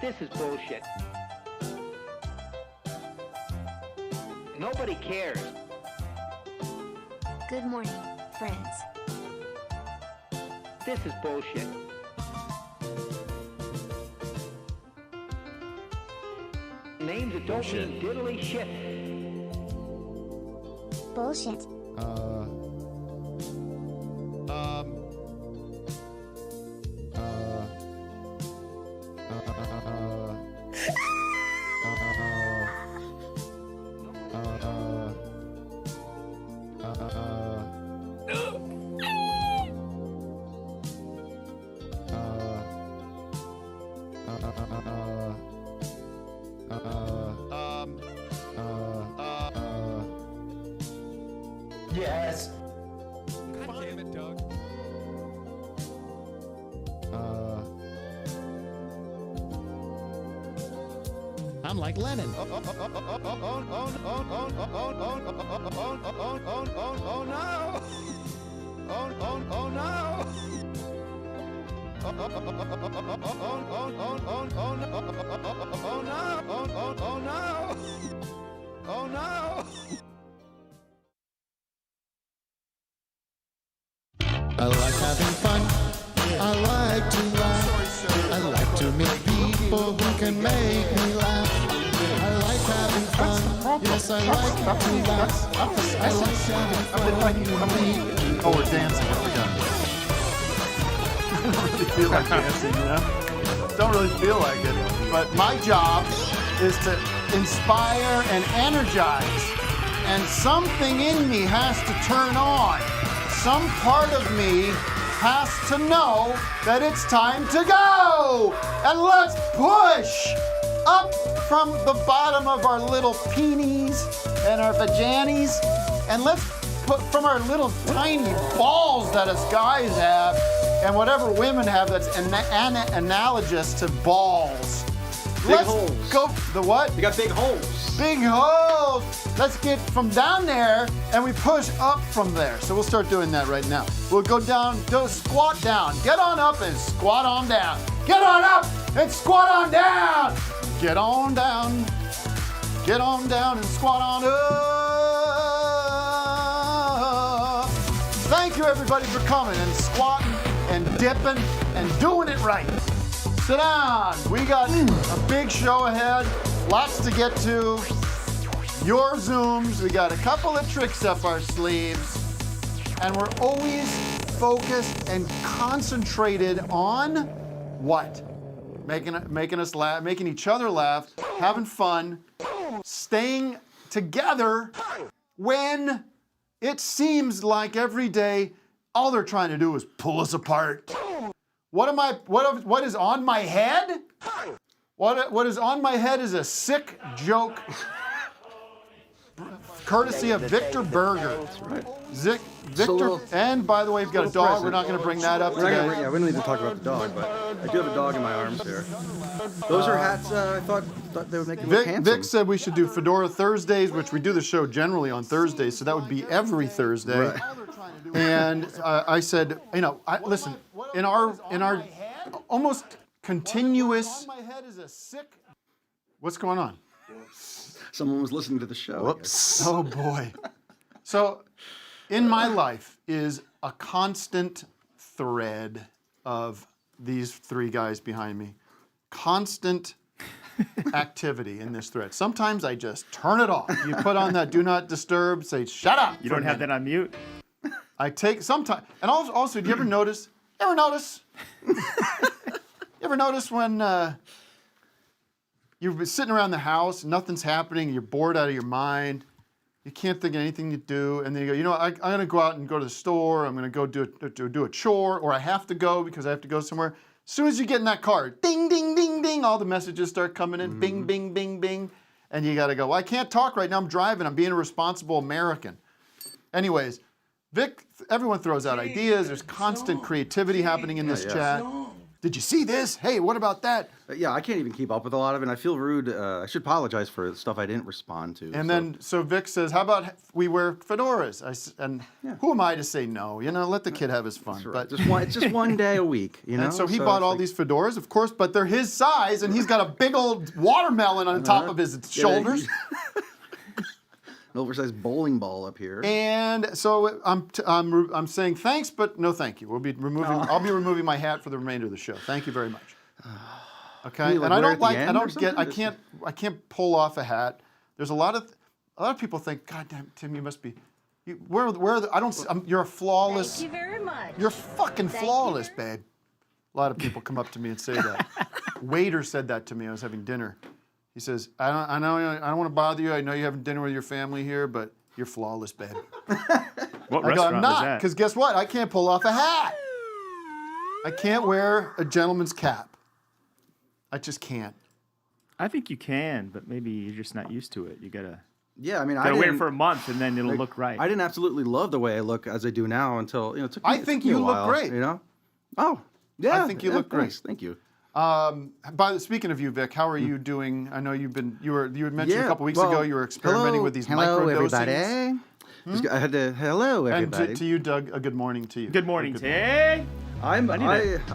This is bullshit. Nobody cares. Good morning, friends. This is bullshit. Names that don't mean diddly shit. Bullshit. Yes. God damn it, Doug. I'm like Lennon. Oh no! Oh no! Oh no! I like having fun. I like to laugh. I like to meet people who can make me laugh. I like having fun. Yes, I like to laugh. I like having fun. Oh, we're dancing. We're done. I don't really feel like dancing, you know? Don't really feel like it. But my job is to inspire and energize. And something in me has to turn on. Some part of me has to know that it's time to go. And let's push up from the bottom of our little peenies and our vajanis. And let's put from our little tiny balls that us guys have and whatever women have that's analogous to balls. Let's holes. go. The what? You got big holes. Big holes. Let's get from down there and we push up from there. So we'll start doing that right now. We'll go down, do a squat down. Get on up and squat on down. Get on up and squat on down. Get on down. Get on down and squat on up. Thank you everybody for coming and squatting and dipping and doing it right. Sit down. We got a big show ahead. Lots to get to. Your Zooms. We got a couple of tricks up our sleeves. And we're always focused and concentrated on what? Making us laugh, making each other laugh, having fun, staying together when it seems like every day all they're trying to do is pull us apart. What is on my head? What is on my head is a sick joke, courtesy of Victor Berger. Victor, and by the way, we've got a dog. We're not going to bring that up today. Yeah, we don't need to talk about the dog, but I do have a dog in my arms here. Those are hats I thought they would make me look handsome. Vic said we should do Fedora Thursdays, which we do the show generally on Thursdays, so that would be every Thursday. Right. And I said, listen, in our almost continuous. What's going on? Someone was listening to the show. Whoops. Oh boy. So, in my life is a constant thread of these three guys behind me. Constant activity in this thread. Sometimes I just turn it off. You put on that do not disturb, say shut up. You don't have that on mute? I take sometimes, and also, do you ever notice? You ever notice when you've been sitting around the house, nothing's happening, you're bored out of your mind, you can't think of anything to do, and then you go, I'm going to go out and go to the store, I'm going to go do a chore, or I have to go because I have to go somewhere. As soon as you get in that car, ding, ding, ding, ding, all the messages start coming in, bing, bing, bing, bing, and you got to go, well, I can't talk right now, I'm driving, I'm being a responsible American. Anyways, Vic, everyone throws out ideas, there's constant creativity happening in this chat. Did you see this? Hey, what about that? Yeah, I can't even keep up with a lot of it. And I feel rude. I should apologize for stuff I didn't respond to. And then, so Vic says, how about we wear fedoras? Who am I to say no? You know, let the kid have his fun. Right. But It's just one day a week, you know? And so he bought all these fedoras, of course, but they're his size, and he's got a big old watermelon on top of his shoulders. An oversized bowling ball up here. And so I'm saying thanks, but no thank you. I'll be removing my hat for the remainder of the show. Thank you very much. Okay. You, like, And I wear don't it at the end or something? I can't pull off a hat. There's a lot of people think, God damn, Tim, you must be. You're a flawless. Thank you very much. You're fucking flawless, babe. A lot of people come up to me and say that. Waiter said that to me. I was having dinner. He says, I don't want to bother you. I know you're having dinner with your family here, but you're flawless, babe. What I go, restaurant I'm was not, that? because guess what? I can't pull off a hat. I can't wear a gentleman's cap. I just can't. I think you can, but maybe you're just not used to it. You gotta Yeah, I mean, gotta wear it for a month, and then it'll look right. I didn't absolutely love the way I look as I do now until, it took me, I think it took me you a look while, great. You know? Oh, yeah. I think you look great. Thanks. Thank you. Speaking of you, Vic, how are you doing? I know you had mentioned a couple weeks ago you were experimenting with these microdosings. Everybody. I had to, hello, everybody. And to you, Doug, a good morning to you. Good morning, Tay. I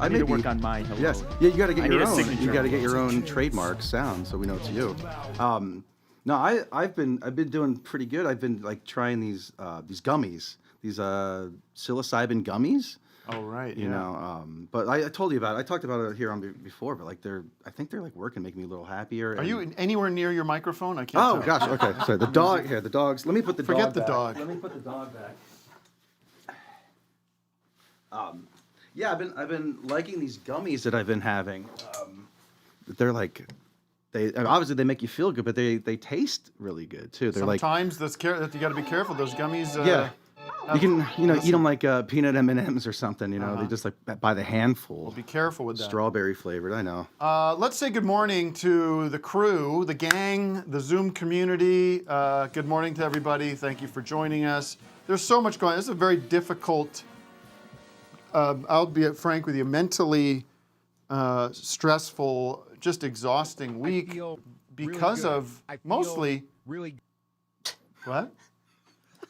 need to work on my hello. Yes. Yeah, you got to get your own. signature. You got to get your own trademark sound, so we know it's you. No, I've been doing pretty good. I've been like trying these gummies, these psilocybin gummies. Oh right. You know, but I told you about it. I talked about it here before, but like I think they're like working, making me a little happier. Are you anywhere near your microphone? I can't. Oh gosh. Okay. Sorry. The dog here. The dogs. Let me put the Forget dog the back. dog. Let me put the dog back. Yeah, I've been liking these gummies that I've been having. They're like, obviously they make you feel good, but they taste really good too. They're Sometimes you got to be careful. Those gummies. yeah. You can eat them like peanut M&Ms or something. They just like by the handful. Well, be careful with that. Strawberry flavored. I know. Let's say good morning to the crew, the gang, the Zoom community. Good morning to everybody. Thank you for joining us. There's so much going on. This is a very difficult, I'll be frank with you, mentally stressful, just exhausting week because of mostly. Really. What?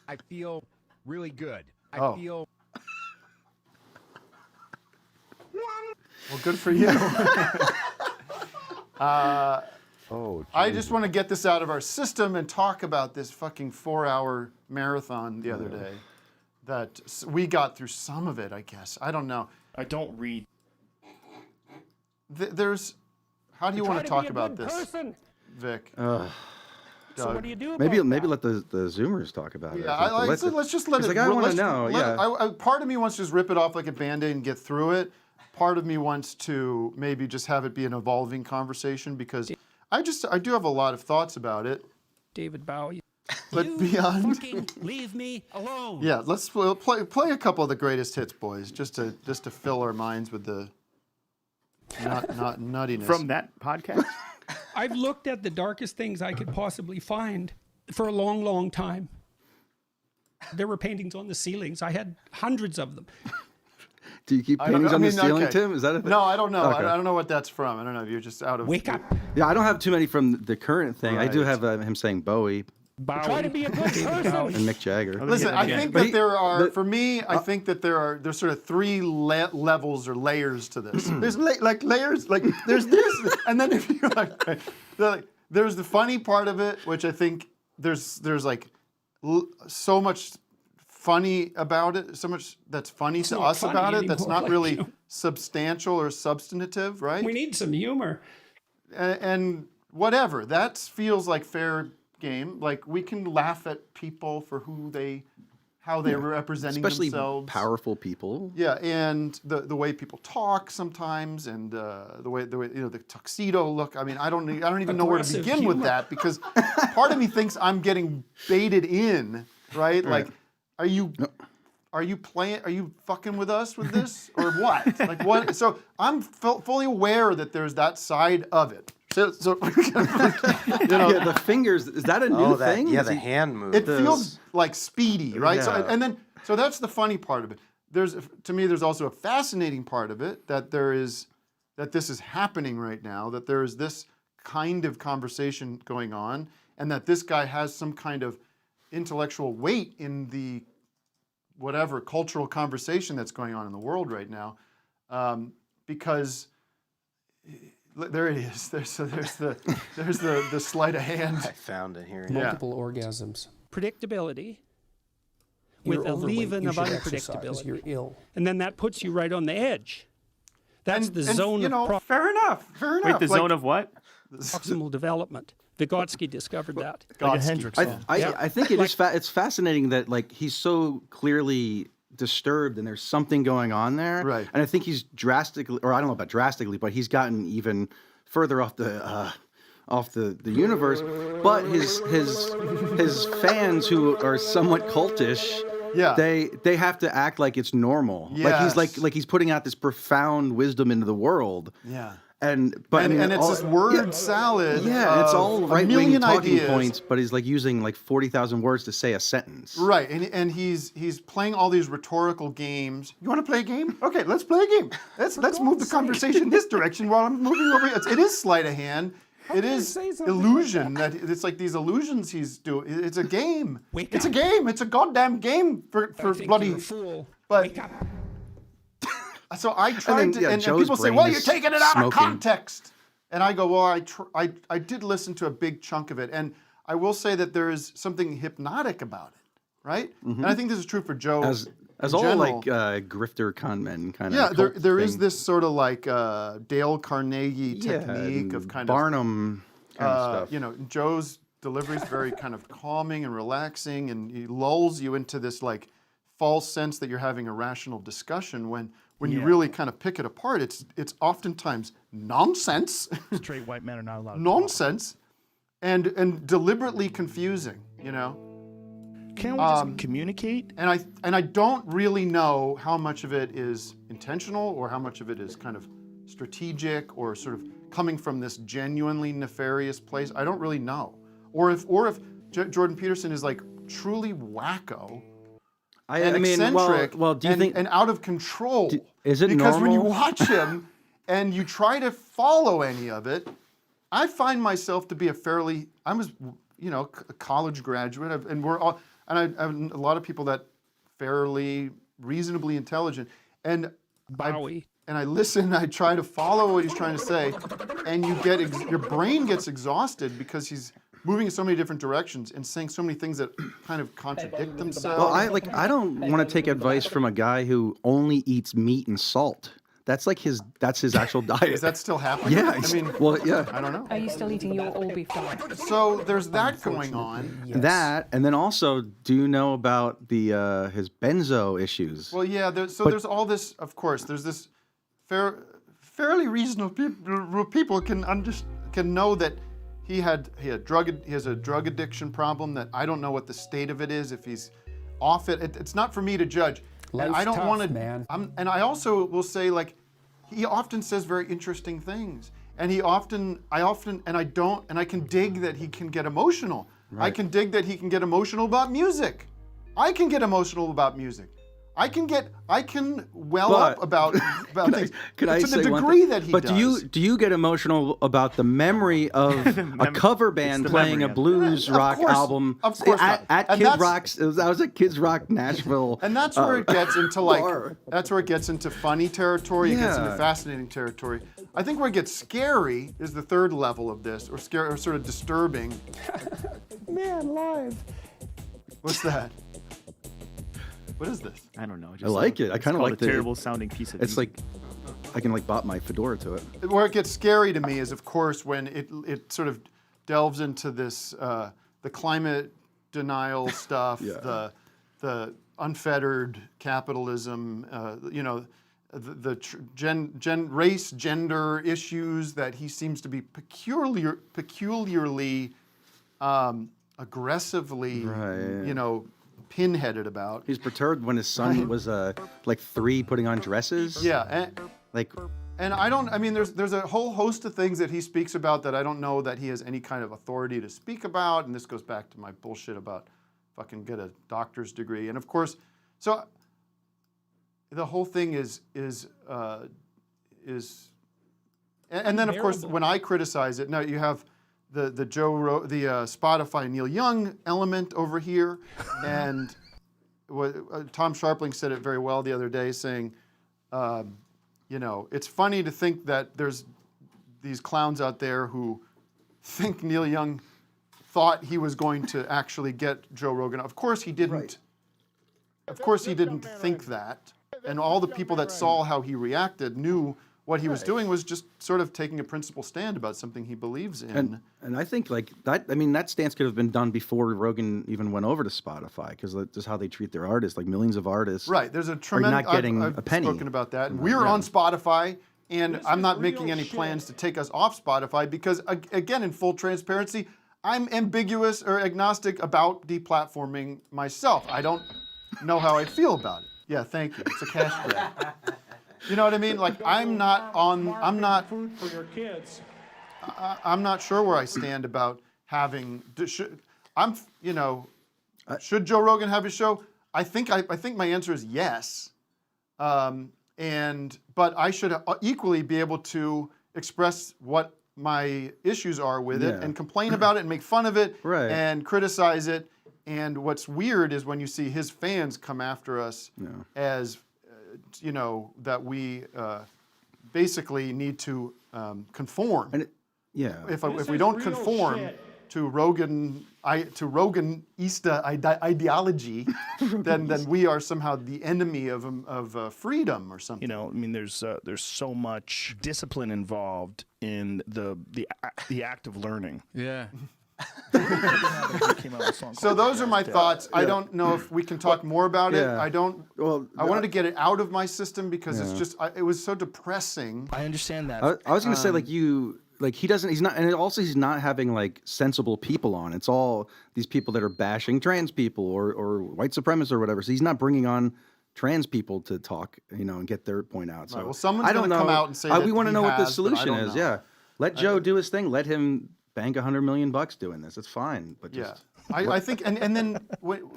I feel really good. Oh. I feel. Well, good for you. I just want to get this out of our system and talk about this fucking 4-hour marathon the other day. That we got through some of it, I guess. I don't know. I don't read. How do you want to talk about this, Vic? So what do you do about Maybe that? let the Zoomers talk about it. Yeah, let's just let it. Like I want to know. Part of me wants to just rip it off like a Band-Aid and get through it. Part of me wants to maybe just have it be an evolving conversation because I do have a lot of thoughts about it. David Bowie. But You beyond, fucking leave me alone. yeah, let's play a couple of the greatest hits, boys, just to fill our minds with the not nuttiness. From that podcast? I've looked at the darkest things I could possibly find for a long, long time. There were paintings on the ceilings. I had hundreds of them. Do you keep paintings on the ceiling, okay. Tim? Is that a thing? No, I don't know. Okay. I don't know what that's from. I don't know if you're just out of. Wake up. Yeah, I don't have too many from the current thing. I do Right. have him saying Bowie Try to be a good person. and Mick Jagger. Listen, I again. think But that there are, for me, I think that there's sort of three levels or layers to this. There's layers, like there's this, and then if you there's the funny part of it, which I think there's like so much funny about it, so much that's funny to not us funny about it that's anymore, not like, really you know. substantial or substantive, right? We need some humor. And whatever, that feels like fair game. Like we can laugh at people for how they're representing Especially themselves. powerful people. Yeah, and the way people talk sometimes, and the way the tuxedo look. I mean, I don't even know where to Aggressive begin with humor. that because part of me thinks I'm getting baited in, right? Like, are you playing? Are you fucking with us with this or what? Like what? So I'm fully aware that there's that side of it. So Yeah, the fingers. Is that a new thing? Yeah, Is the he- hand move. it feels like speedy, right? Yeah. So that's the funny part of it. To me, there's also a fascinating part of it that there is that this is happening right now, that there is this kind of conversation going on, and that this guy has some kind of intellectual weight in the whatever cultural conversation that's going on in the world right now, because there it is. There's the sleight of hand. I found it here. Multiple orgasms. Predictability You're with a overweight. leaving You of should exercise. unpredictability. You're ill. And then that puts you right on the edge. That's the zone you know, of fair enough. Wait, the zone of what? proximal development. Vygotsky discovered that. Like a Hendrix song. I think it is it's fascinating that like he's so clearly disturbed and there's something going on there. Right. And I think he's drastically, or I don't know about drastically, but he's gotten even further off the universe. But his fans who are somewhat cultish, Yeah. they have to act like it's normal. Yes. Like he's putting out this profound wisdom into the world. Yeah. And it's all- this word salad. Yeah, it's of all a right wing million talking ideas. points, but he's like using like 40,000 words to say a sentence. Right, and he's playing all these rhetorical games. You want to play a game? Okay, let's play a game. Let's move the conversation this direction while I'm moving over. It is sleight of hand. It is illusion. That it's like these illusions he's doing. It's a game. It's a game. It's a goddamn game for bloody. You're a fool. But Wake up. so I tried to, and Joe's people say, brain "Well, is you're taking it out of smoking." context." And I go, "Well, I did listen to a big chunk of it, and I will say that there is something hypnotic about it, right? And I think this is true for Joe As in all general. like grifter con men kind Yeah, of. there is this sort of like Dale Carnegie technique of kind Barnum kind of of, stuff. you know, Joe's delivery is very kind of calming and relaxing, and he lulls you into this like false sense that you're having a rational discussion when you really kind of pick it apart. It's oftentimes nonsense, Straight white men are not allowed. nonsense, and deliberately confusing. You know. Can't we just communicate? And I don't really know how much of it is intentional or how much of it is kind of strategic or sort of coming from this genuinely nefarious place. I don't really know. Or if Jordan Peterson is like truly wacko and eccentric well, do you think and out of control. is it because when you normal? watch him and you try to follow any of it, I find myself to be I was, you know, a college graduate, and we're all, and I have a lot of people that fairly reasonably intelligent, and Bowie. I listen, I try to follow what he's trying to say, and you get your brain gets exhausted because he's moving in so many different directions and saying so many things that kind of contradict themselves. Well, I don't want to take advice from a guy who only eats meat and salt. That's like that's his actual diet. Is that still happening? Yeah. I mean, well, yeah. I don't know. Are you still eating your all beef diet? So there's that going on. Yes. That, and then also, do you know about the his benzo issues? Well, yeah. There's all this. Of course, there's this fairly reasonable people can know that he has a drug addiction problem that I don't know what the state of it is. If he's off it, it's not for me to judge. Life's and I don't tough, want to. man. And I also will say, like, he often says very interesting things, and I can dig that he can get emotional. Right. I can dig that he can get emotional about music. I can get emotional about music. I can well up about things. Could I to say the one degree thing? that he But does. do you get emotional about the memory of a cover band the playing memory a of it. blues Of rock course- album of course at not. And Kid that's- Rock's? I was at Kids Rock Nashville. And that's where it gets into like bar. that's where it gets into funny territory. It gets into Yeah. fascinating territory. I think where it gets scary is the third level of this, or scary, or sort of disturbing. Man, live. What's that? What is this? I don't know. I like it. I it's kind of called like a the terrible sounding piece of It's music. like I can like bop my fedora to it. Where it gets scary to me is, of course, when it sort of delves into this the climate denial stuff, Yeah. the unfettered capitalism, the race gender issues that he seems to be peculiarly aggressively, Right. pinheaded about. He's perturbed when his son was like 3 putting on dresses. Yeah, And there's a whole host of things that he speaks about that I don't know that he has any kind of authority to speak about, and this goes back to my bullshit about fucking get a doctor's degree. And of course, so the whole thing is And then, of course, unbearable. when I criticize it, now you have the Spotify Neil Young element over here, and Tom Sharpling said it very well the other day, saying, you know, it's funny to think that there's these clowns out there who think Neil Young thought he was going to actually get Joe Rogan. Of course he didn't. Right. Of course he didn't think that. And all the people that saw how he reacted knew what he was doing was just sort of taking a principled stand about something he believes in. And I think like that. I mean, that stance could have been done before Rogan even went over to Spotify, because just how they treat their artists. Like millions of artists, Right. There's a are tremendous. not getting I've a penny. spoken about that. We're on Spotify, and I'm not making any plans to take us off Spotify because, again, in full transparency, I'm ambiguous or agnostic about deplatforming myself. I don't know how I feel about it. Yeah, thank you. It's a cash grab. You know what I mean? Like I'm not Food for your kids. I'm not sure where I stand about having. Should Joe Rogan have his show? I think my answer is yes. But I should equally be able to express what my issues are with it and complain about it and make fun of it and criticize it. And what's weird is when you see his fans come after us as, you know, that we basically need to conform. And If we don't conform to Roganista ideology, then we are somehow the enemy of freedom or something. You know, I mean, there's so much discipline involved in the act of learning. Yeah. So those are my thoughts. I don't know if we can talk more about it. I don't. Well, I wanted to get it out of my system because it's just it was so depressing. I understand that. I was going to say he doesn't. He's not, and also he's not having like sensible people on. It's all these people that are bashing trans people or white supremacists or whatever. So he's not bringing on trans people to talk, you know, and get their point out. So Right, well, someone's going to come out and say that we want to he know what the has, but I solution don't is. know. Yeah, let Joe do his thing. Let him bank $100 million doing this. It's fine, but just I think, and then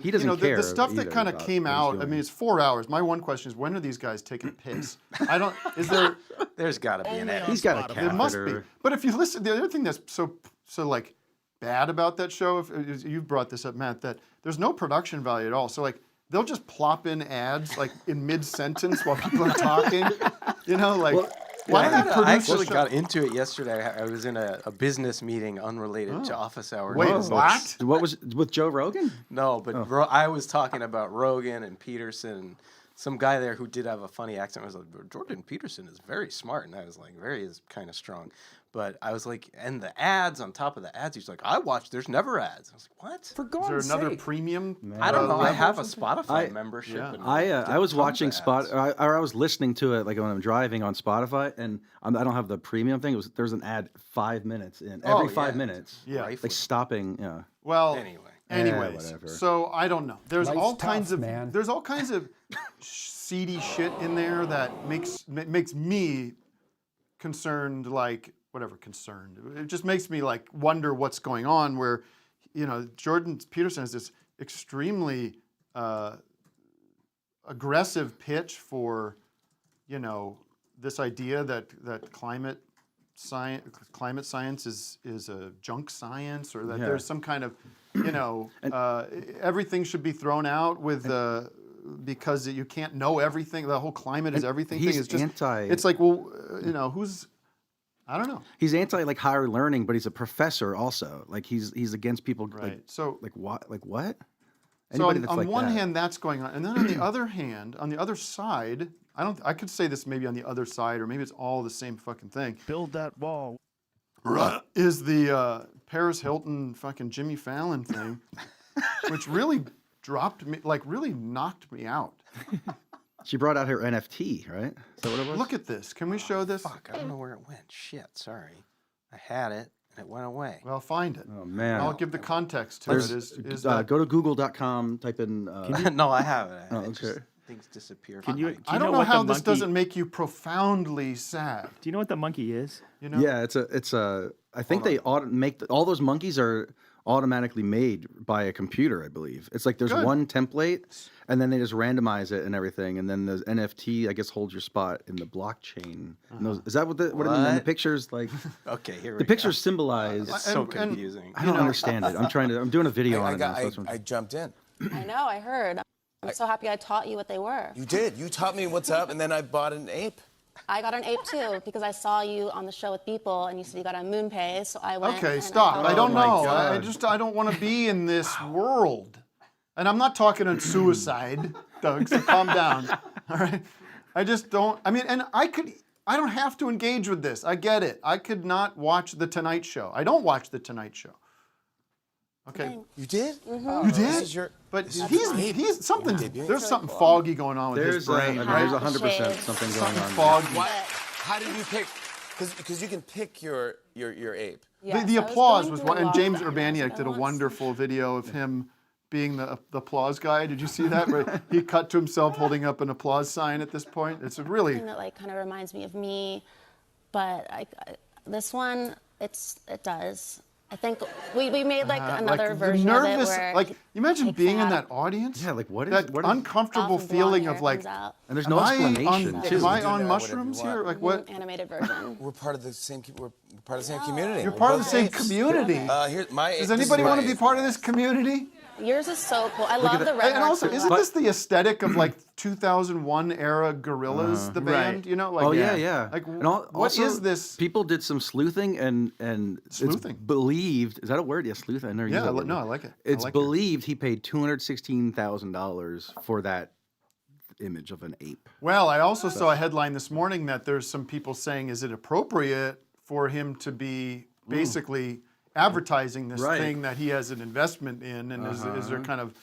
he doesn't you know, care the stuff that either kind of about came what he's out. I doing. mean, it's 4 hours. My one question is, when are these guys taking a piss? I don't. Is there? There's got to be an edit. He's got a catheter. There must be. But if you listen, the other thing that's so like bad about that show, if you've brought this up, Matt, that there's no production value at all. So like they'll just plop in ads like in mid sentence while people are talking. You know, like. Why don't they produce I actually a show? got into it yesterday. I was in a business meeting unrelated to office hours. Wait, what? What was with Joe Rogan? No, but I was talking about Rogan and Peterson. And some guy there who did have a funny accent was like, Jordan Peterson is very smart. And I was like, very is kind of strong. But I was like, and the ads, on top of the ads, he's like, I watched, there's never ads. I was like, what? For Is God's there another sake. premium? I don't know. I level? have a Spotify membership. Yeah. And I was tons watching of ads. I was listening to it like when I'm driving on Spotify, and I don't have the premium thing. There's an ad 5 minutes in every 5 minutes. Yeah. Like stopping. Yeah. Well, Anyway. anyways, whatever. so I don't know. There's Life's all tough, kinds of man. there's all kinds of seedy shit in there that makes me concerned. Like whatever concerned, it just makes me like wonder what's going on. Where, you know, Jordan Peterson has this extremely aggressive pitch for, you know, this idea that climate science is a junk science, or that there's some kind of, you know, everything should be thrown out with because you can't know everything. The whole climate is everything thing he's is just anti- It's like, well, you know, I don't know. He's anti like higher learning, but he's a professor also. Like he's against people. Right. Like, So like what? Like what? So Anybody that's on like one that. hand, that's going on, and then on the other hand, on the other side, I could say this maybe on the other side, or maybe it's all the same fucking thing. Build that wall. Is the Paris Hilton fucking Jimmy Fallon thing, which really really knocked me out. She brought out her NFT, right? Is that what it was? Look at this. Can we show this? Fuck, I don't know where it went. Shit, sorry. I had it, and it went away. Well, find it. Oh man. I'll give the context to There's- it. go to google.com, type in. No, I have it. Oh, It just- okay. things disappear. Can you? I don't know how this doesn't make you profoundly sad. Do you know what the monkey is? You know? Yeah, it's a. I think they ought to make all those monkeys are automatically made by a computer, I believe. It's like there's Good. one template, and then they just randomize it and everything, and then the NFT, I guess, holds your spot in the blockchain. And those, is that what the What? pictures like? Okay, here we The go. pictures symbolize. It's so confusing. I don't understand it. I'm doing a video on it. Now, so that's what- I jumped in. I know, I heard. I'm so happy I taught you what they were. You did. You taught me what's up, and then I bought an ape. I got an ape too because I saw you on the show with Beeple and you said you got a moon pay, so I went. Okay, and stop. I don't my know. God. I don't want to be in this world. And I'm not talking on suicide, Doug, so calm down. All right. I just don't. I mean, and I don't have to engage with this. I get it. I could not watch The Tonight Show. I don't watch The Tonight Show. Okay. You did? You did? But he's something. There's something foggy going on with his brain, right? There's 100% something going Something on. foggy. How did you pick? Because you can pick your ape. The applause was one, and James Urbaniak did a wonderful video of him being the applause guy. Did you see that? Where he cut to himself holding up an applause sign at this point. It's a really. Something that like kind of reminds me of me, but this one it does. I think we made like another version nervous, of it where like he imagine takes being in out that audience. Yeah, like what is that what is uncomfortable off the feeling blonde of like. hair comes out. And there's no explanation, too. Am I You do on that, mushrooms whatever you here? want. Like what? Animated version. We're part of the same. We're part of the same community. You're We're part of the both same apes. community. Here's my ape. Does This is anybody my want to be ape. part of this community? Yours is so cool. I love the red. And also, hearts isn't on this the aesthetic of like 2001 era Gorillaz, the band? Right. You know, like Oh yeah. Like And what is also, this? People did some sleuthing and Sleuthing. It's believed. Is that a word? Yeah, sleuth. I never used Yeah, that word. no, I like it. I It's like it. believed he paid $216,000 for that image of an ape. Well, I also saw a headline this morning that there's some people saying, is it appropriate for him to be basically advertising this Right. thing that he has an investment in, and is there kind of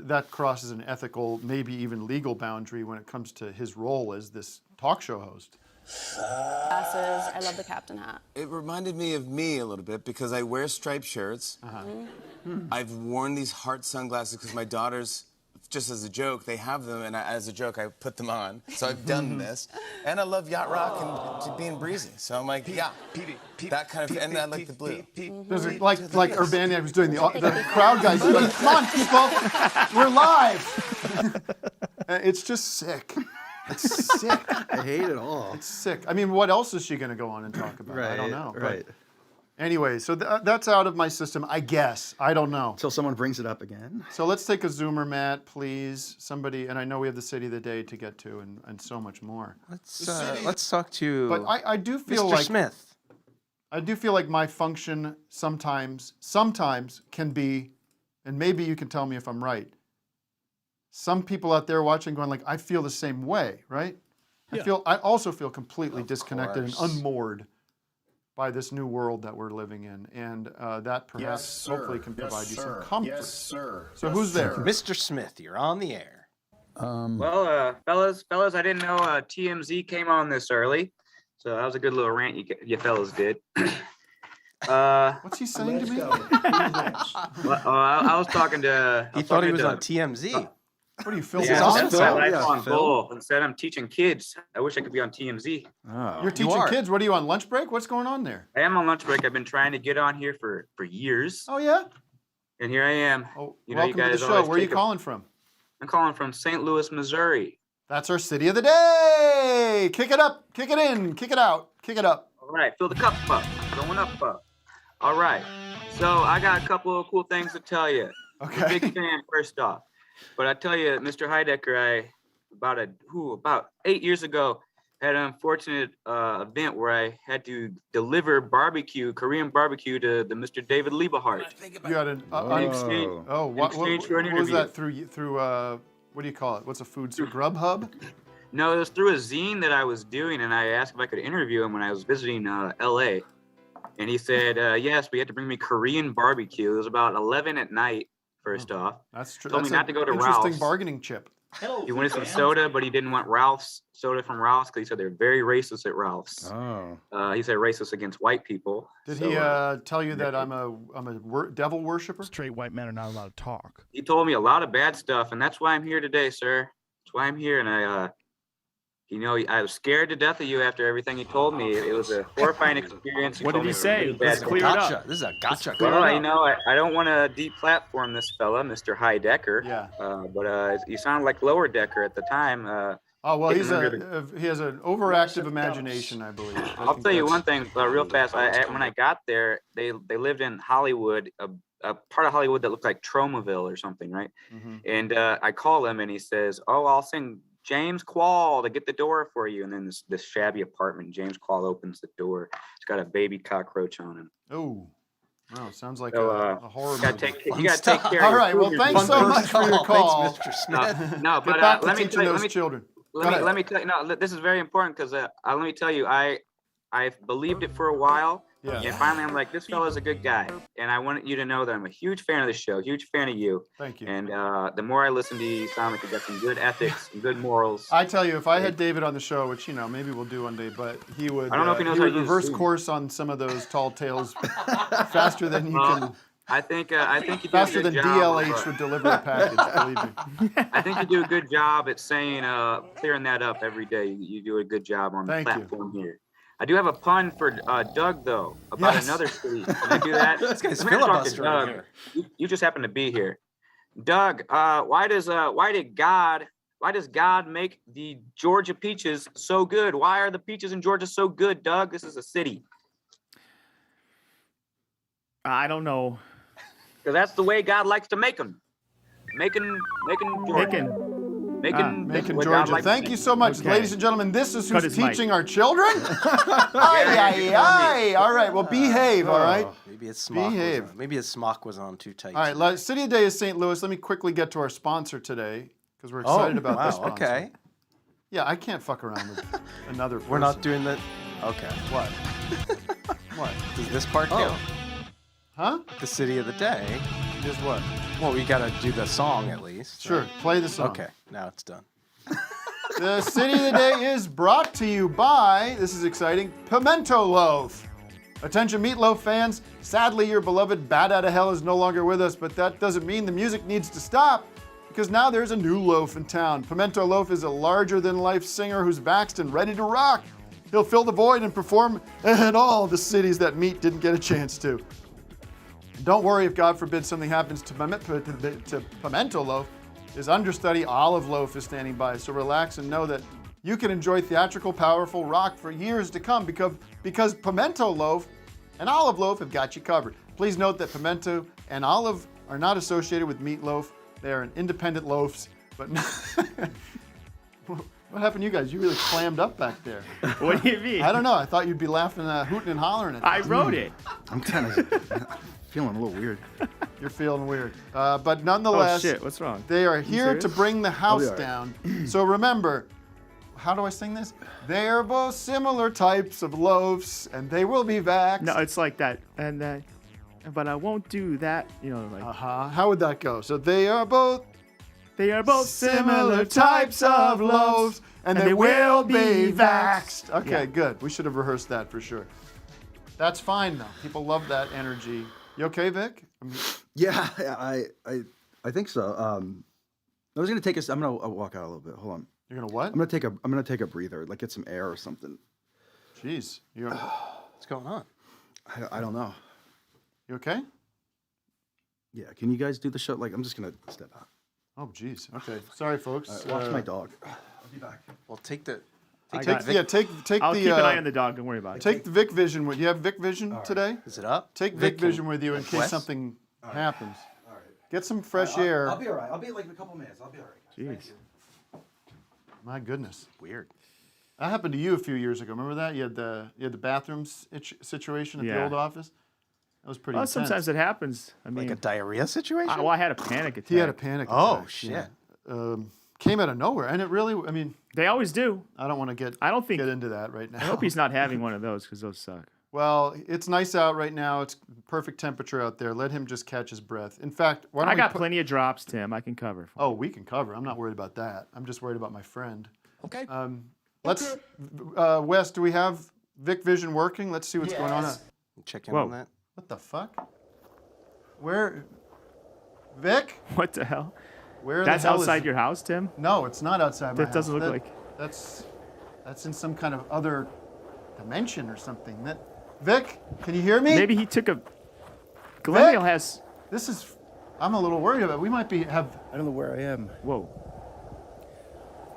that crosses an ethical, maybe even legal boundary when it comes to his role as this talk show host? glasses. I love the captain hat. It reminded me of me a little bit because I wear striped shirts. I've worn these heart sunglasses because my daughters, just as a joke, they have them, and as a joke, I put them on. So I've done this. And I love yacht rock and being breezy. So I'm like, yeah, that kind of, and I like the blue. There's like Urbaniak was doing the crowd guys. Like, come on, people, we're live. It's just sick. It's sick. I hate it all. It's sick. I mean, what else is she going to go on and talk about? I don't know. Right. But anyway, so that's out of my system, I guess. I don't know. Until someone brings it up again. So let's take a Zoomer, Matt, please. Somebody, and I know we have the city of the day to get to, and so much more. Let's talk to. But I do feel Mr. like Smith. I do feel like my function sometimes can be, and maybe you can tell me if I'm right. Some people out there watching going like, I feel the same way, right? Yeah. I also feel completely disconnected course. and unmoored by this new world that we're living in, and that perhaps hopefully can provide you some comfort. Yes, sir. So who's there? Mr. Smith, you're on the air. Well, fellas, I didn't know TMZ came on this early, so that was a good little rant you fellas did. What's he saying to me? I was talking to. He thought he was on TMZ. What are you, Phil? Yeah, Dawson? that's my lifelong goal. Instead, I'm teaching kids. I wish I could be on TMZ. Oh. You're teaching kids. What are you on lunch break? What's going on there? I am on lunch break. I've been trying to get on here for years, Oh yeah. and here I am. Oh, You know, you welcome to the guys show. always Where are you take a- calling from? I'm calling from St. Louis, Missouri. That's our city of the day. Kick it up. Kick it in. Kick it out. Kick it up. All right, fill the cup up. Going up. All right. So I got a couple of cool things to tell you. Okay. I'm a big fan, first off. But I tell you, Mr. Heidecker, about 8 years ago, had an unfortunate event where I had to deliver Korean barbecue to the Mr. David Liebehart. You had an In exchange, what for an was interview. that through what do you call it? What's a food service? Grubhub? No, it was through a zine that I was doing, and I asked if I could interview him when I was visiting LA. And he said, yes, but you had to bring me Korean barbecue. It was about 11 at night, first off. That's true. Told me not to go to interesting Ralph's. bargaining chip. He wanted some soda, but he didn't want Ralph's soda from Ralph's because he said they're very racist at Ralph's. Oh. He said racist against white people. Did So, he tell you that I'm a devil worshiper? Straight white men are not allowed to talk. He told me a lot of bad stuff, and that's why I'm here today, sir. That's why I'm here, and I was scared to death of you after everything you told me. It was a horrifying experience. You What did told he me say? really bad Let's clear it up. This is a gotcha. Well, I don't want to deplatform this fella, Mr. Heidecker. Yeah. But he sounded like Lower Decker at the time. Oh well, he has getting an overactive imagination, I believe. I'll tell you one thing real fast. When I got there, they lived in Hollywood, a part of Hollywood that looked like Tromaville or something, right? And I call him and he says, "Oh, I'll sing James Quall to get the door for you." And then this shabby apartment, James Quall opens the door. It's got a baby cockroach on him. Oh, wow, sounds like So, a horror movie. You got to take care of All your right, well, food. thanks so much for your call. Thanks, Mr. Smith. No, Get but back to let me teaching tell you, those children. let me tell you. No, this is very important because let me tell you, I've believed it for a while, Yeah. and finally I'm like, this fella's a good guy, and I want you to know that I'm a huge fan of the show, huge fan of you. Thank you. And the more I listen to you, you sound like you got some good ethics, some good morals. I tell you, if I had David on the show, which maybe we'll do one day, but he would. I don't know if he knows he how would to use reverse Zoom. course on some of those tall tales faster than you can. I think you do Faster a good than job DLH of, would deliver a package. Believe me. I think you do a good job at saying clearing that up every day. You do a good job on the Thank you. platform here. I do have a pun for Doug though about Yes. another city. Can I do that? This guy's I'm gonna talk to filibustering Doug. here. You just happen to be here, Doug. Why does God make the Georgia peaches so good? Why are the peaches in Georgia so good, Doug? This is a city. I don't know. Because that's the way God likes to make them. Making Georgia. Macon, what God Georgia. likes to Thank make. you so much, Okay. ladies and gentlemen. This is Cut who's his mic. teaching our children. Aye, aye, aye. All right, well, behave. All right. Maybe his smock Behave. was on. Maybe his smock was on too tight. All right. City of Day is St. Louis. Let me quickly get to our sponsor today because we're excited about this sponsor. Okay. Yeah, I can't fuck around with another person. We're not doing that. Okay. What? What? Does this part count? Huh? The city of the day. Is what? Well, we gotta do the song at least. Sure. Play the song. Okay. Now it's done. The City of the Day is brought to you by, this is exciting, Pimento Loaf. Attention Meatloaf fans, sadly your beloved Bat Outta Hell is no longer with us, but that doesn't mean the music needs to stop, because now there's a new loaf in town. Pimento Loaf is a larger-than-life singer who's vaxxed and ready to rock. He'll fill the void and perform in all the cities that Meat didn't get a chance to. Don't worry if, God forbid, something happens to Pimento Loaf. His understudy, Olive Loaf, is standing by, so relax and know that you can enjoy theatrical, powerful rock for years to come because Pimento Loaf and Olive Loaf have got you covered. Please note that Pimento and Olive are not associated with Meatloaf. They are independent loaves, but what happened to you guys? You really clammed up back there. What do you mean? I don't know. I thought you'd be laughing, hooting and hollering at I this. wrote it. I'm kind of feeling a little weird. You're feeling weird. But nonetheless, Oh shit! What's wrong? they are here to serious? bring the house all right. down. So remember, how do I sing this? They are both similar types of loaves, and they will be vaxxed. No, it's like that, and but I won't do that. You know, like How would that go? So they are both similar types of loaves, and they will be vaxxed. Okay, Yeah. good. We should have rehearsed that for sure. That's fine though. People love that energy. You okay, Vic? Yeah, I think so. I was gonna take I'm gonna walk out a little bit. Hold on. You're gonna what? I'm gonna take a breather, like get some air or something. Jeez, What's going on? I don't know. You okay? Yeah, can you guys do the show? Like, I'm just gonna step out. Oh, jeez. Okay, sorry, folks. Watch my dog. I'll be back. Well, take the. I Take got the, take I'll the. keep an eye on the dog. Don't worry about it. Take the Vic Vision with you. Have Vic Vision today? Is it up? Take Vic Vision with you in case Wes? something happens. All right. Get some fresh air. I'll be all right. I'll be like in a couple minutes. I'll be all right. Jeez. My goodness. Weird. That happened to you a few years ago. Remember that? You had the bathroom situation at the Yeah. old office. That was pretty Well, intense. sometimes it happens. I mean, Like a diarrhea situation? I had a panic attack. He had a panic attack. Oh, shit. Yeah. Came out of nowhere, and it really. I mean, They always do. I don't want to get. I don't think. get into that right now. I hope he's not having one of those because those suck. Well, it's nice out right now. It's perfect temperature out there. Let him just catch his breath. In fact, why don't I we got plenty of drops, Tim. I can cover. For Oh, we can cover. I'm not worried about that. I'm just worried about my friend. Okay. Let's, Wes, do we have Vic Vision working? Let's see what's going on. Check in Whoa. on that. What the fuck? Where? Vic? What the hell? Where That's the hell outside is... your house, Tim? No, it's not outside my That house. doesn't look like. That's... That's in some kind of other dimension or something. Vic, can you hear me? Maybe he took a. Glendale has. This is. I'm a little worried about it. We might have. I don't know where I am. Whoa.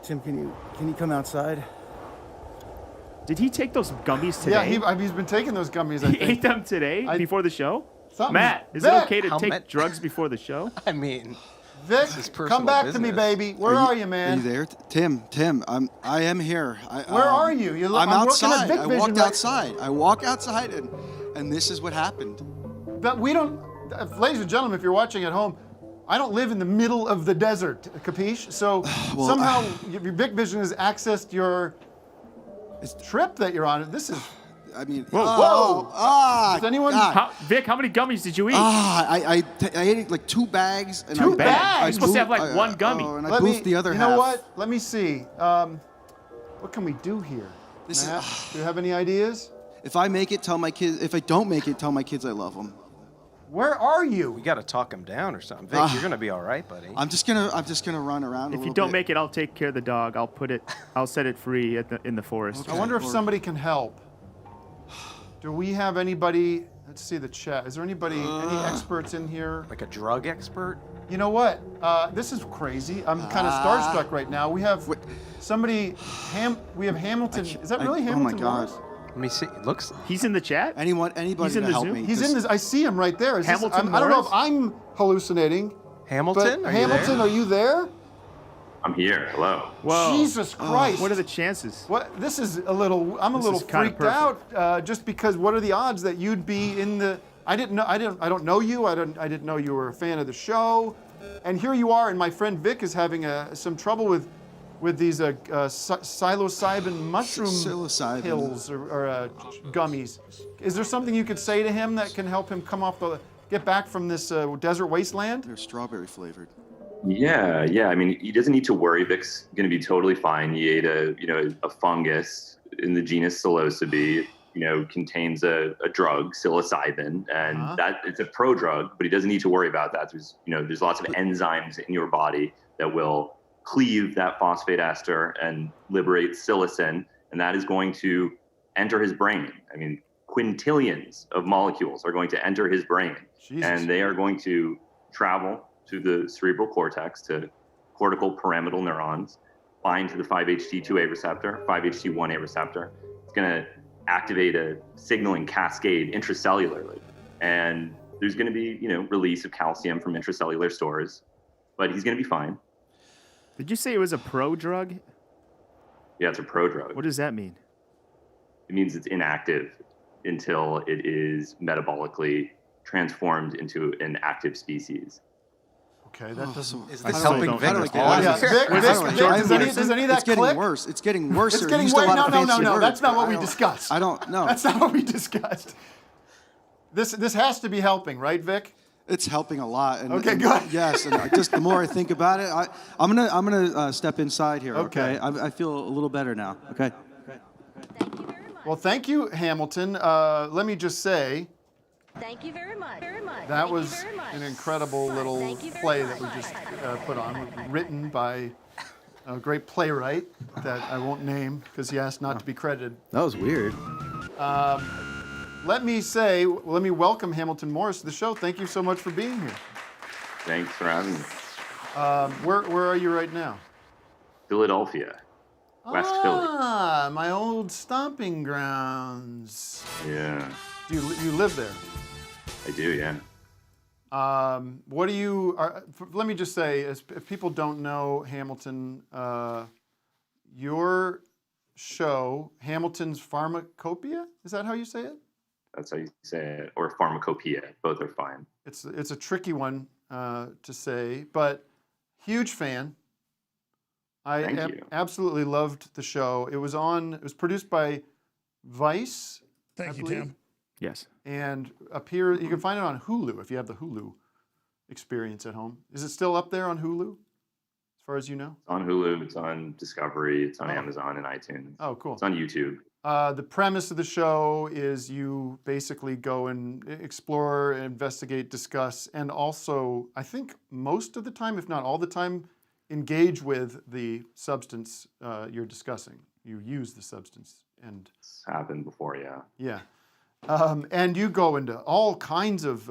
Tim, can you come outside? Did he take those gummies today? Yeah, he's been taking those gummies. He ate them today before the show? Something- Matt, is Vic! it okay to take drugs before the show? I mean, Vic, come back to me, business. baby. Where are you, man? Are you there, Tim? I am here. Where are you? I'm outside. Vic I Vision walked right- outside. I walk outside, and this is what happened. But we don't, ladies and gentlemen, if you're watching at home, I don't live in the middle of the desert, capiche? So Well, somehow your Vic Vision has accessed your trip that you're on. This is. I mean, whoa! Does anyone? Vic, how many gummies did you eat? I ate like 2 bags. And Two bags? You're supposed to have like one gummy. And I boofed the other You half. know what? Let me see. What can we do here? Matt, do you have any ideas? If I make it, tell my kids. If I don't make it, tell my kids I love them. Where are you? We got to talk him down or something. Vic, you're gonna be all right, buddy. I'm just gonna run around. If you don't make it, I'll take care of the dog. I'll set it free in the forest. I wonder if somebody can help. Do we have anybody? Let's see the chat. Is there any experts in here? Like a drug expert? You know what? This is crazy. I'm kind of starstruck right now. We have somebody. We have Hamilton. Is that really Hamilton? Oh my God. Morris? Let me see. It looks. He's in the chat. Anybody He's in to the help Zoom? me? He's in this. I see him right there. Hamilton I don't know if Morris? I'm hallucinating. Hamilton? But Are you Hamilton, there? are you there? I'm here. Hello. Whoa. Jesus Christ! What are the chances? What? This is a little. I'm a This little is kinda freaked out. Just because. What are the odds that you'd be in the? I don't know you. I didn't know you were a fan of the show, and here you are. And my friend Vic is having some trouble with these psilocybin mushroom pills or gummies. Is there something you could say to him that can help him get back from this desert wasteland? They're strawberry flavored. Yeah. I mean, he doesn't need to worry. Vic's going to be totally fine. He ate a fungus in the genus psilocybe. Contains a drug, psilocybin, and that it's a prodrug, but he doesn't need to worry about that. There's lots of enzymes in your body that will cleave that phosphate ester and liberate psilocin, and that is going to enter his brain. I mean, quintillions of molecules are going to enter his brain, and they are going to travel to the cerebral cortex, to cortical pyramidal neurons, bind to the 5-HT2A receptor, 5-HT1A receptor. It's going to activate a signaling cascade intracellularly, and there's going to be release of calcium from intracellular stores, but he's going to be fine. Did you say it was a pro drug? Yeah, it's a prodrug. What does that mean? It means it's inactive until it is metabolically transformed into an active species. Okay, that doesn't. Is this helping Vic? Does any of that It's getting click? worse. It's getting worse. It's getting worse. No. That's not what we discussed. I don't know. That's not what we discussed. This has to be helping, right, Vic? It's helping a lot. And, Okay, and good. Yes, and just the more I think about it, I'm gonna step inside here. Okay. I feel a little better now. Okay. Well, thank you, Hamilton. Let me just say. Thank you very much. That was an incredible little play that we just put on, written by a great playwright that I won't name because he asked not to be credited. That was weird. Let me welcome Hamilton Morris to the show. Thank you so much for being here. Thanks for having me. Where are you right now? Philadelphia, West Philly. My old stomping grounds. Yeah, Do you live there? I do. Yeah. What do you? Let me just say, if people don't know Hamilton, your show, Hamilton's Pharmacopoeia, is that how you say it? That's how you say it, or pharmacopoeia. Both are fine. It's a tricky one to say, but huge fan. Thank you. Absolutely loved the show. It was produced by Vice. Thank you, Tim. Yes. And up here, you can find it on Hulu if you have the Hulu experience at home. Is it still up there on Hulu, as far as you know? It's on Hulu. It's on Discovery. It's on Amazon and iTunes. Oh, cool. It's on YouTube. The premise of the show is you basically go and explore, investigate, discuss, and also, I think most of the time, if not all the time, engage with the substance you're discussing. you use the substance. And It's happened before, yeah. yeah. And you go into all kinds of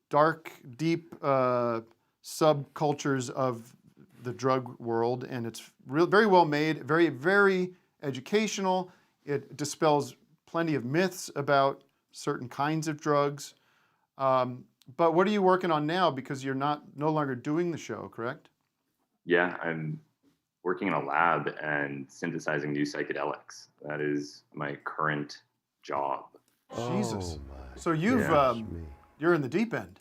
dark, deep subcultures of the drug world, and it's very well made, very, very educational. It dispels plenty of myths about certain kinds of drugs. But what are you working on now? Because you're no longer doing the show, correct? Yeah, I'm working in a lab and synthesizing new psychedelics. That is my current job. Jesus. So you've Yeah. you're in the deep end.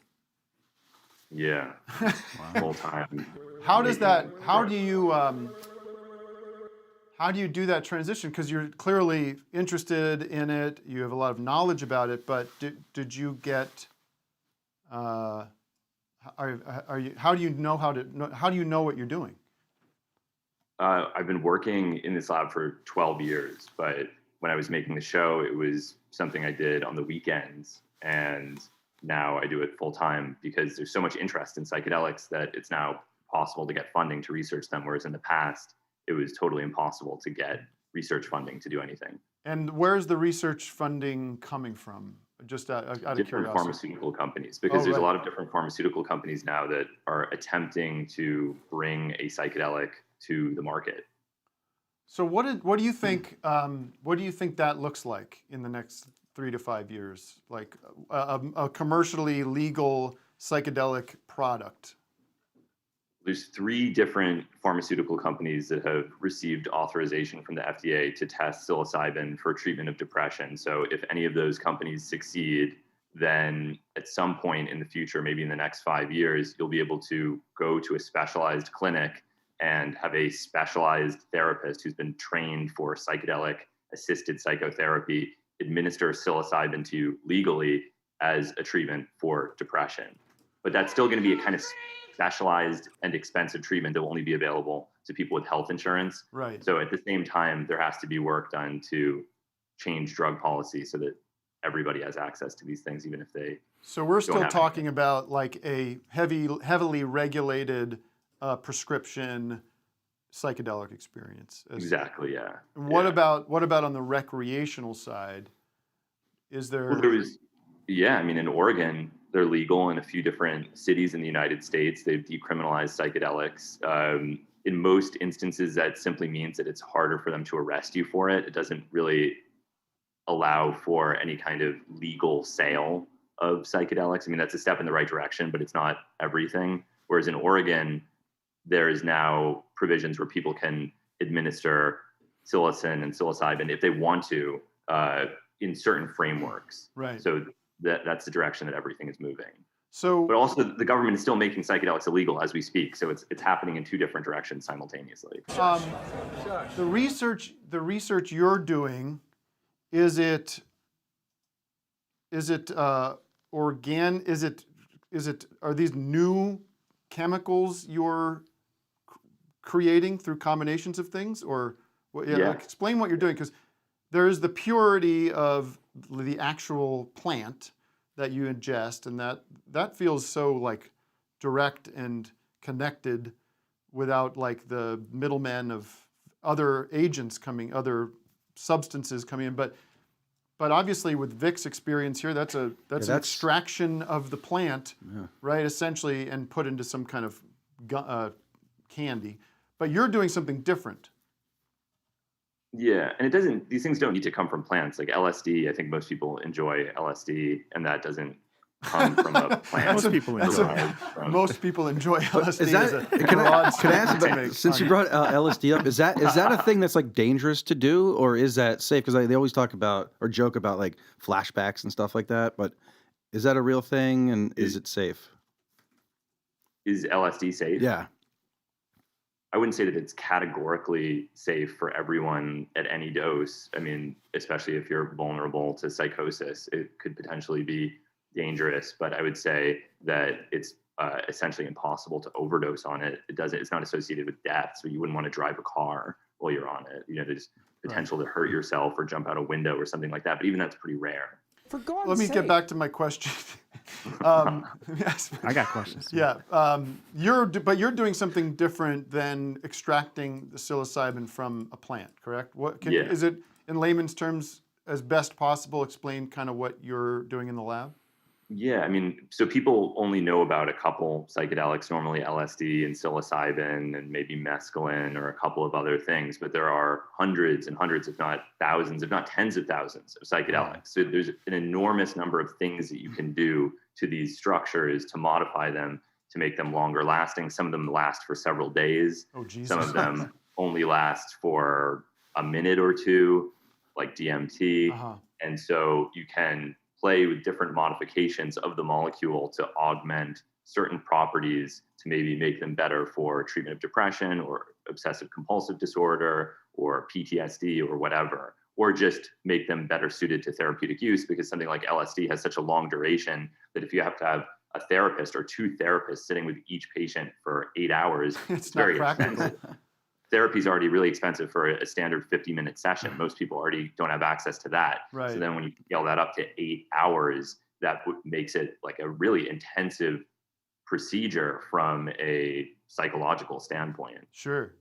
Yeah, full time. How does that? How do you do that transition? Because you're clearly interested in it. You have a lot of knowledge about it. But did you get? Are you? How do you know how do you know what you're doing? I've been working in this lab for 12 years, but when I was making the show, it was something I did on the weekends, and now I do it full time because there's so much interest in psychedelics that it's now possible to get funding to research them, whereas in the past, it was totally impossible to get research funding to do anything. And where's the research funding coming from? Just out of Different curiosity. pharmaceutical companies, because Oh, there's a right. lot of different pharmaceutical companies now that are attempting to bring a psychedelic to the market. So what do you think? What do you think that looks like in the next 3 to 5 years? Like a commercially legal psychedelic product? There's 3 different pharmaceutical companies that have received authorization from the FDA to test psilocybin for treatment of depression. So if any of those companies succeed, then at some point in the future, maybe in the next 5 years, you'll be able to go to a specialized clinic and have a specialized therapist who's been trained for psychedelic assisted psychotherapy administer psilocybin to you legally as a treatment for depression. But that's still going to be a kind of specialized and expensive treatment that will only be available to people with health insurance. Right. So at the same time, there has to be work done to change drug policy so that everybody has access to these things, even if they. So we're don't still have talking about like a heavily regulated prescription psychedelic experience. Exactly. Yeah. What about on the recreational side? Is there? Well, there was, yeah. I mean, in Oregon, they're legal in a few different cities in the United States. They've decriminalized psychedelics. In most instances, that simply means that it's harder for them to arrest you for it. It doesn't really allow for any kind of legal sale of psychedelics. I mean, that's a step in the right direction, but it's not everything. Whereas in Oregon, there is now provisions where people can administer psilocin and psilocybin if they want to in certain frameworks. Right. So that's the direction that everything is moving. So, but also the government is still making psychedelics illegal as we speak. So it's happening in 2 different directions simultaneously. The research you're doing, is it are these new chemicals you're creating through combinations of things, or explain what you're doing, because there's the purity of the actual plant that you ingest, and that feels so like direct and connected without like the middlemen of other agents other substances coming in. But obviously with Vic's experience here, that's an extraction of the plant, right? Essentially, and put into some kind of candy. But you're doing something different. Yeah, and these things don't need to come from plants. Like LSD, I think most people enjoy LSD, and that doesn't come from a plant. Most people enjoy Most people enjoy LSD. Is that, as a can I broad ask statement to about, make since you fun. brought LSD up, is that a thing that's like dangerous to do, or is that safe? Because they always talk about or joke about like flashbacks and stuff like that. But is that a real thing, and is it safe? Is LSD safe? Yeah. I wouldn't say that it's categorically safe for everyone at any dose. I mean, especially if you're vulnerable to psychosis, it could potentially be dangerous. But I would say that it's essentially impossible to overdose on it. It's not associated with death, so you wouldn't want to drive a car while you're on it. You know, there's potential to hurt yourself or jump out a window or something like that. But even that's pretty rare. For God's Let me sake. get back to my question. Yes. I got questions. Yeah, but you're doing something different than extracting the psilocybin from a plant, correct? Yeah. Is it, in layman's terms, as best possible, explain kind of what you're doing in the lab? Yeah, I mean, so people only know about a couple psychedelics, normally LSD and psilocybin and maybe mescaline or a couple of other things, but there are hundreds and hundreds, if not thousands, if not tens of thousands of psychedelics. So there's an enormous number of things that you can do to these structures to modify them, to make them longer lasting. Some of them last for several days. Oh, Jesus. Some of them only last for a minute or two, like DMT. And so you can play with different modifications of the molecule to augment certain properties to maybe make them better for treatment of depression or obsessive compulsive disorder or PTSD or whatever, or just make them better suited to therapeutic use, because something like LSD has such a long duration that if you have to have a therapist or two therapists sitting with each patient for 8 hours, it's very expensive. Therapy's already really expensive for a standard 50-minute session. Most people already don't have access to that. Right. So then when you scale that up to 8 hours, that makes it like a really intensive procedure from a psychological standpoint. Sure.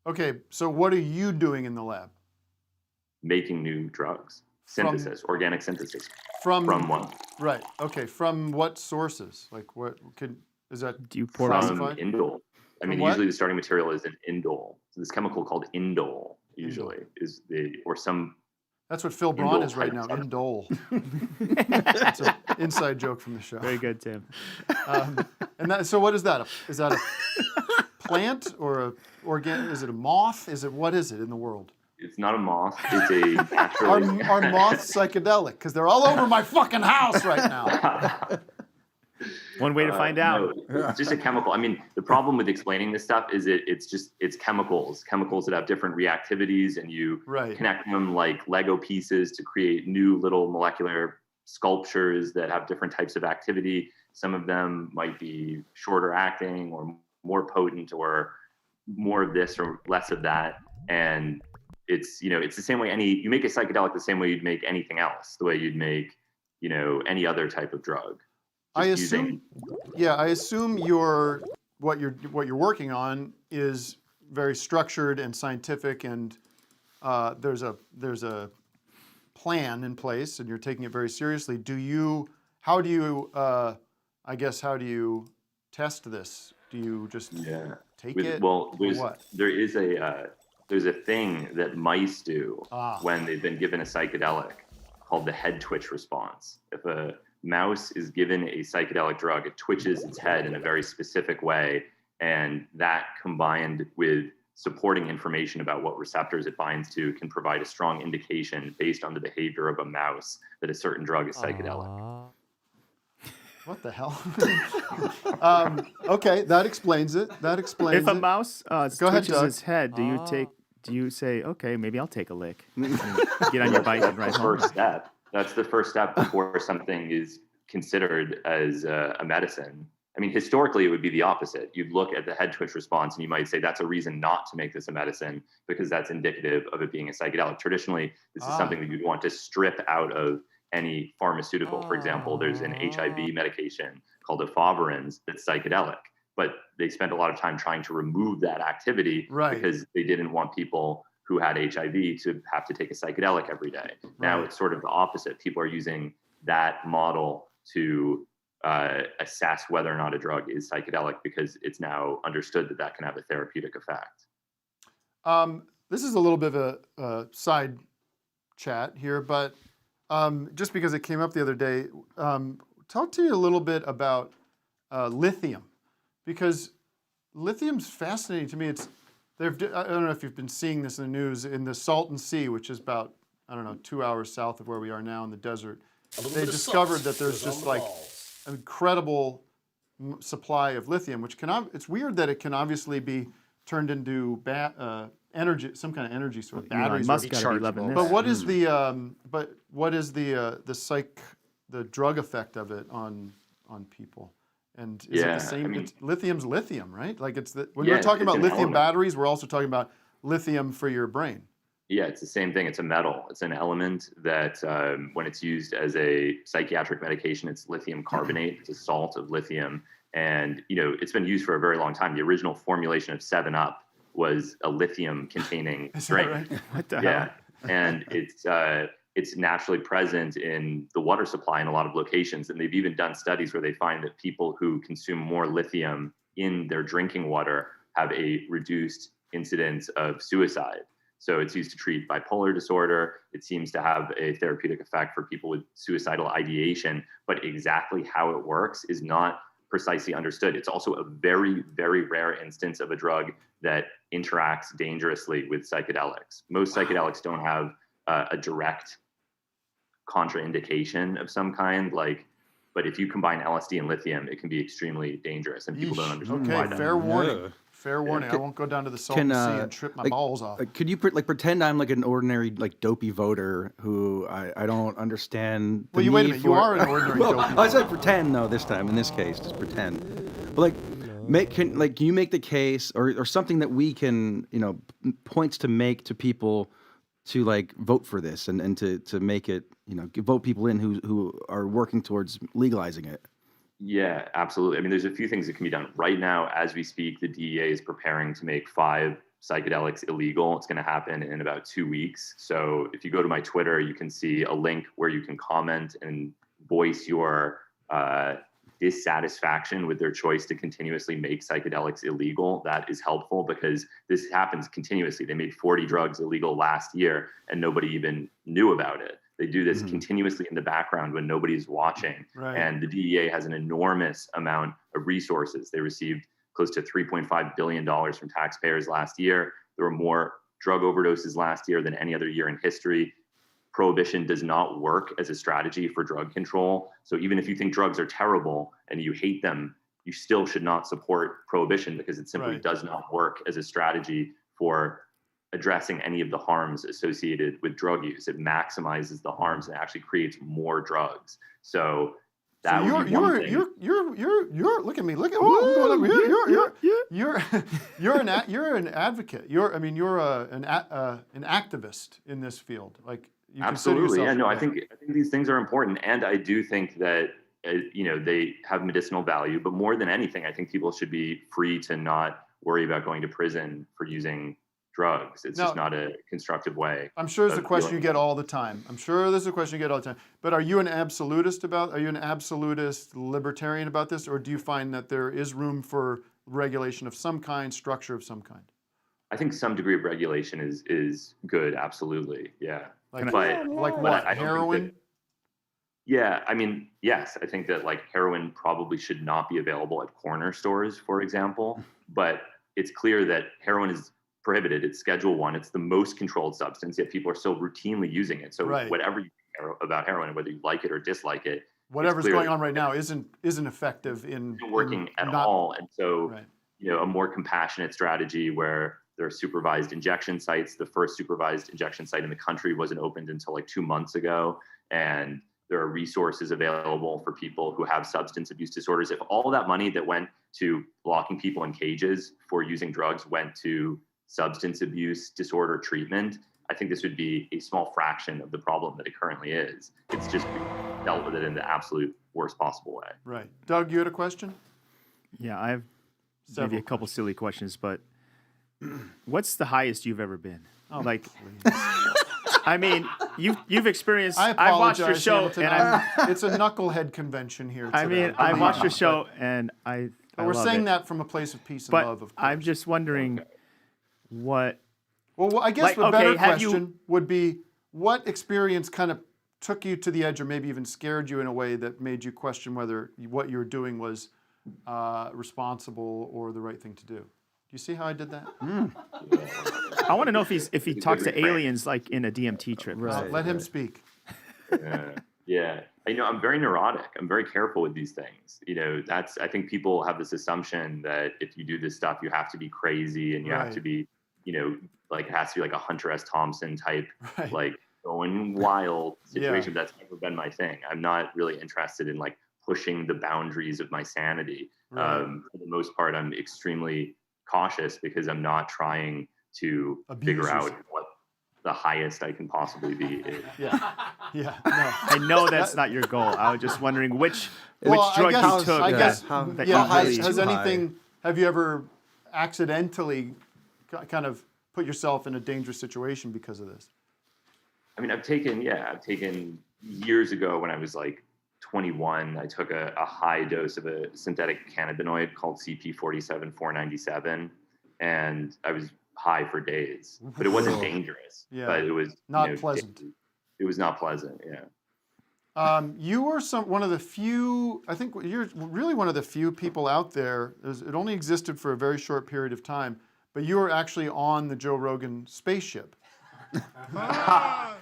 Okay, so what are you doing in the lab? Making new drugs, synthesis, organic synthesis From one. Right. Okay. From what sources? Like what is that? Do you pour From indole. I mean, What? usually the starting material is an indole. So this chemical called indole usually is some. That's what Phil Braun indole is right type now. substance. Indole. That's an inside joke from the show. Very good, Tim. So what is that? Is that a plant or a Is it a moth? What is it in the world? It's not a moth. It's a natural. Are moths psychedelic? Because they're all over my fucking house right now. One way to find out. No, it's just a chemical. I mean, the problem with explaining this stuff is it's chemicals that have different reactivities, and you connect them like Lego pieces to create new little molecular sculptures that have different types of activity. Some of them might be shorter acting or more potent or more of this or less of that. And it's the same way you make a psychedelic the same way you'd make anything else, the way you'd make, any other type of drug. I assume what you're working on is very structured and scientific, and there's a plan in place, and you're taking it very seriously. How do you test this? Do you just take it? Well, what? There's a thing that mice do when they've been given a psychedelic called the head twitch response. If a mouse is given a psychedelic drug, it twitches its head in a very specific way, and that combined with supporting information about what receptors it binds to can provide a strong indication based on the behavior of a mouse that a certain drug is psychedelic. What the hell? Okay, that explains it. If a mouse twitches Doug. its head, do you say, okay, maybe I'll take a lick? Get on your bike and ride home. First step. That's the first step before something is considered as a medicine. I mean, historically, it would be the opposite. You'd look at the head twitch response and you might say that's a reason not to make this a medicine because that's indicative of it being a psychedelic. Traditionally, this is something that you'd want to strip out of any pharmaceutical. For example, there's an HIV medication called efavirenz that's psychedelic, but they spent a lot of time trying to remove that activity because they didn't want people who had HIV to have to take a psychedelic every day. Now it's sort of the opposite. People are using that model to assess whether or not a drug is psychedelic because it's now understood that that can have a therapeutic effect. This is a little bit of a side chat here, but just because it came up the other day, talk to me a little bit about lithium, because lithium's fascinating to me. I don't know if you've been seeing this in the news, in the Salton Sea, which is about, 2 hours south of where we are now in the desert. They discovered that there's just like an incredible supply of lithium, which it's weird that it can obviously be turned into energy, some kind of energy source, batteries. But what is the drug effect of it on people? And is it the same? Lithium's lithium, right? Like when we're talking about lithium batteries, we're also talking about lithium for your brain. Yeah, it's the same thing. It's a metal. It's an element that when it's used as a psychiatric medication, it's lithium carbonate. It's a salt of lithium. And, it's been used for a very long time. The original formulation of 7-Up was a lithium containing drink. Right? What the Yeah. hell? And it's naturally present in the water supply in a lot of locations. And they've even done studies where they find that people who consume more lithium in their drinking water have a reduced incidence of suicide. So it's used to treat bipolar disorder. It seems to have a therapeutic effect for people with suicidal ideation, but exactly how it works is not precisely understood. It's also a very, very rare instance of a drug that interacts dangerously with psychedelics. Most psychedelics don't have a direct contraindication of some kind, but if you combine LSD and lithium, it can be extremely dangerous, and people don't understand why. Okay, fair warning. Fair warning. I won't go down to the Salton Sea and trip my balls off. Could you pretend I'm like an ordinary dopey voter who I don't understand? Well, wait a minute. You are an ordinary dopey voter. I said pretend though this time. In this case, just pretend. But can you make the case or something that we can points to make to people to vote for this and to make it vote people in who are working towards legalizing it? Yeah, absolutely. I mean, there's a few things that can be done. Right now, as we speak, the DEA is preparing to make 5 psychedelics illegal. It's going to happen in about 2 weeks. So if you go to my Twitter, you can see a link where you can comment and voice your dissatisfaction with their choice to continuously make psychedelics illegal. That is helpful because this happens continuously. They made 40 drugs illegal last year and nobody even knew about it. They do this continuously in the background when nobody's watching. Right. And the DEA has an enormous amount of resources. They received close to $3.5 billion from taxpayers last year. There were more drug overdoses last year than any other year in history. Prohibition does not work as a strategy for drug control. So even if you think drugs are terrible and you hate them, you still should not support prohibition because it simply does not work as a strategy for addressing any of the harms associated with drug use. It maximizes the harms and actually creates more drugs. So that would be one thing. You're look at me. Look at I'm going over here. You're an advocate. You're an activist in this field. You Absolutely. Yeah, no, yeah. I think these things are important. And I do think that, they have medicinal value, but more than anything, I think people should be free to not worry about going to prison for using drugs. It's just not a constructive way. I'm sure it's a question you get all the time. But are you an absolutist libertarian about this, or do you find that there is room for regulation of some kind, structure of some kind? I think some degree of regulation is good, absolutely. Yeah. Like what? Heroin? Yeah, I mean, yes, I think that heroin probably should not be available at corner stores, for example, but it's clear that heroin is prohibited. It's Schedule 1. It's the most controlled substance, yet people are still routinely using it. So whatever you think about heroin, whether you like it or dislike it, whatever's going on right now isn't effective in working at all. And so, a more compassionate strategy where there are supervised injection sites. The first supervised injection site in the country wasn't opened until 2 months ago. And there are resources available for people who have substance abuse disorders. If all that money that went to locking people in cages for using drugs went to substance abuse disorder treatment, I think this would be a small fraction of the problem that it currently is. It's just dealt with it in the absolute worst possible way. Right. Doug, you had a question? Yeah, I have maybe a couple silly questions, but what's the highest you've ever been? Oh, I mean, you've experienced. I I've watched your apologize, show, Hamilton. It's a knucklehead convention here today. I mean, I watched your show, and I we're love saying it. that from a place of peace and But love, of course. I'm just wondering what. Well, I guess the better question would be, what experience kind of took you to the edge, or maybe even scared you in a way that made you question whether what you were doing was responsible or the right thing to do? Do you see how I did that? I want to know if he talks to aliens in a DMT trip. Let him speak. Yeah. I'm very neurotic. I'm very careful with these things. I think people have this assumption that if you do this stuff, you have to be crazy and you have to be, it has to be like a Hunter S. Thompson type, going wild situation. That's never been my thing. I'm not really interested in pushing the boundaries of my sanity. For the most part, I'm extremely cautious because I'm not trying to figure out the highest I can possibly be. Yeah. No. I know that's not your goal. I was just wondering which Well, drug I guess, you took. I guess, that yeah. you really- Has anything? Have you ever accidentally kind of put yourself in a dangerous situation because of this? I mean, I've taken years ago when I was like 21, I took a high dose of a synthetic cannabinoid called CP47-497, and I was high for days, but it wasn't dangerous. Yeah. But it was Not pleasant. It was not pleasant. Yeah. You were one of the few. I think you're really one of the few people out there. It only existed for a very short period of time, but you were actually on the Joe Rogan spaceship. What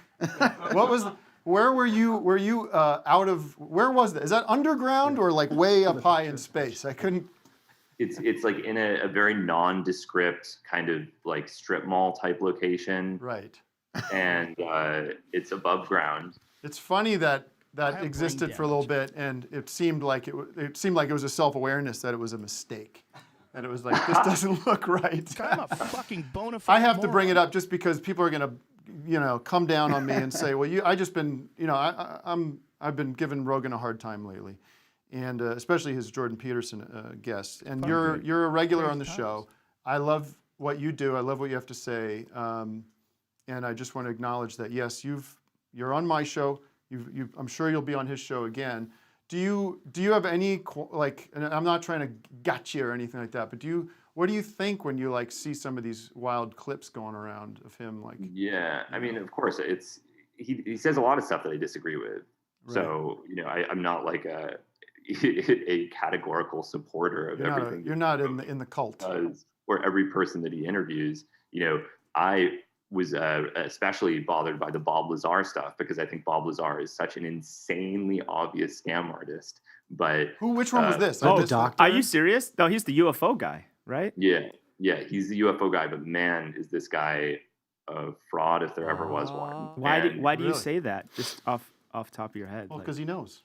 was? Where were you? Were you out of? Where was that? Is that underground or like way up high in space? I couldn't. It's like in a very nondescript kind of like strip mall type location. Right. And it's above ground. It's funny that existed for a little bit, and it seemed like it was a self-awareness that it was a mistake, and it was like, this doesn't look right. I'm a fucking bona fide I have to moron. bring it up just because people are gonna, come down on me and say, well, I've been giving Rogan a hard time lately, and especially his Jordan Peterson guests, and you're a regular on the show. I love what you do. I love what you have to say, and I just want to acknowledge that yes, you're on my show. I'm sure you'll be on his show again. Do you have any and I'm not trying to gut you or anything like that, but what do you think when you see some of these wild clips going around of him Yeah, I mean, of course, he says a lot of stuff that I disagree with. Right. So I'm not like a categorical supporter of everything. You're not in the cult. Or every person that he interviews. I was especially bothered by the Bob Lazar stuff because I think Bob Lazar is such an insanely obvious scam artist. But which one was this? Are you serious? No, he's the UFO guy, right? Yeah, he's the UFO guy. But man, is this guy a fraud if there ever was one? Why do you say that? Just off top of your head? Well, because he knows.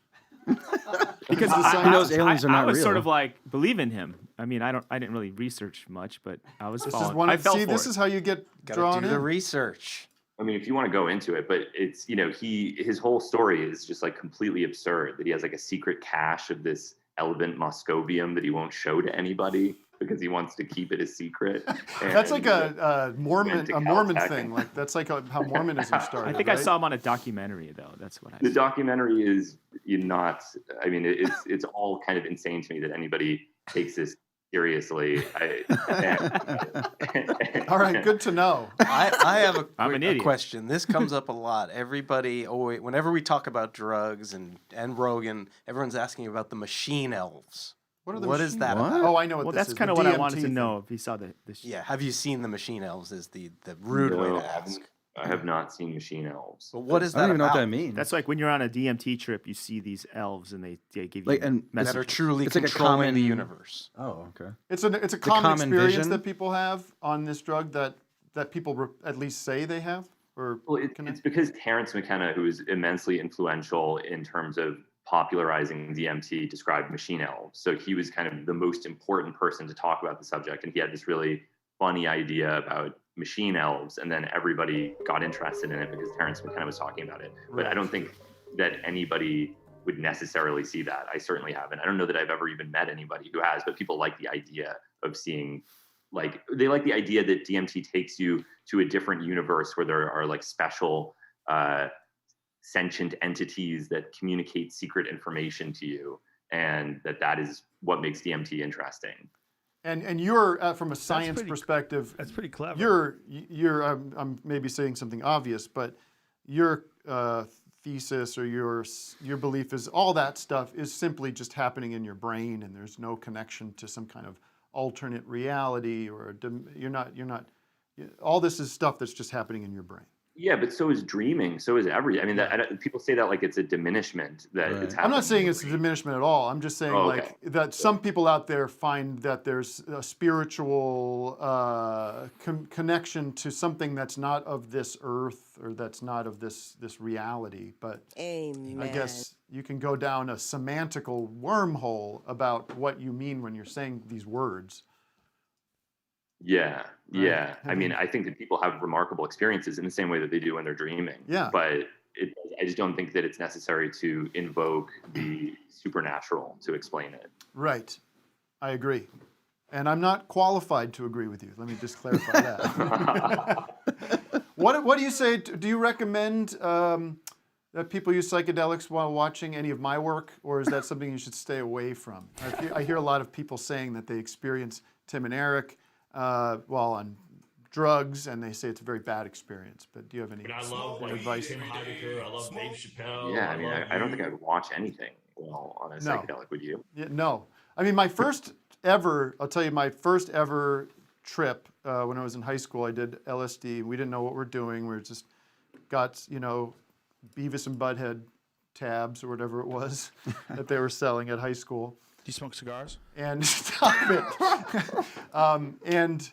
Because he knows aliens are not I was real. sort of believe in him. I mean, I didn't really research much, but I was following. This is how you get drawn do the in. research. I mean, if you want to go into it, but it's his whole story is just completely absurd. That he has a secret cache of this elephant moscovium that he won't show to anybody because he wants to keep it a secret. That's like a Mormon thing. That's like how Mormonism started. I think I saw him on a documentary though. That's what I. The documentary is not. I mean, it's all kind of insane to me that anybody takes this seriously. All right, good to know. I have I'm an a idiot. question. This comes up a lot. Everybody, whenever we talk about drugs and Rogan, everyone's asking about the machine elves. What is that about? Oh, I know what this is. That's kind of what I wanted to know if he saw the. Yeah, have you seen the machine elves? Is the rude way to ask. I have not seen machine elves. But what is that I don't even know about? what that means. That's like when you're on a DMT trip, you see these elves and they give you and messages. That are truly It's like a controlling common the universe. Oh, okay. It's a common experience vision? that people have on this drug that people at least say they have. Or well, it's because Terrence McKenna, who is immensely influential in terms of popularizing DMT, described machine elves. So he was kind of the most important person to talk about the subject, and he had this really funny idea about machine elves, and then everybody got interested in it because Terrence McKenna was talking about it. But I don't think that anybody would necessarily see that. I certainly haven't. I don't know that I've ever even met anybody who has, but people like the idea of seeing, they like the idea that DMT takes you to a different universe where there are special sentient entities that communicate secret information to you, and that is what makes DMT interesting. And you're from a science perspective. That's pretty clever. You're I'm maybe saying something obvious, but your thesis or your belief is all that stuff is simply just happening in your brain, and there's no connection to some kind of alternate reality or you're not. All this is stuff that's just happening in your brain. Yeah, but so is dreaming. So is everything. I mean, people say that it's a diminishment that it's happening. I'm not saying it's a diminishment at all. I'm just saying that some people out there find that there's a spiritual connection to something that's not of this earth or that's not of this reality. But Amen. I guess you can go down a semantical wormhole about what you mean when you're saying these words. Yeah, yeah. Have I mean, you- I think that people have remarkable experiences in the same way that they do when they're dreaming. Yeah. But I just don't think that it's necessary to invoke the supernatural to explain it. Right. I agree. And I'm not qualified to agree with you. Let me just clarify that. What do you say? Do you recommend that people use psychedelics while watching any of my work, or is that something you should stay away from? I hear a lot of people saying that they experience Tim and Eric while on drugs, and they say it's a very bad experience. But do you have any advice? Tim Heidecker. I love Dave Chappelle. Yeah, I mean, I don't think you. I would watch anything while on a psychedelic, would you? Yeah, no. I mean, my first ever trip when I was in high school, I did LSD. We didn't know what we're doing. We just got, Beavis and Butthead tabs or whatever it was that they were selling at high school. Do you smoke cigars? And stop it. And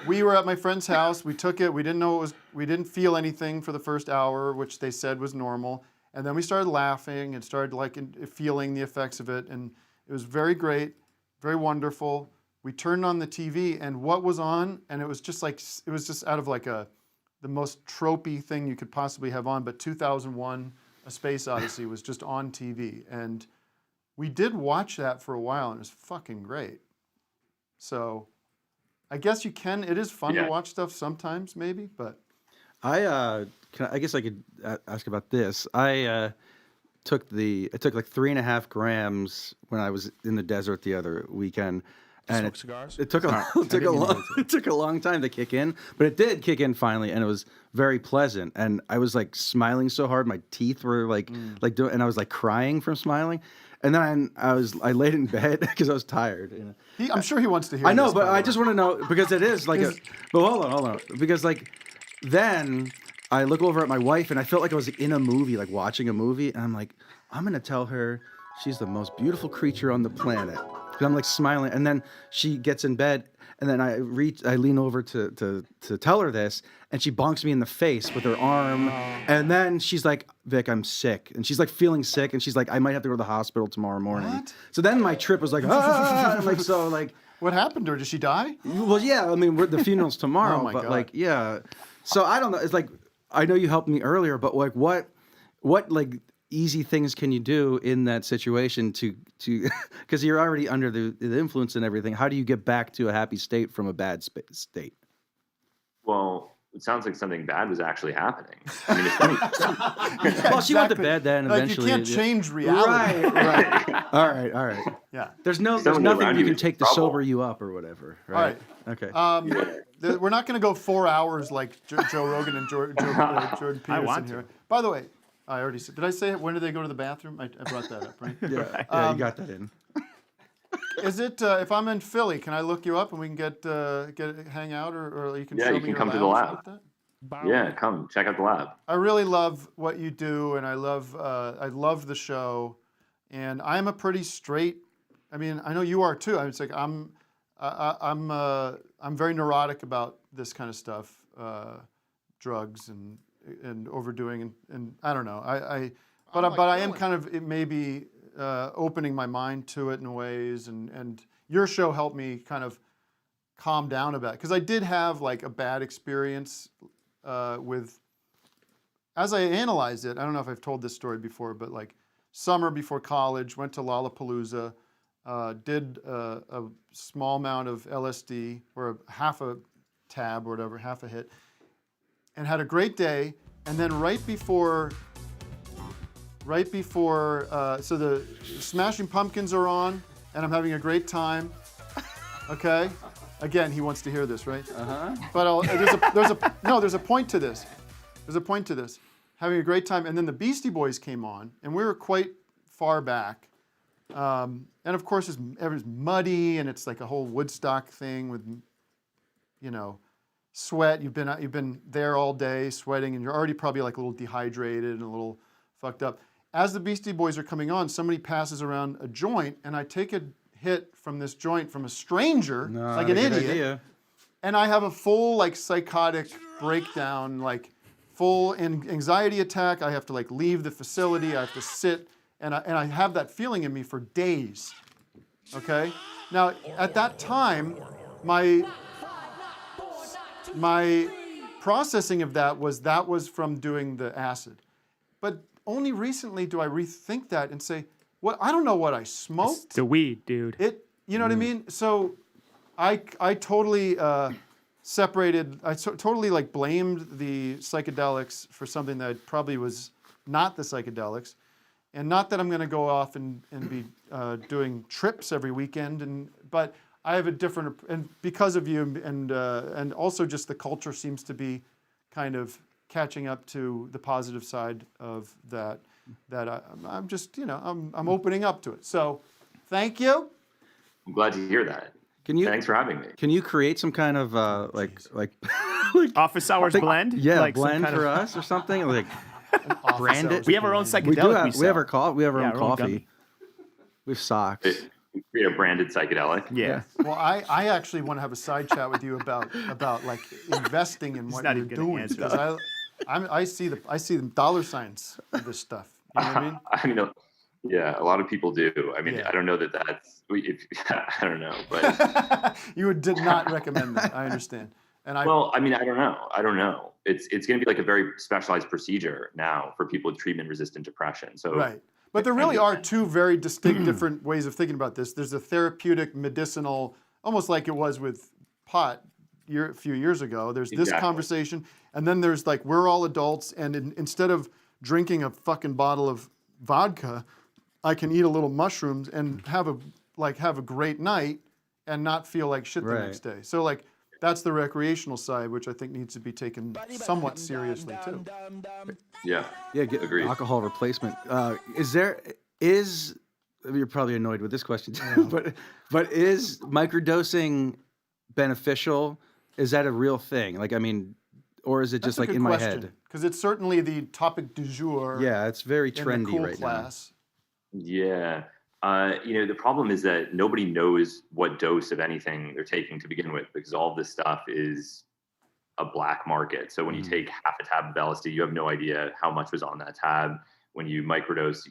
we were at my friend's house. We took it. We didn't feel anything for the first hour, which they said was normal. And then we started laughing and started feeling the effects of it. And it was very great, very wonderful. We turned on the TV, and what was on? And it was just out of the most tropey thing you could possibly have on. But 2001: A Space Odyssey was just on TV, and we did watch that for a while, and it was fucking great. So, I guess you can. It is fun to watch stuff sometimes, maybe, but. I guess I could ask about this. I took like 3.5 grams when I was in the desert the other weekend. And smoke cigars? It took a long time to kick in, but it did kick in finally, and it was very pleasant. And I was like smiling so hard, my teeth were and I was like crying from smiling. And then I laid in bed because I was tired. I'm sure he wants to hear. I know, this, but I just want to know because it is like But hold on, because then I look over at my wife and I felt like I was in a movie, like watching a movie, and I'm like, I'm gonna tell her she's the most beautiful creature on the planet. And I'm like smiling, and then she gets in bed, and then I lean over to tell her this, and she bonks me in the face with her arm, and then she's like, Vic, I'm sick, and she's like feeling sick, and she's like, I might have to go to the hospital tomorrow morning. What? So then my trip was like, What happened to her? Did she die? Well, yeah, I mean, the funeral's tomorrow, Oh my but God. yeah. So I don't know. It's like I know you helped me earlier, but like what easy things can you do in that situation to because you're already under the influence and everything. How do you get back to a happy state from a bad state? Well, it sounds like something bad was actually happening. I mean, it's funny. Well, she went to bed then. Like, Eventually, you can't change reality. Right. All right. Yeah. There's Someone nothing around you you can is take to trouble. sober you up or whatever. Right. Okay. We're not going to go 4 hours like Joe Rogan and Jordan Peterson want here. By the way, I already said. Did I say it? When do they go to the bathroom? I brought that up, right? Yeah, you got that in. Is it if I'm in Philly? Can I look you up and we can get hang out, or you can Yeah, show you me can your come to the lab or lab. something like that? Yeah, come check out the lab. I really love what you do, and I love the show, and I'm a pretty straight. I mean, I know you are too. It's like I'm very neurotic about this kind of stuff, drugs and overdoing, and I don't know. But I am kind of maybe opening my mind to it in ways, and your show helped me kind of calm down about it, because I did have like a bad experience with, as I analyzed it, I don't know if I've told this story before, but like summer before college, went to Lollapalooza, did a small amount of LSD, or half a tab or whatever, half a hit, and had a great day. And then right before, so the Smashing Pumpkins are on, and I'm having a great time. Okay. Again, he wants to hear this, right? But there's a point to this. There's a point to this. Having a great time, and then the Beastie Boys came on, and we were quite far back. And of course, everything's muddy, and it's like a whole Woodstock thing with, sweat. You've been there all day, sweating, and you're already probably like a little dehydrated and a little fucked up. As the Beastie Boys are coming on, somebody passes around a joint, and I take a hit from this joint from a stranger, like an idiot, and I have a full like psychotic breakdown, like full anxiety attack. I have to like leave the facility. I have to sit, and I have that feeling in me for days. Okay. Now at that time, my my processing of that was from doing the acid. But only recently do I rethink that and say, well, I don't know what I smoked. It's the weed, dude. You know what I mean? So I totally separated, totally like blamed the psychedelics for something that probably was not the psychedelics. And not that I'm going to go off and be doing trips every weekend, but I have a different, and because of you, and also just the culture seems to be kind of catching up to the positive side of that. I'm just, I'm opening up to it. So, thank you. I'm glad to hear that. Thanks for having me. Can you create some kind of like office hours blend? Yeah, like blend some kind for of... us or something like brand it. We have our own psychedelic. We have our own our coffee. gummy. We have socks. Create a branded psychedelic. Yeah. Well, I actually want to have a side chat with you about like investing in what you're doing, because I see the dollar signs of this stuff. You know what I mean? I mean, yeah, a lot of people do. I mean, I don't know that that's. I don't know, but you did not recommend that. I understand. Well, I mean, I don't know. It's going to be like a very specialized procedure now for people with treatment-resistant depression. So right. But there really are two very distinct different ways of thinking about this. There's a therapeutic, medicinal, almost like it was with pot a few years ago. There's this conversation, and then there's like, we're all adults, and instead of drinking a fucking bottle of vodka, I can eat a little mushrooms and have a great night and not feel like shit the next day. So like, that's the recreational side, which I think needs to be taken somewhat seriously too. Yeah. Agreed. Alcohol replacement. You're probably annoyed with this question too, but is microdosing beneficial? Is that a real thing? Like, I mean, or is it just like in my head? Because it's certainly the topic du jour. Yeah, it's very trendy in the cool right class. now. Yeah. The problem is that nobody knows what dose of anything they're taking to begin with, because all of this stuff is a black market. So when you take half a tab of LSD, you have no idea how much was on that tab. When you microdose,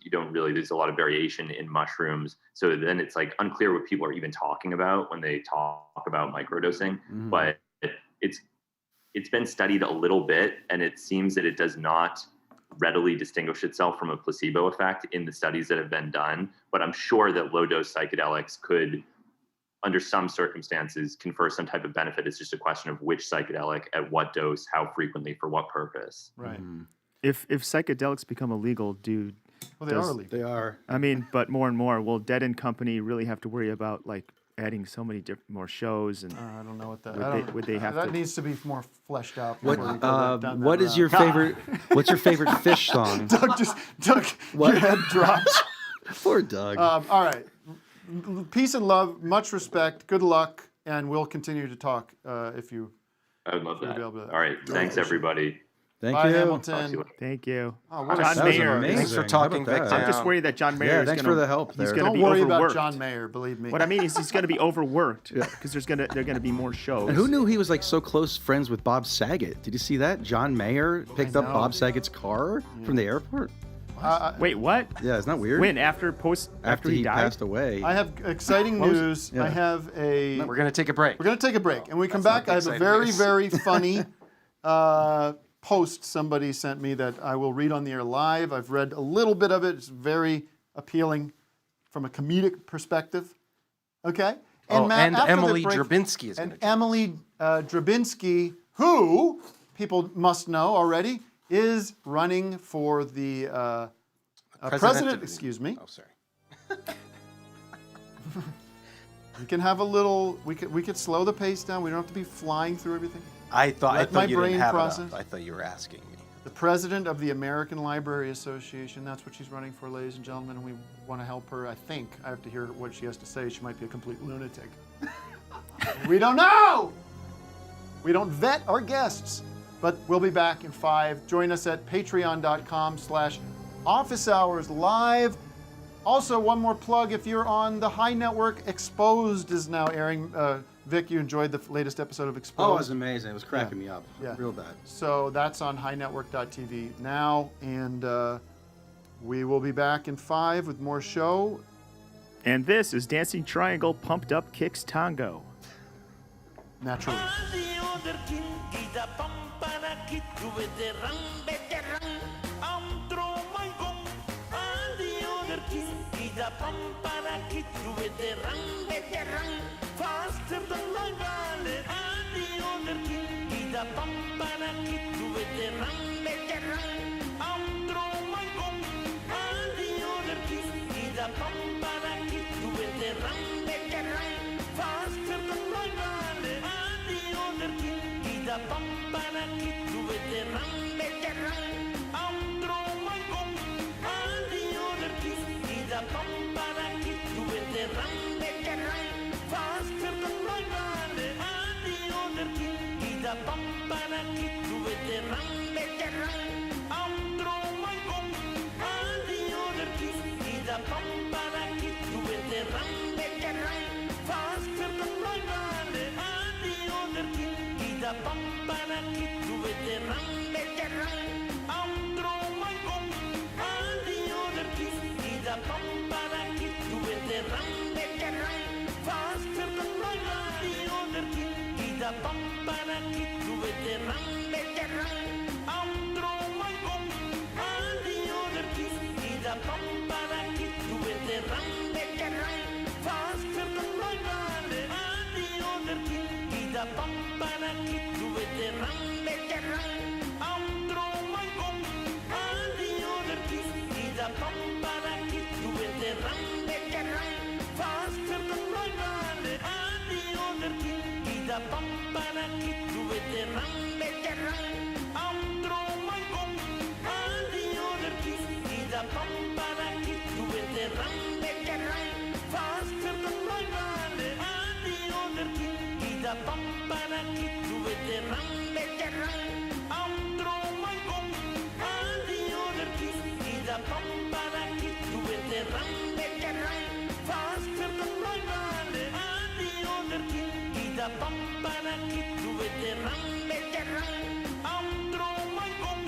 there's a lot of variation in mushrooms. So then it's like unclear what people are even talking about when they talk about microdosing. But it's been studied a little bit, and it seems that it does not readily distinguish itself from a placebo effect in the studies that have been done. But I'm sure that low dose psychedelics could, under some circumstances, confer some type of benefit. It's just a question of which psychedelic, at what dose, how frequently, for what purpose. Right. If psychedelics become illegal, dude. Well, they are illegal. They are. I mean, but more and more, will Dead End Company really have to worry about like adding so many more shows? And I don't know what that. Would they have that to? needs to be more fleshed out. What is your favorite? What's your favorite Fish song? Doug, your head dropped. Poor Doug. All right. Peace and love. Much respect. Good luck, and we'll continue to talk if you. I would love that. All right. Thanks, everybody. Thank Bye, you. Hamilton. Thank you. Oh, what John that was Mayer. amazing. Thanks for talking, How about Vic. that? I'm just worried that John Mayer is thanks gonna, for the help there. He's going to Don't be worry overworked. about John Mayer. Believe me. What I mean is he's going to be overworked because they're going to be more shows. And who knew he was like so close friends with Bob Saget? Did you see that? John Mayer picked up Bob Saget's car from the airport. Wait, what? Yeah, isn't that weird? When? After he died? passed away. I have exciting news. Yeah. I have a. We're going to take a break. We're going to take a break. And we come back. I have a very, very funny post somebody sent me that I will read on the air live. I've read a little bit of it. It's very appealing from a comedic perspective. Okay? And after Emily the break, Drabinski is going to Emily Drabinski, who people must know already, is running for the president. Excuse me. Oh, sorry. We can have a little. We could slow the pace down. We don't have to be flying through everything. I thought my you brain didn't have process. it up. I thought you were asking me. The president of the American Library Association. That's what she's running for, ladies and gentlemen. And we want to help her. I think I have to hear what she has to say. She might be a complete lunatic. We don't know. We don't vet our guests. But we'll be back in 5. Join us at patreon.com/office hours live. Also, one more plug. If you're on the High Network, Exposed is now airing. Vic, you enjoyed the latest episode of Exposed? Oh, it was amazing. It was cracking me up. Yeah. Real bad. So that's on highnetwork.tv now. And we will be back in 5 with more show. And this is Dancing Triangle Pumped Up Kicks Tango. Naturally. Faster than my valley, and the other king, the pampana kid with the run, I'm through my gum, and the other king, the pampana kid with the run, faster than my valley, and the other king, the pampana kid with the run, I'm through my gum, and the other king, the pampana kid with the run, faster than my valley, and the other king, the pampana kid with the run, I'm through my gum, and the other king, the pampana kid with the run, faster than my valley, and the other king, the pampana kid with the run, I'm through my gum, and the other king, the pampana kid with the run, faster than my valley, the other king, the pampana kid with the run, I'm through my gum, and the other king, the pampana kid with the run, faster than my valley, and the other king, the pampana kid with the run, I'm through my gum, and the other king, the pampana kid with the run, faster than my valley, and the other king, the pampana kid with the run, I'm through my gum, and the other king, the pampana kid with the run, faster than my valley, and the other king, the pampana kid with the run, I'm through my gum, and the other king, the pampana kid with the run, faster than my valley, and the other king, the pampana kid with the run, I'm through my gum,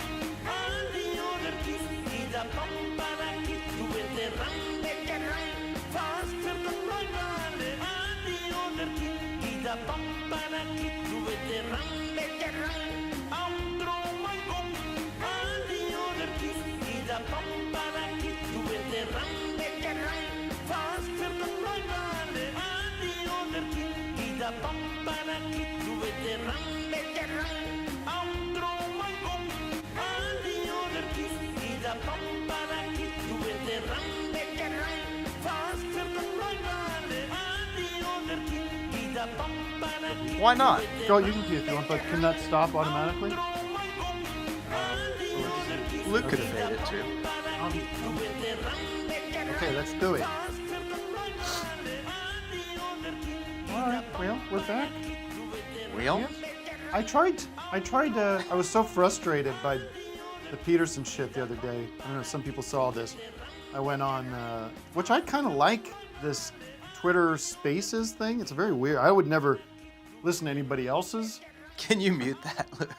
and the other king, the pampana kid with the run, faster than my valley, and the other king, the pampana kid with the run, I'm through my gum, and the other king, the pampana kid with the run, faster than my valley, and the other king, the pampana kid with the run, I'm through my gum, and the other king, the pampana kid with the run, faster than my valley, and the other king, the pampana kid. Why not? Go, you can pee if you want, but can that stop automatically? Luke could have made it too. Okay, let's do it. All right, well, we're back. Wheel? I tried I was so frustrated by the Peterson shit the other day. I don't know if some people saw this. I went on, which I kind of like this Twitter Spaces thing. It's very weird. I would never listen to anybody else's. Can you mute that, Luke?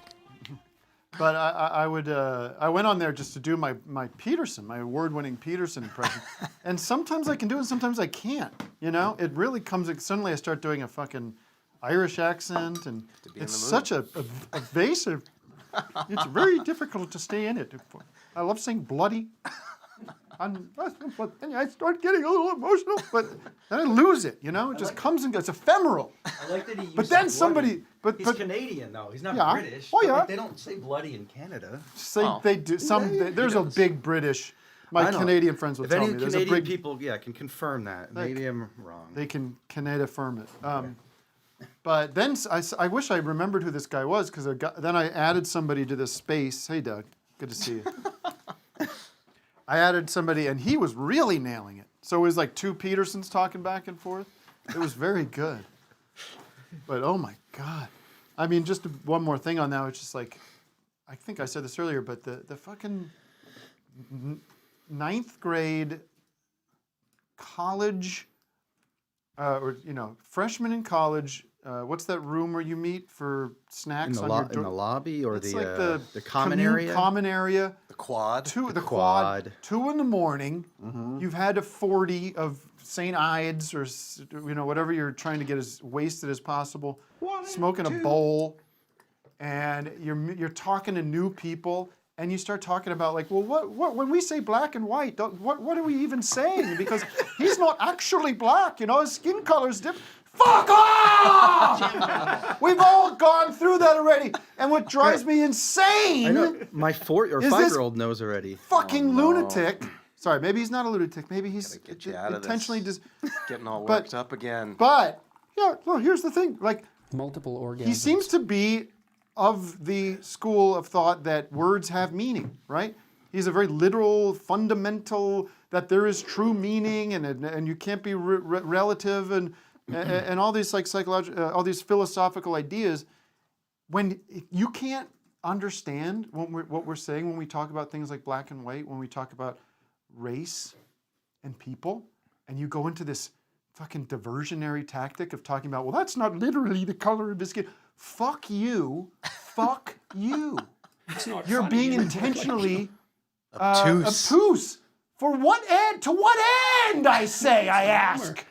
But I went on there just to do my Peterson, my award-winning Peterson impression. And sometimes I can do it, and sometimes I can't. You know, it really comes, suddenly I start doing a fucking Irish accent, and it's such a evasive, it's very difficult to stay in it. I love saying bloody. But then I start getting a little emotional, but then I lose it, you know? It just comes and goes. It's ephemeral. I like that he used But then bloody. somebody... He's Canadian, though. He's not Yeah. British. Oh, But, yeah. like, they don't say bloody in Canada. They do. There's a big British... My I know. Canadian friends will if tell any me. There's Canadian a big... people, can confirm that. Like, Maybe I'm wrong. They can Canada-firm it. But then I wish I remembered who this guy was, because then I added somebody to this space. Hey, Doug. Good to see you. I added somebody, and he was really nailing it. So it was like two Petersons talking back and forth. It was very good. But, oh, my God. I mean, just one more thing on that. It's just like, I think I said this earlier, but the fucking ninth grade college, or, freshman in college, what's that room where you meet for snacks In on your the lobby or it's the like the common commune area? common area. The quad. The quad. 2 a.m. Mm-hmm. You've had a 40 of St. Ides or whatever you're trying to get as wasted as possible. Smoking a bowl. and you're talking to new people, and you start talking about like, well, what when we say black and white, what are we even saying? Because he's not actually black, you know, his skin color's different. Fuck off! We've all gone through that already, and what drives me insane. I know. My 4 or is 5-year-old knows already. Fucking lunatic. Sorry, maybe he's not a lunatic. Maybe he's intentionally getting all worked up again. But yeah, well, here's the thing. Like multiple orgasms. he seems to be of the school of thought that words have meaning, right? He's a very literal, fundamental, that there is true meaning, and you can't be relative, and all these like psychological, all these philosophical ideas. When you can't understand what we're saying when we talk about things like black and white, when we talk about race and people, and you go into this fucking diversionary tactic of talking about, well, that's not literally the color of his skin. Fuck you. Fuck you. It's not You're funny, being is it? intentionally Obtuse. obtuse. For what end? To what end, I say, I ask.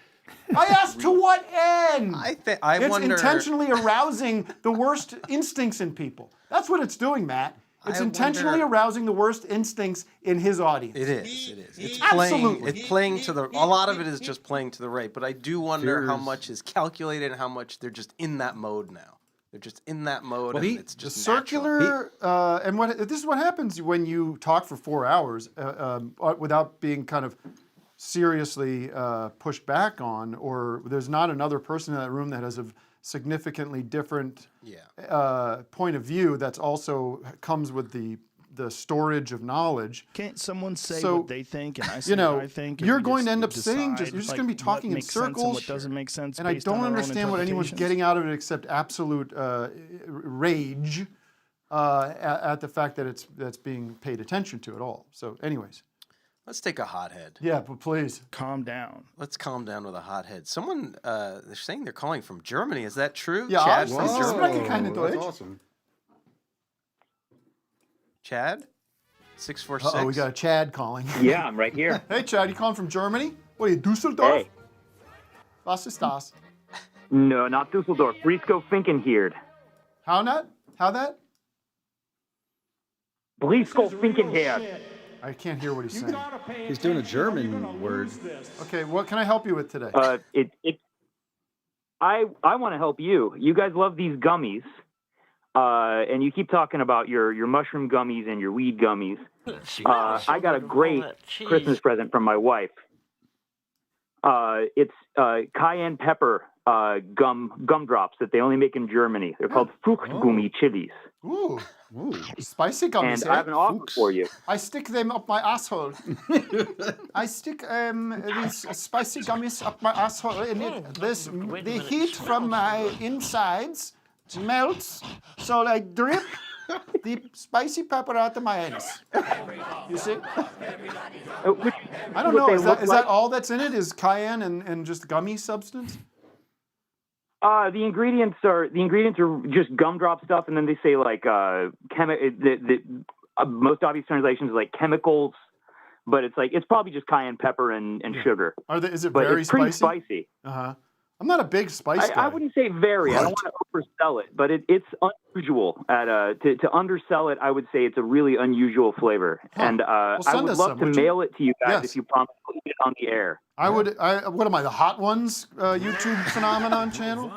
I ask to what end? It's wonder- intentionally arousing the worst instincts in people. That's what it's doing, Matt. It's intentionally arousing the worst instincts in his audience. It is. It's Absolutely. playing. It's playing to the. A lot of it is just playing to the right, but I do wonder how much is calculated and how much they're just in that mode now. They're just in that mode, and it's just circular. And this is what happens when you talk for 4 hours without being kind of seriously pushed back on, or there's not another person in that room that has a significantly different point of view that's also comes with the storage of knowledge. Can't someone say what they think and I say you know, what I think? And you're we going just to end up decide, saying you're just going to be talking what in makes sense circles. and what doesn't make sense. And I based on don't our own understand what anyone's interpretations. getting out of it except absolute rage at the fact that that's being paid attention to at all. So, anyways. Let's take a hothead. Yeah, but please. Calm down. Let's calm down with a hothead. Someone, they're saying they're calling from Germany. Is that true? Yeah, Chad I'm from Germany. kind That's awesome. Chad? 646. Uh-oh, we got a Chad calling. Yeah, I'm right here. Hey, Chad, you calling from Germany? What are you, Dusseldorf? Hey. Was ist das? No, not Dusseldorf. Briscoe Finkenheerd. How not? How that? Briscoe Finkenheerd. I can't hear what he's saying. He's doing a German word. Okay, what can I help you with today? I want to help you. You guys love these gummies, and you keep talking about your mushroom gummies and your weed gummies. I got a great Christmas present from my wife. It's cayenne pepper gumdrops that they only make in Germany. They're called Fruchtgummi chilies. Ooh, spicy gummies. And I have an offer for you. I stick them up my asshole. I stick these spicy gummies up my asshole, and the heat from my insides melts, so I drip the spicy pepper out of my anus. You see? I don't know. Is that all that's in it? Is cayenne and just gummy substance? The ingredients are just gumdrop stuff, and then they say like the most obvious translation is like chemicals, but it's probably just cayenne pepper and sugar. Is it but very it's pretty spicy? spicy. I'm not a big spice guy. I wouldn't say very. I don't want to oversell it, but it's unusual. To undersell it, I would say it's a really unusual flavor, and I would love to mail it to you guys if you promise to put it on the air. I would. What am I? The Hot Ones YouTube phenomenon channel?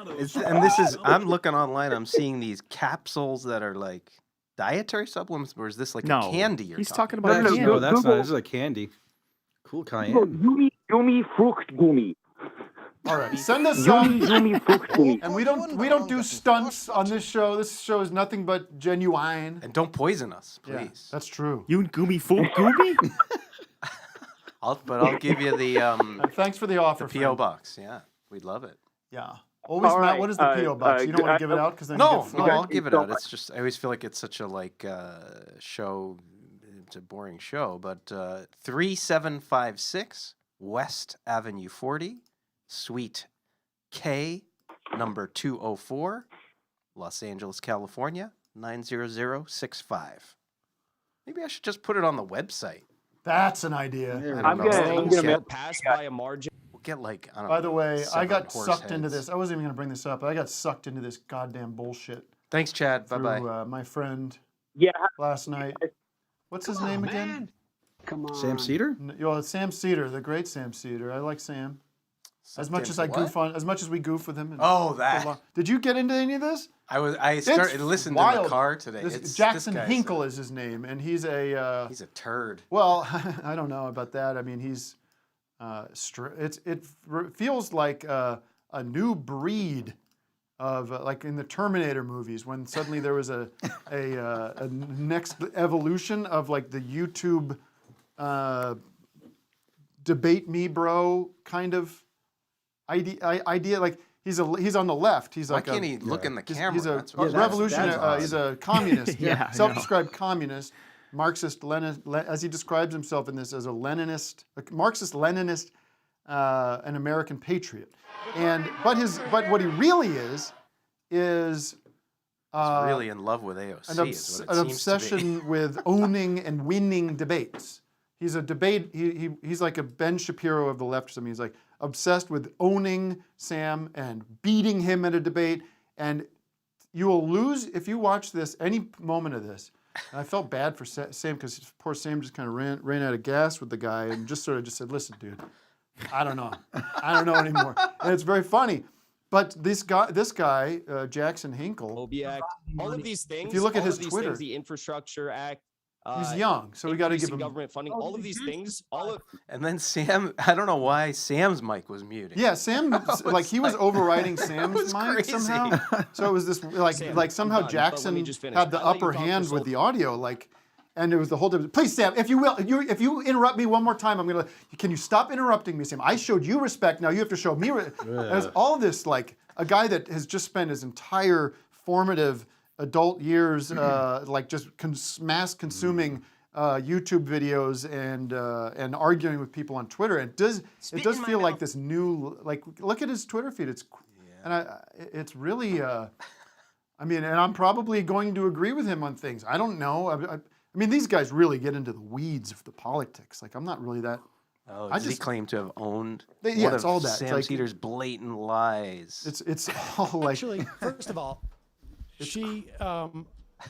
I'm looking online. I'm seeing these capsules that are like dietary supplements, or is this like a candy? He's talking about candy. No, that's not. This is a candy. Cool cayenne. Gummi Fruchtgummi. All right, send us some. And we don't do stunts on this show. This show is nothing but genuine. And don't poison us, please. Yeah, that's true. You Gummi Fruchtgummi? I'll give you the. Thanks for the offer. The PO box. Yeah, we'd love it. Yeah. Always, All Matt. right, What is the PO box? You don't want to give it out because then you get fined? I'll give it out. It's just I always feel like it's such a show. It's a boring show, but 3756 West Avenue 40. Suite K, number 204, Los Angeles, California, 90065. Maybe I should just put it on the website. That's an idea. I'm gonna pass by a margin. We'll get like, I don't By know. the way, I got horse sucked into heads. this. I wasn't even going to bring this up, but I got sucked into this goddamn bullshit. Thanks, Chad. Bye through bye. my friend Yeah. last night. What's his name again? Come on. Sam Cedar? Well, it's Sam Cedar, the great Sam Cedar. I like Sam. As much as I what? goof on, as much as we goof with him. And Oh, that. Did you get into any of this? I started listening in the car today. Jackson this guy's Hinkle is his name, and he's a turd. Well, I don't know about that. I mean, he's it feels like a new breed of like in the Terminator movies when suddenly there was a next evolution of like the YouTube debate me bro kind of idea. Like he's on the left. He's Why like can't he look in the camera? He's a That's what- revolutionary. that's He's a communist. Yeah, I Self-described communist, Marxist, as he describes himself in this as a Leninist, a Marxist-Leninist, an American patriot. But what he really is He's really in love with AOC. an is what it an seems to be. obsession with owning and winning debates. He's a debate. He's like a Ben Shapiro of the left or something. He's like obsessed with owning Sam and beating him at a debate. And you will lose if you watch this any moment of this. And I felt bad for Sam because poor Sam just kind of ran out of gas with the guy and just sort of just said, "Listen, dude, I don't know. I don't know anymore." And it's very funny. But this guy, Jackson Hinkle, all of these things. if you look at all his of these Twitter, things, the Infrastructure Act. he's young, so we got to give increasing him government funding. All of these things. And then Sam, I don't know why Sam's mic was muted. Yeah, Sam, like he was overriding Sam's mic crazy. somehow. So it was this like somehow done, but let Jackson me just finish. had the I'll let you upper talk hand this with whole the audio, like, and it was the whole debate. Please, Sam, if you will, if you interrupt me one more time, I'm gonna. Can you stop interrupting me, Sam? I showed you respect. Now you have to show me. There's all this like a guy that has just spent his entire formative adult years like just mass consuming. YouTube videos and arguing with people on Twitter. It does feel like this new look at his Twitter feed. It's really I mean, and I'm probably going to agree with him on things. I don't know. I mean, these guys really get into the weeds of the politics. Like I'm not really that. Oh, does he claim to have owned? Yeah, one it's of all that. It's Sam like- Cedars' blatant lies. It's all like. Actually, first of all, she.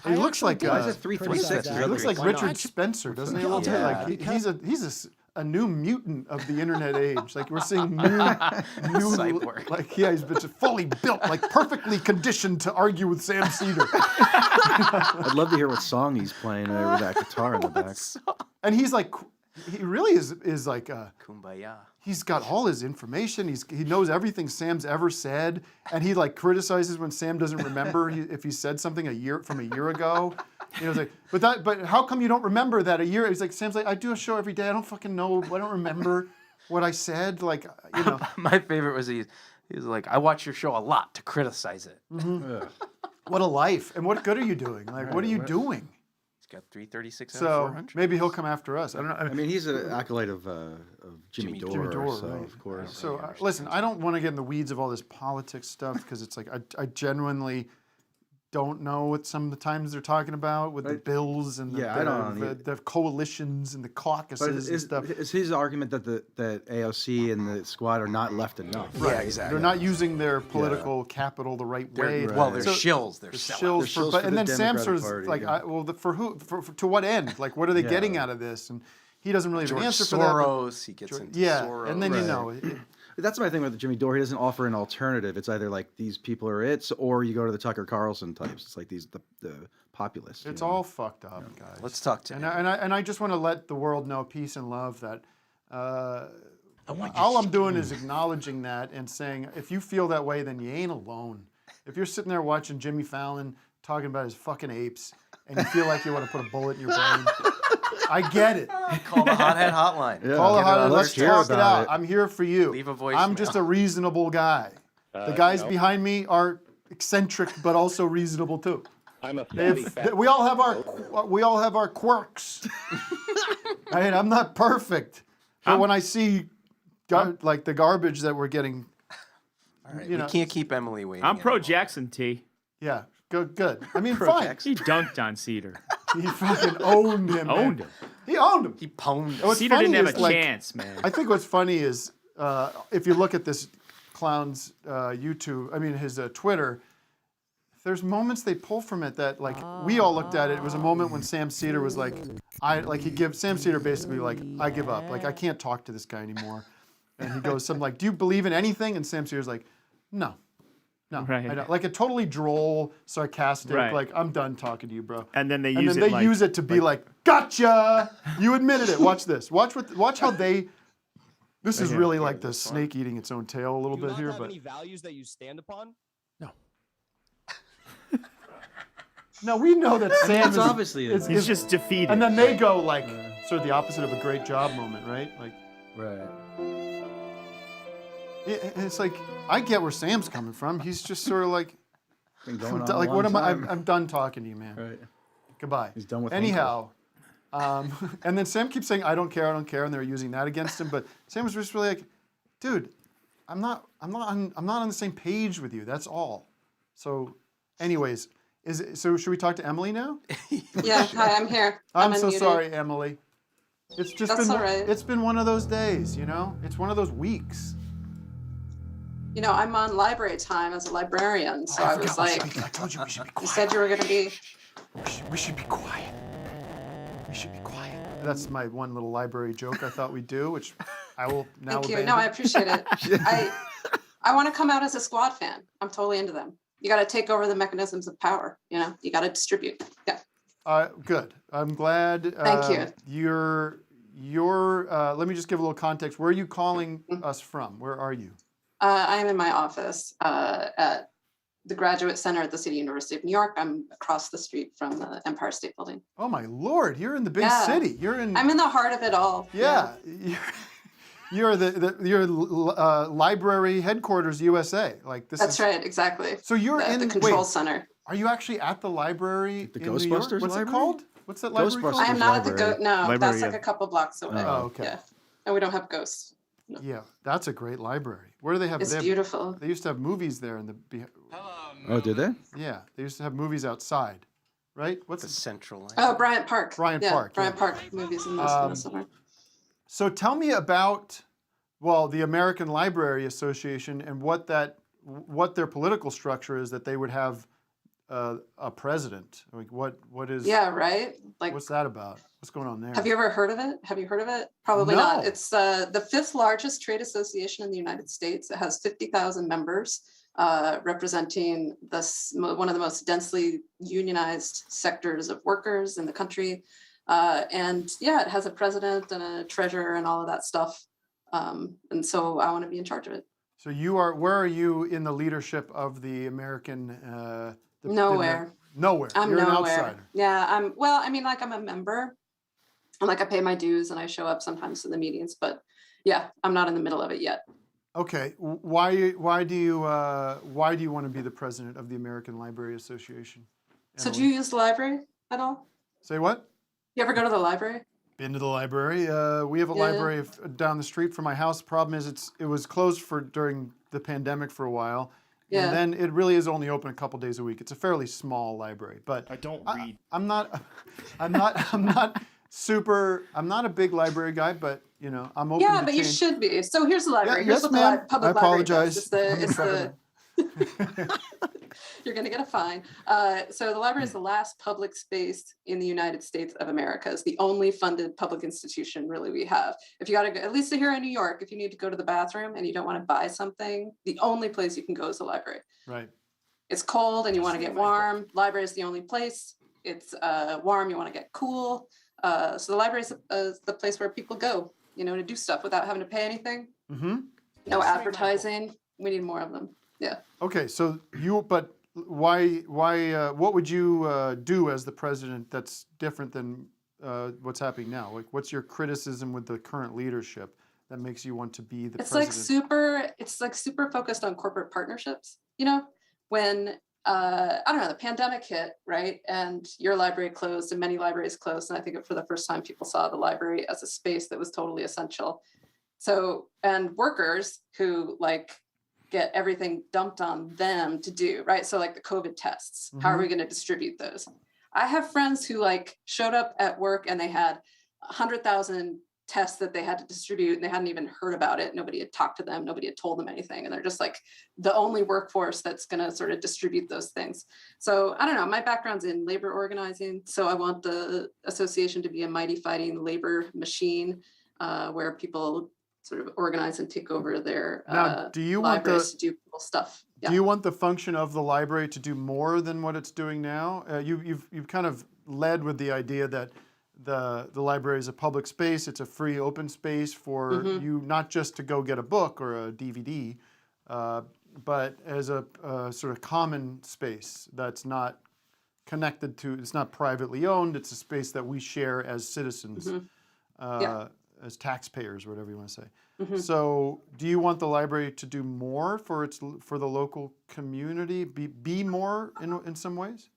He looks like Why is it 336? he looks like Why Richard not? Spencer, doesn't he? A Yeah. little bit? Yeah. Like he's a new mutant of the internet age. Like we're seeing new Cyborg. like he's been fully built, like perfectly conditioned to argue with Sam Cedar. I'd love to hear what song he's playing there with that guitar in the back. And he's like, he really is like Kumbaya. He's got all his information. He knows everything Sam's ever said, and he like criticizes when Sam doesn't remember if he said something a year ago. You know, it's like, but how come you don't remember that a year? He's like, Sam's like, I do a show every day. I don't fucking know. I don't remember what I said. Like, you know. My favorite was he was like, I watch your show a lot to criticize it. Mm-hmm. What a life, and what good are you doing? Like, what are you doing? He's got 336 out of So 400. maybe he'll come after us. I don't know. I mean, he's an acolyte of Jimmy Dore, so right. of course. So listen, I don't want to get in the weeds of all this politics stuff because it's like I genuinely don't know what some of the times they're talking about with the bills and the coalitions and the caucuses and stuff. Is his argument that that AOC and the squad are not left enough? Right, exactly. They're not using their political capital the right way. Well, they're shills. They're shills for and the then Sam Democratic sort of Party, like, yeah. for who? For to what end? Like, what are they getting out of this? And he doesn't really have an George answer for that. Soros, he gets into Soros. And then you know. That's my thing with Jimmy Dore. He doesn't offer an alternative. It's either like these people are it, or you go to the Tucker Carlson types. It's like the populists. It's all fucked up, guys. Let's talk to him. And I just want to let the world know, peace and love, that all I'm doing is acknowledging that and saying, if you feel that way, then you ain't alone. If you're sitting there watching Jimmy Fallon talking about his fucking apes and you feel like you want to put a bullet in your brain, I get it. Call the Hothead Hotline. Yeah. Call the Hothead. Let's talk it out. It. I'm here for you. Leave a voicemail. I'm just a reasonable guy. The guys behind me are eccentric, but also reasonable too. I'm a fatty fat. We all have our quirks. I mean, I'm not perfect, but when I see like the garbage that we're getting, all right, we can't keep Emily waiting. I'm pro Jackson T. Yeah, good. I mean, Pro fine. Jackson. He dunked on Cedar. He fucking owned him. Owned man. him. He owned him. He pwned him. What's Cedar funny didn't have is, a like, chance, man. I think what's funny is if you look at this clown's YouTube, I mean his Twitter, there's moments they pull from it that like we all looked at it. It was a moment when Sam Cedar was like, Sam Cedar basically like, I give up. Like I can't talk to this guy anymore. And he goes something like, do you believe in anything? And Sam Cedar's like, no, Right. I don't. Like a totally droll, sarcastic, Right. like I'm done talking to you, bro. And then they and use then it they like, use it to be like, gotcha. You admitted it. Watch this. Watch how they. This is really like the snake eating its own tail a little bit here, have but any values that you stand upon? no, we know that Sam It's obviously it. He's just defeated. And then they go like sort of the opposite of a great job moment, right? Like, right. It's like I get where Sam's coming from. He's just sort of like, Been going on like a what long am I? time. I'm done talking to you, man. Right. Goodbye. He's done with Anyhow, and then Sam keeps saying, I don't care, and they're using that against him. But Sam was just really like, dude, I'm not on the same page with you. That's all. So, anyways, so should we talk to Emily now? Yeah, hi, I'm here. I'm so unmuted. sorry, Emily. It's just That's been all right. it's been one of those days, you know? It's one of those weeks. You know, I'm on library time as a librarian, so I was like, I told you we should be you said you were going to be. We should be quiet. We should be quiet. That's my one little library joke I thought we'd do, which I will now Thank you. abandon. No, I appreciate it. I want to come out as a squad fan. I'm totally into them. You got to take over the mechanisms of power. You know, you got to distribute. Yeah. Good. I'm glad. Thank you. You're. Let me just give a little context. Where are you calling us from? Where are you? I am in my office at the Graduate Center at the City University of New York. I'm across the street from the Empire State Building. Oh my Lord! You're in the big Yeah. city. You're in. I'm in the heart of it all. Yeah. You're you're library headquarters USA. Like this. That's right. Exactly. So you're in the control wait, center. Are you actually at the library? The in New York? Ghostbusters What's library? it called? What's that library called? I am not at the no. Library, That's like yeah. a couple blocks away. Oh, okay. Yeah, and we don't have ghosts. Yeah, that's a great library. Where do they have? It's they have- beautiful. They used to have movies there in the. Oh, did they? Yeah, they used to have movies outside, right? What's The central line. Oh, Bryant Park. Bryant yeah, Park, Bryant yeah. Park movies in the summer. So tell me about, well, the American Library Association and what their political structure is that they would have a president. Like what is? Yeah, right. Like, what's that about? What's going on there? have you ever heard of it? Have you heard of it? Probably No. not. It's the fifth largest trade association in the United States. It has 50,000 members, representing one of the most densely unionized sectors of workers in the country. And yeah, it has a president and a treasurer and all of that stuff. And so I want to be in charge of it. So where are you in the leadership of the American? Nowhere. Nowhere. I'm You're nowhere. an outsider. Yeah, I'm a member. And like I pay my dues and I show up sometimes to the meetings, but yeah, I'm not in the middle of it yet. Okay. Why do you want to be the president of the American Library Association? So do you use the library at all? Say what? You ever go to the library? Been to the library. We have a Yeah. library down the street from my house. Problem is, it was closed during the pandemic for a while, Yeah. and then it really is only open a couple days a week. It's a fairly small library, but I don't read. I'm not a big library guy, but you know, I'm open Yeah, to but you change. should be. So here's the library. Yeah, Here's yes, what ma'am. the public I library apologize. does. I'm It's in the you're going to get a fine. So the library is the last public space in the United States of America. It's the only funded public institution really we have. If you got to go, at least here in New York, if you need to go to the bathroom and you don't want to buy something, the only place you can go is the library. Right. It's cold and you want to get warm. Library is the only place. It's warm, you want to get cool. So the library is the place where people go, you know, to do stuff without having to pay anything. Mm-hmm. No advertising. We need more of them. Yeah. Okay, so but why? What would you do as the president that's different than what's happening now? Like, what's your criticism with the current leadership that makes you want to be the president? It's like super focused on corporate partnerships. You know, when I don't know, the pandemic hit, right? And your library closed and many libraries closed. And I think for the first time, people saw the library as a space that was totally essential. So, and workers who get everything dumped on them to do, right? So like the COVID tests, how are we going to distribute those? I have friends who showed up at work and they had 100,000 tests that they had to distribute, and they hadn't even heard about it. Nobody had talked to them. Nobody had told them anything. And they're just like the only workforce that's going to sort of distribute those things. So I don't know, my background's in labor organizing. So I want the association to be a mighty fighting labor machine where people sort of organize and take over their Now, do you want libraries to do cool stuff. Yeah. Do you want the function of the library to do more than what it's doing now? You've kind of led with the idea that the library is a public space. It's a free, open space for you, not just to go get a book or a DVD, but as a sort of common space that's not connected to. It's not privately owned. It's a space that we share as citizens, as taxpayers, whatever you want to say. So, do you want the library to do more for the local community? Be more in some ways?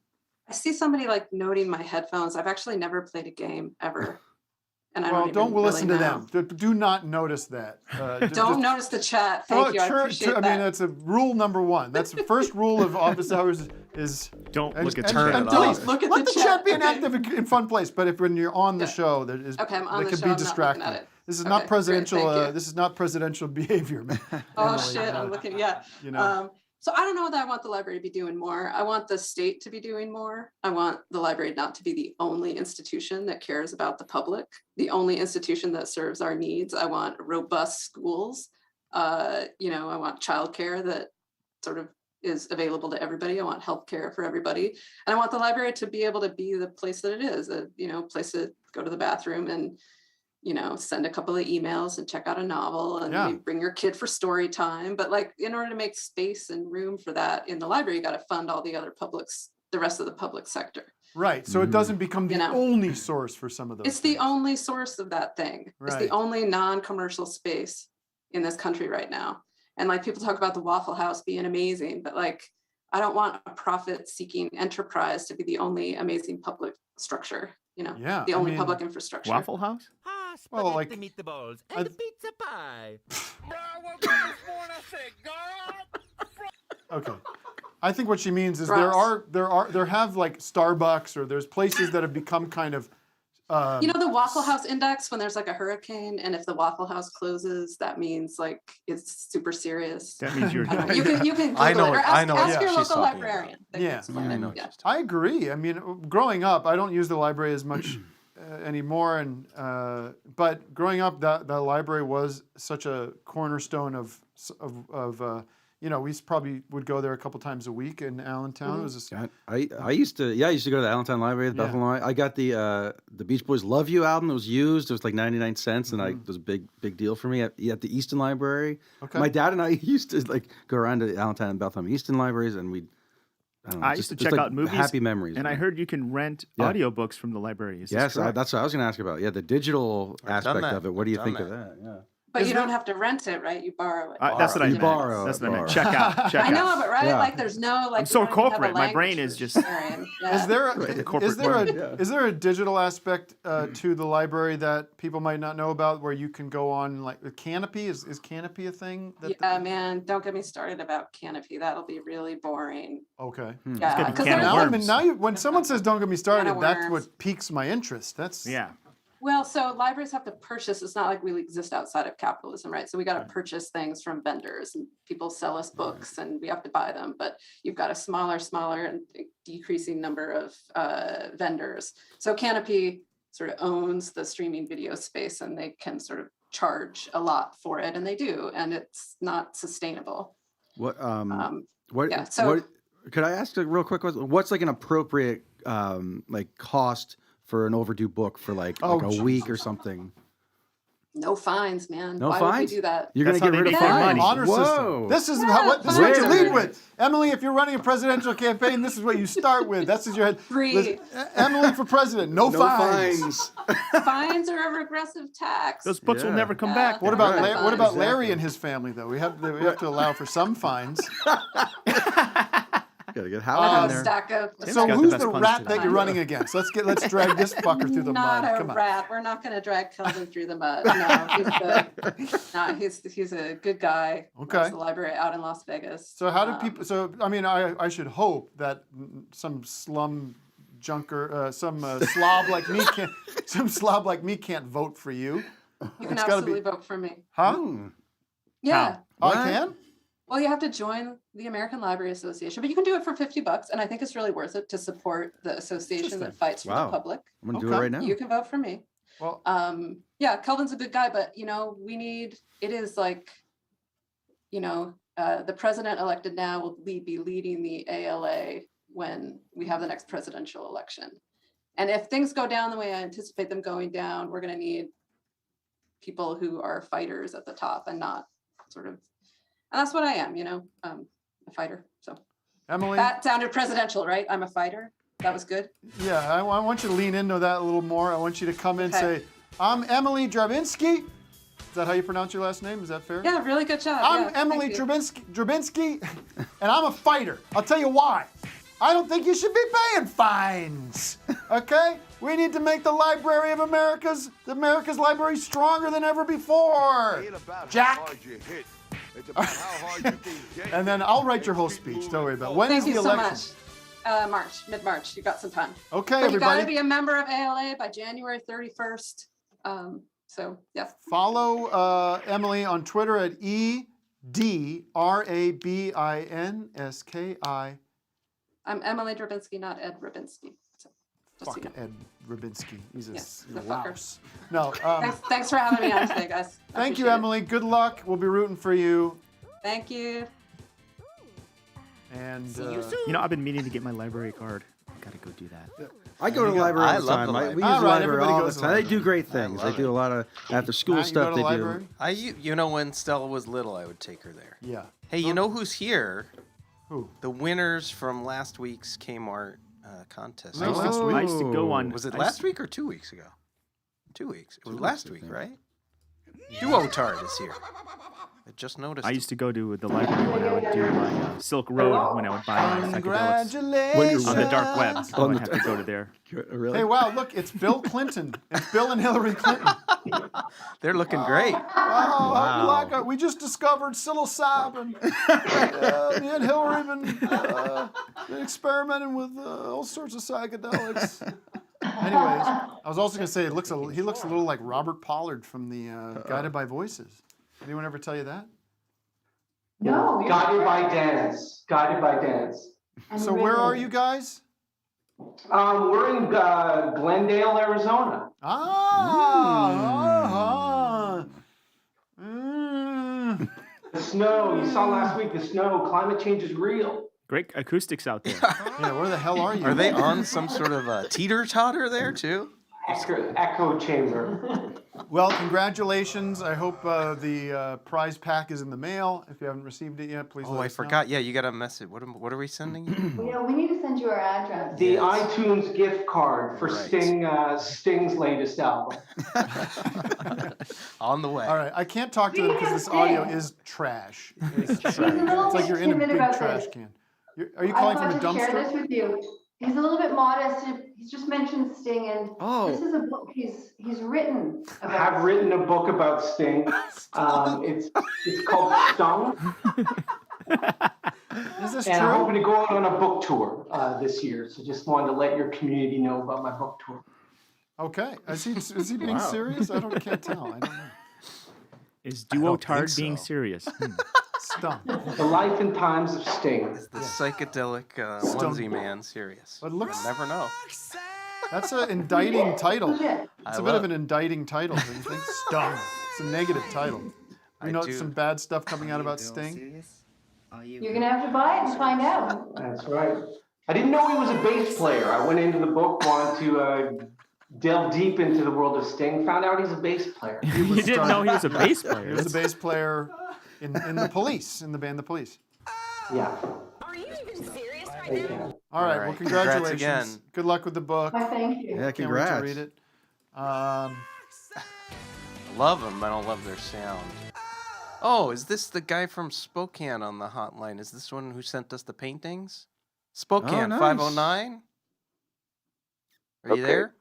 I see somebody like noting my headphones. I've actually never played a game ever. And I don't really listen to know. them. Do not notice that. Don't notice the chat. Thank you. I appreciate that. I mean, that's a rule number one. That's the first rule of office hours is don't look at turn it off. Look at Let the the chat be an active and fun place. But if when you're on the show, that is Okay, I'm on that the could show. be I'm distracting. not looking at it. This is Okay, not great, presidential. thank you. This is not presidential behavior. Oh Emily, shit! I'm looking. Yeah. You know. So I don't know that I want the library to be doing more. I want the state to be doing more. I want the library not to be the only institution that cares about the public, the only institution that serves our needs. I want robust schools. I want childcare that sort of is available to everybody. I want healthcare for everybody. And I want the library to be able to be the place that it is, a place to go to the bathroom and send a couple of emails and check out a novel and maybe bring your kid for story time. But like, in order to make space and room for that in the library, you got to fund all the other the rest of the public sector. Right. So it doesn't become the only source for some of those. It's the only source of that thing. Right. It's the only non-commercial space in this country right now. And like, people talk about the Waffle House being amazing, but like, I don't want a profit-seeking enterprise to be the only amazing public structure. The only public infrastructure. Waffle House? Well, like the meatballs and the pizza pie. Okay. I think what she means is there have like Starbucks, or there's places that have become kind of the Waffle House index, when there's like a hurricane, and if the Waffle House closes, that means like it's super serious. That means you're you can Google I know it, or ask your she's local talking librarian. They Yeah. can explain it. Yeah. I agree. I mean, growing up, I don't use the library as much anymore, but growing up, the library was such a cornerstone of we probably would go there a couple times a week in Allentown. It was I used to go to the Allentown Library, the Bethlehem Library. I got the Beach Boys "Love You" album. It was used. It was like 99 cents, and it was a big deal for me at the Easton Library. Okay. My dad and I used to like go around to Allentown and Bethlehem Easton libraries, and I used to check out movies. Happy memories. And I heard you can rent audiobooks from the library. Is yes, this correct? that's what I was going to ask about. Yeah, the digital aspect that. of it. What do you I've think done of that? Yeah. But you don't have to rent it, right? You borrow it. That's what I meant. borrow. That's what I meant. Check out. I know, but right? Like, there's no like. I'm so we don't even have a corporate. My brain language is just. Is there a digital aspect to the library that people might not know about, where you can go on like Canopy? Is Canopy a thing? Man, don't get me started about Canopy. That'll be really boring. Okay. Yeah, because now when someone says "Don't get me started," Can of that's worms. what piques my interest. That's Well, so libraries have to purchase. It's not like we exist outside of capitalism, right? So we got to purchase things from vendors, and people sell us books, and we have to buy them. But you've got a smaller and decreasing number of vendors. So Canopy sort of owns the streaming video space, and they can sort of charge a lot for it, and they do, and it's not sustainable. What So could I ask a real quick question? What's like an appropriate cost for an overdue book for like a week or something? no fines, man. No Why fines? would we do that? You're going to get rid of fines? Honor system. This is what you lead with. Emily, if you're running a presidential campaign, this is what you start with. That's your head. Free. Emily for president. No fines. Fines are a regressive tax. Those books will never come back. What about Larry and his family, though? We have to allow for some fines. Gotta get Howard in there. Stack of. So who's the rat that you're running against? Let's drag this fucker through the mud. Not Come a on. rat. We're not going to drag Kelvin through the mud. No, he's good. No, he's a good guy. Okay. Runs the library out in Las Vegas. So how do people? So I mean, I should hope that some slum junker, some slob like me can't vote for you. You can It's gotta absolutely be- vote for me. Huh? Yeah. Oh, I can? Well, you have to join the American Library Association, but you can do it for $50, and I think it's really worth it to support the association that fights for the public. I'm gonna do it right now. You can vote for me. Well, yeah, Kelvin's a good guy, but it is like, the president elected now will be leading the ALA when we have the next presidential election. And if things go down the way I anticipate them going down, we're going to need people who are fighters at the top and not sort of, and that's what I am, a fighter. So Emily? That sounded presidential, right? I'm a fighter. That was good. Yeah, I want you to lean into that a little more. I want you to come in and Okay. say, I'm Emily Drabinski. Is that how you pronounce your last name? Is that fair? Yeah, really good job. I'm Yeah, Emily thank you. Drabinski, and I'm a fighter. I'll tell you why. I don't think you should be paying fines. Okay? We need to make the Library of America's library stronger than ever before. Jack. And then I'll write your whole speech. Don't worry about it. When is Thank the you so election? much. Mid-March. You got some time. Okay, but you got to everybody. be a member of ALA by January 31st. So, yeah. Follow Emily on Twitter at EDRABINSKI. I'm Emily Drabinski, not Ed Drabinski. So, just so you Fucking know. Ed Drabinski. He's a the fucker. louse. No. Thanks for having me on today, guys. I Thank you, appreciate it. Emily. Good luck. We'll be rooting for you. Thank you. And I've been meaning to get my library card. Gotta go do that. I go to the library all the time. We use the library all the time. They do great things. They do a lot of after school stuff. They do. When Stella was little, I would take her there. Yeah. Hey, you know who's here? Who? The winners from last week's Kmart contest. I used to go on. Was it last week or 2 weeks ago? 2 weeks. It was last week, right? Duo Tart is here. I just noticed. I used to go to the library when I would do my Silk Road when I would buy my psychedelics Congratulations. on the dark web. So I would have to go to there. Hey, wow, look, it's Bill Clinton. It's Bill and Hillary Clinton. They're looking great. Wow. We just discovered psilocybin. Me and Hillary been experimenting with all sorts of psychedelics. Anyways, I was also going to say he looks a little like Robert Pollard from the Guided by Voices. Anyone ever tell you that? No. Guided by Dance. Guided by Dance. So where are you guys? We're in Glendale, Arizona. The snow. You saw last week the snow. Climate change is real. Great acoustics out there. Yeah, where the hell are you? Are they on some sort of a teeter-totter there, too? Echo chamber. Well, congratulations. I hope the prize pack is in the mail. If you haven't received it yet, please let I us know. forgot. Yeah, you got a message. What are we sending you? Yeah, we need to send you our address. The iTunes gift card for Sting's latest album. On the way. All right, I can't talk to them because this audio is trash. It's trash. It's like you're in a big trash can. Are you calling from a I thought to share this dumpster? with you. He's a little bit modest. He's just mentioned Sting, and this is a book he's written about. I have written a book about Sting. It's called Stung. Is this and true? I'm hoping to go out on a book tour this year. So just wanted to let your community know about my book tour. Okay. Is he being serious? Can't tell. I don't know. Is Duo Tard being serious? Stung. The Life and Times of Sting. Is the psychedelic onesie man serious? But looks, You'll never know. That's an indicting title. It's a bit of an it. indicting title. Don't you think? Stung. It's a negative title. You know some bad stuff coming out about Sting? You're gonna have to buy it and find out. That's right. I didn't know he was a bass player. I went into the book, wanted to delve deep into the world of Sting. Found out he's a bass player. You didn't know he was a bass player. He was a bass player in the Police, in the band The Police. Yeah. Are you even serious right now? All right. Well, Congrats congratulations. again. Good luck with the book. Why, thank you. Yeah, Can't wait to congrats. read it. I love them. I don't love their sound. Oh, is this the guy from Spokane on the hotline? Is this one who sent us the paintings? Spokane, nice. 509? Are you there?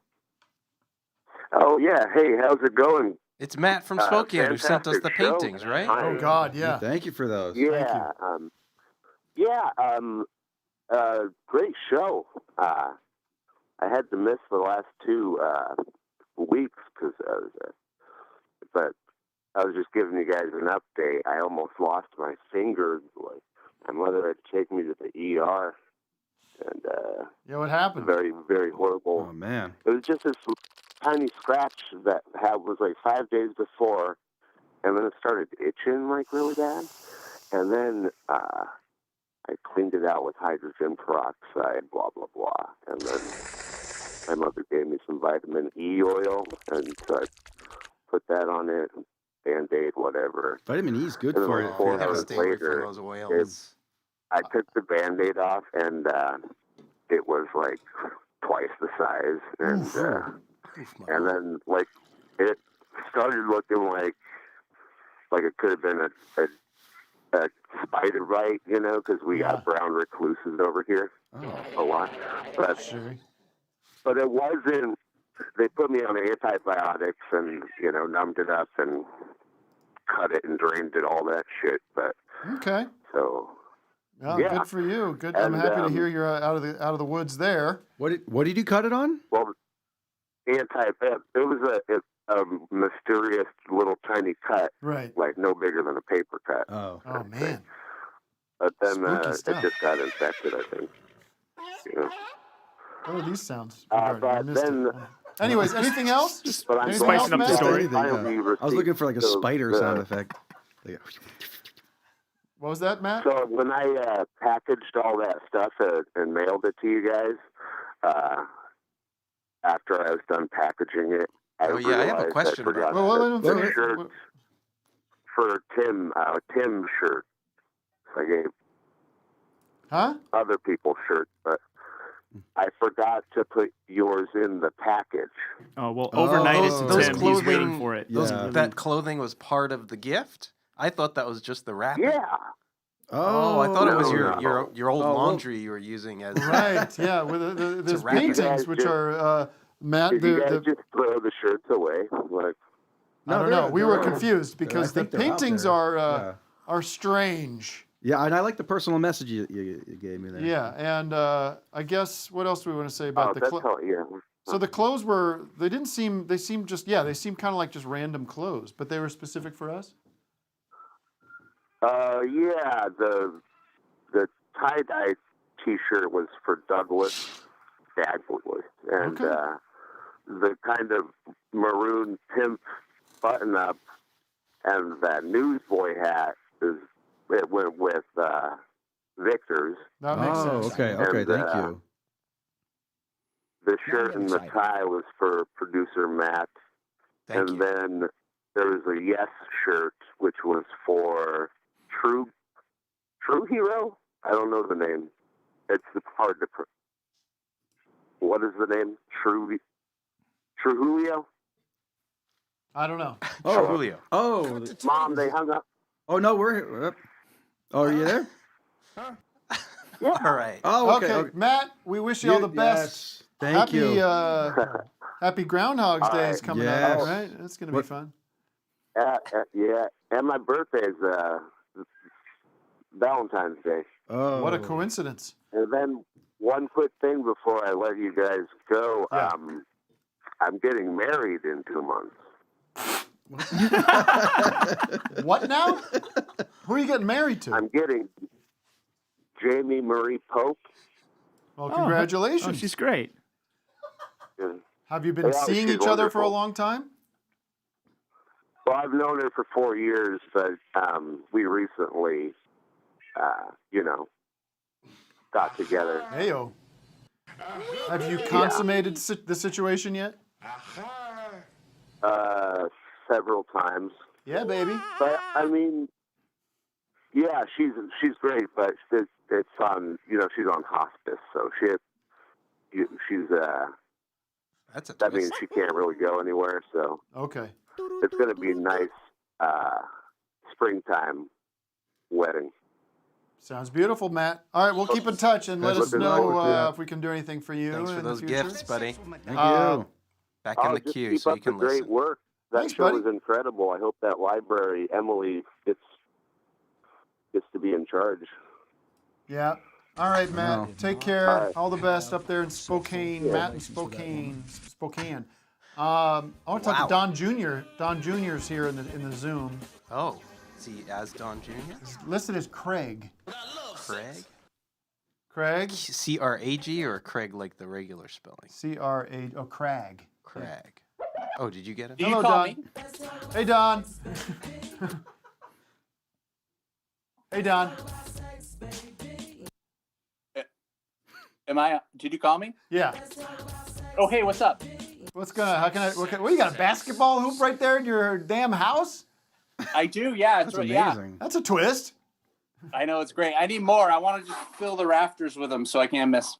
Oh, yeah. Hey, how's it going? It's Matt from Spokane who sent us the fantastic show. paintings, right? Oh, God, yeah. Thank you for those. Yeah. Great show. I had to miss the last 2 weeks because but I was just giving you guys an update. I almost lost my finger. Like, my mother had to take me to the ER, and yeah, what happened? Very, very horrible. Oh man. It was just this tiny scratch that was like 5 days before, and then it started itching like really bad, and then I cleaned it out with hydrogen peroxide, blah blah blah, and then my mother gave me some vitamin E oil, and so I put that on it, Band-Aid, whatever. Vitamin E is good And then for like you. 4 Gotta hours stay away from later, those oils. I took the Band-Aid off, and it was like twice the size, and then like it started looking like it could have been a spider bite, you know, because we got brown recluses over here a lot, but it wasn't. They put me on antibiotics and, you know, numbed it up and cut it and drained it, all that shit. But Okay. so Well, yeah. good for you. Good. I'm And, happy to hear you're out of the woods there. What did you cut it on? Well, it was a mysterious little tiny cut, right? Like no bigger than a paper cut. Oh man. But then Spooky it stuff. just got infected, I think. Yeah. What are these sounds? But I missed then, it. Anyways, anything else? But I'm Anything glad else, that Matt? I I was looking for like a spider sound effect. Like, What was that, Matt? So when I packaged all that stuff and mailed it to you guys, after I was done packaging it, I I have a realized question I forgot about the that. shirt for Tim's shirt. I gave other people's shirts, but I forgot to put yours in the package. Oh, well, overnight it's those Tim. He's waiting for it. That clothing was part of the gift? I thought that was just the wrapping. Yeah. Oh, I thought it was No. your old laundry you were using as Right. Yeah. With there's wrap it. paintings which are Matt. Did you guys just throw the shirts away? Like, I don't know. We were confused because the think they're out paintings there. are strange. Yeah, and I like the personal message you gave me there. Yeah, and I guess what else do we want to say about the clothes? yeah. So the clothes they seemed kind of like just random clothes, but they were specific for us. Yeah, the tie-dye T-shirt was for Douglas Dagwood, and the kind of maroon pimp button-up and that newsboy hat it went with Victor's. That makes sense. Okay, And, thank you. The shirt and the tie was for producer Matt, and then there was a Yes shirt, which was for True Hero. I don't know the name. It's hard to. What is the name? True Julio. I don't know. Oh, Julio. Oh, Mom, they hung up. Oh no, we're here. Oh, are you there? Yeah. All right. Oh, okay. Matt, we wish you all the best. Thank you. Happy Groundhog's Day is coming up, right? That's gonna be fun. Yeah, and my birthday's Valentine's Day. Oh, what a coincidence! And then one quick thing before I let you guys go, I'm getting married in 2 months. What now? Who are you getting married to? I'm getting Jamie Marie Pope. Well, congratulations. Oh, she's great. Have you been seeing she's each other for a wonderful. long time? Well, I've known her for 4 years, but we recently, got together. Heyo. Have you consummated the situation yet? Several times. Yeah, baby. But I mean, yeah, she's great, but it's on. She's on hospice, so she's That's a that twist. means she can't really go anywhere. So Okay. it's going to be a nice springtime wedding. Sounds beautiful, Matt. All right, we'll keep in touch and let Thanks us for know if we can do anything for you. Thanks for in those the future. gifts, buddy. Thank you. Back in the just queue keep so up you can the great listen. work. That Thanks, show buddy. is incredible. I hope that library, Emily, gets to be in charge. Yeah. All right, Matt. Wow. Take care. All right. All the best up there in Spokane. Matt in Spokane. I want to talk Wow. to Don Jr. Don Jr.'s here in the Zoom. Oh, is he as Don Jr.? He's listed as Craig. Craig? Craig? C-R-A-G or Craig like the regular spelling? C-R-A... Oh, Crag. Crag. Oh, did you get it? Hello, Don. Hey, Don. Hey, Don. Did you call me? Yeah. Oh, hey, what's up? What, you got a basketball hoop right there in your damn house? I do, yeah. It's That's right, amazing. Yeah. That's a twist. I know, it's great. I need more. I want to just fill the rafters with them so I can't miss.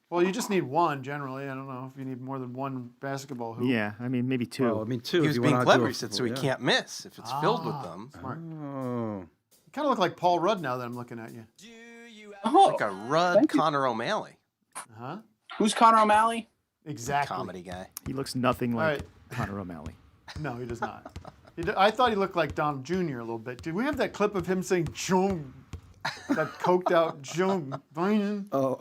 Well, you just need one generally. I don't know if you need more than one basketball hoop. Yeah, I mean maybe two. Well, I mean two. He if was you being wanna clever. do He said so he can't miss if it's filled with them. Smart. Oh. You kind of look like Paul Rudd now that I'm looking at you. Oh, Like a Rudd Connor O'Malley. Huh? Who's Connor O'Malley? Exactly. Comedy guy. He looks nothing like right. Connor O'Malley. No, he does not. I thought he looked like Don Jr. a little bit. Did we have that clip of him saying "Jung"? That coked out Jung. Oh.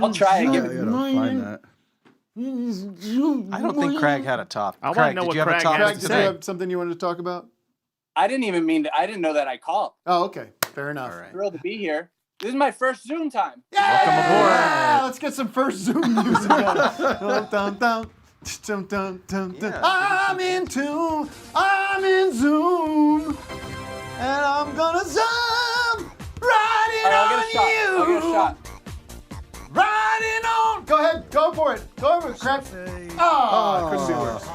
I'll try and give I it. gotta find that. I don't think Craig had a top. I wanna Craig, know did what you have a Craig top had Craig, to did you say. have something you wanted to talk about? I didn't know that I called. Oh, okay. Fair enough. All right. Thrilled to be here. This is my first Zoom time. Welcome aboard. Yeah, let's get some first Zoom music. Dun, dun, dun. Dun, dun, dun, dun. Yeah. I'm in tune. I'm in Zoom. And I'm gonna zoom right in All right, on I'll get a shot. you. I'll get a shot. Riding on. Go ahead. Go for it. Go over it, Craig. Oh, couldn't be worse.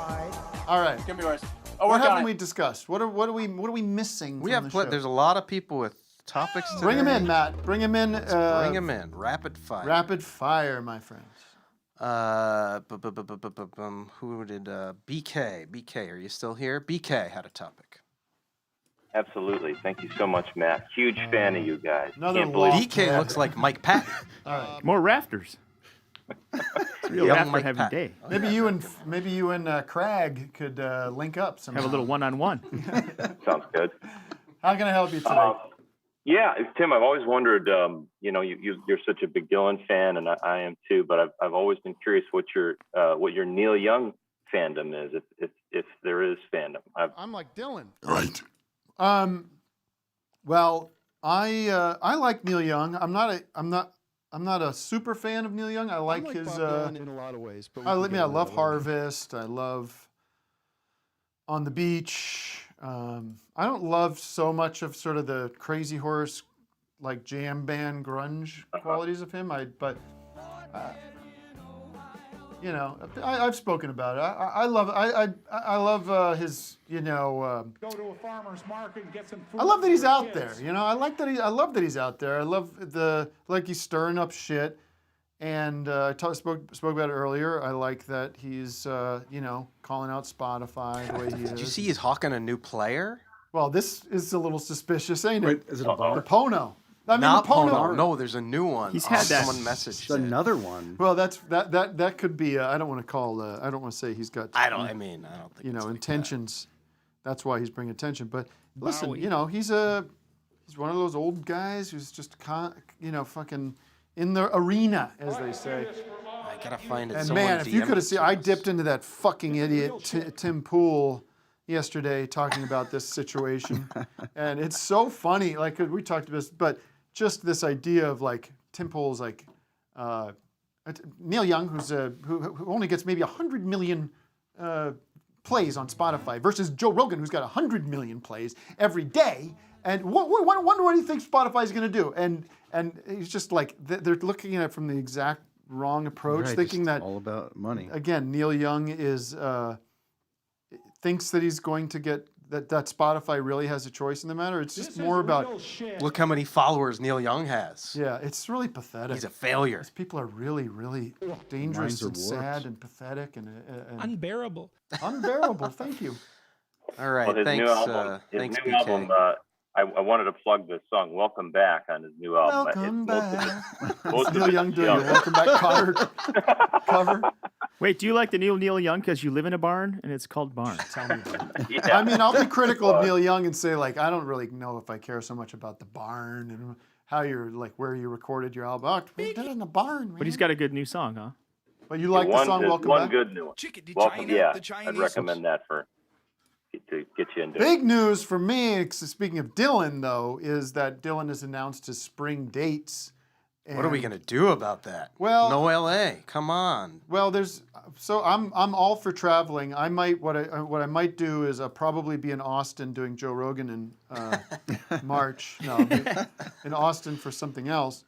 All right. Give me yours. Oh, What work on haven't it. we discussed? What are we missing? We from have the show? there's a lot of people with topics today. Bring him in, Matt. Bring him in. Bring him in. Rapid fire. Rapid fire, my friends. Who did BK? BK, are you still here? BK had a topic. Absolutely. Thank you so much, Matt. Huge fan of you guys. Another Can't believe BK looks like Mike Patton. All right. More rafters. It's real Young rafter Mike heavy Patton. day. Maybe you and Crag could link up somehow. Have a little one-on-one. sounds good. How can I help you today? Yeah, Tim, I've always wondered, you're such a big Dylan fan, and I am too, but I've always been curious what your Neil Young fandom is, if there is fandom. I'm like Dylan. Right. Well, I like Neil Young. I'm not a super fan of Neil Young. I like his. Bob Dylan in a lot of ways, but I love Harvest. I love On the Beach. I don't love so much of sort of the Crazy Horse, like jam band grunge qualities of him. I've spoken about it. I love his. Go to a farmer's market and get some food. I love that he's for out kids. there. I love that he's out there. I love he's stirring up shit. And I spoke about it earlier. I like that he's calling out Spotify the way he is. Did you see he's hawking a new player? Well, this is a little suspicious, ain't it? Wait, is it a bar? The Pono. I mean, Not the Pono. Pono. No, there's a new one. He's had that. Someone messaged There's another one. Well, that could be. I don't want to call. I don't want to say he's got. I don't think. It's intentions. That's why he's bringing attention. But listen, Bowie. he's one of those old guys who's just fucking in the arena, as they say. I gotta find it. And Someone man, if you DM could have it seen, to I us. dipped into that fucking idiot Tim Pool yesterday talking about this situation, and it's so funny. Like we talked about this, but just this idea of like Tim Pool's like Neil Young, who only gets maybe 100 million plays on Spotify, versus Joe Rogan, who's got 100 million plays every day. And wonder what he thinks Spotify is going to do. And he's just like, they're looking at it from the exact wrong approach, Right, thinking just that all about money. Again, Neil Young thinks that he's going to get that Spotify really has a choice in the matter. It's just more about. Look how many followers Neil Young has. Yeah, it's really pathetic. He's a failure. These people are really, really dangerous and sad and pathetic and unbearable. Unbearable. Thank you. All right. Well, his Thanks. new album, Thanks, his new BK. album. I wanted to plug this song "Welcome Back" on his new album. Welcome back. Most of Neil it's Young doing a Welcome Back cover. Wait, do you like the Neil Young because you live in a barn and it's called Barn? Tell me about it. I mean, I'll be critical of Neil Young and say, like, I don't really know if I care so much about the barn and how you're, like, where you recorded your album. Oh, we did it in the barn, man. But he's got a good new song, huh? But you like the one song good, "Welcome one Back"? good new one. Welcome, yeah, I'd recommend that to get you into Big it. news for me, speaking of Dylan, though, is that Dylan has announced his spring dates. What are we gonna do about that? Well, no LA. Come on. Well, I'm all for traveling. I might what I might do is probably be in Austin doing Joe Rogan in March. No, I'll be in Austin for something else,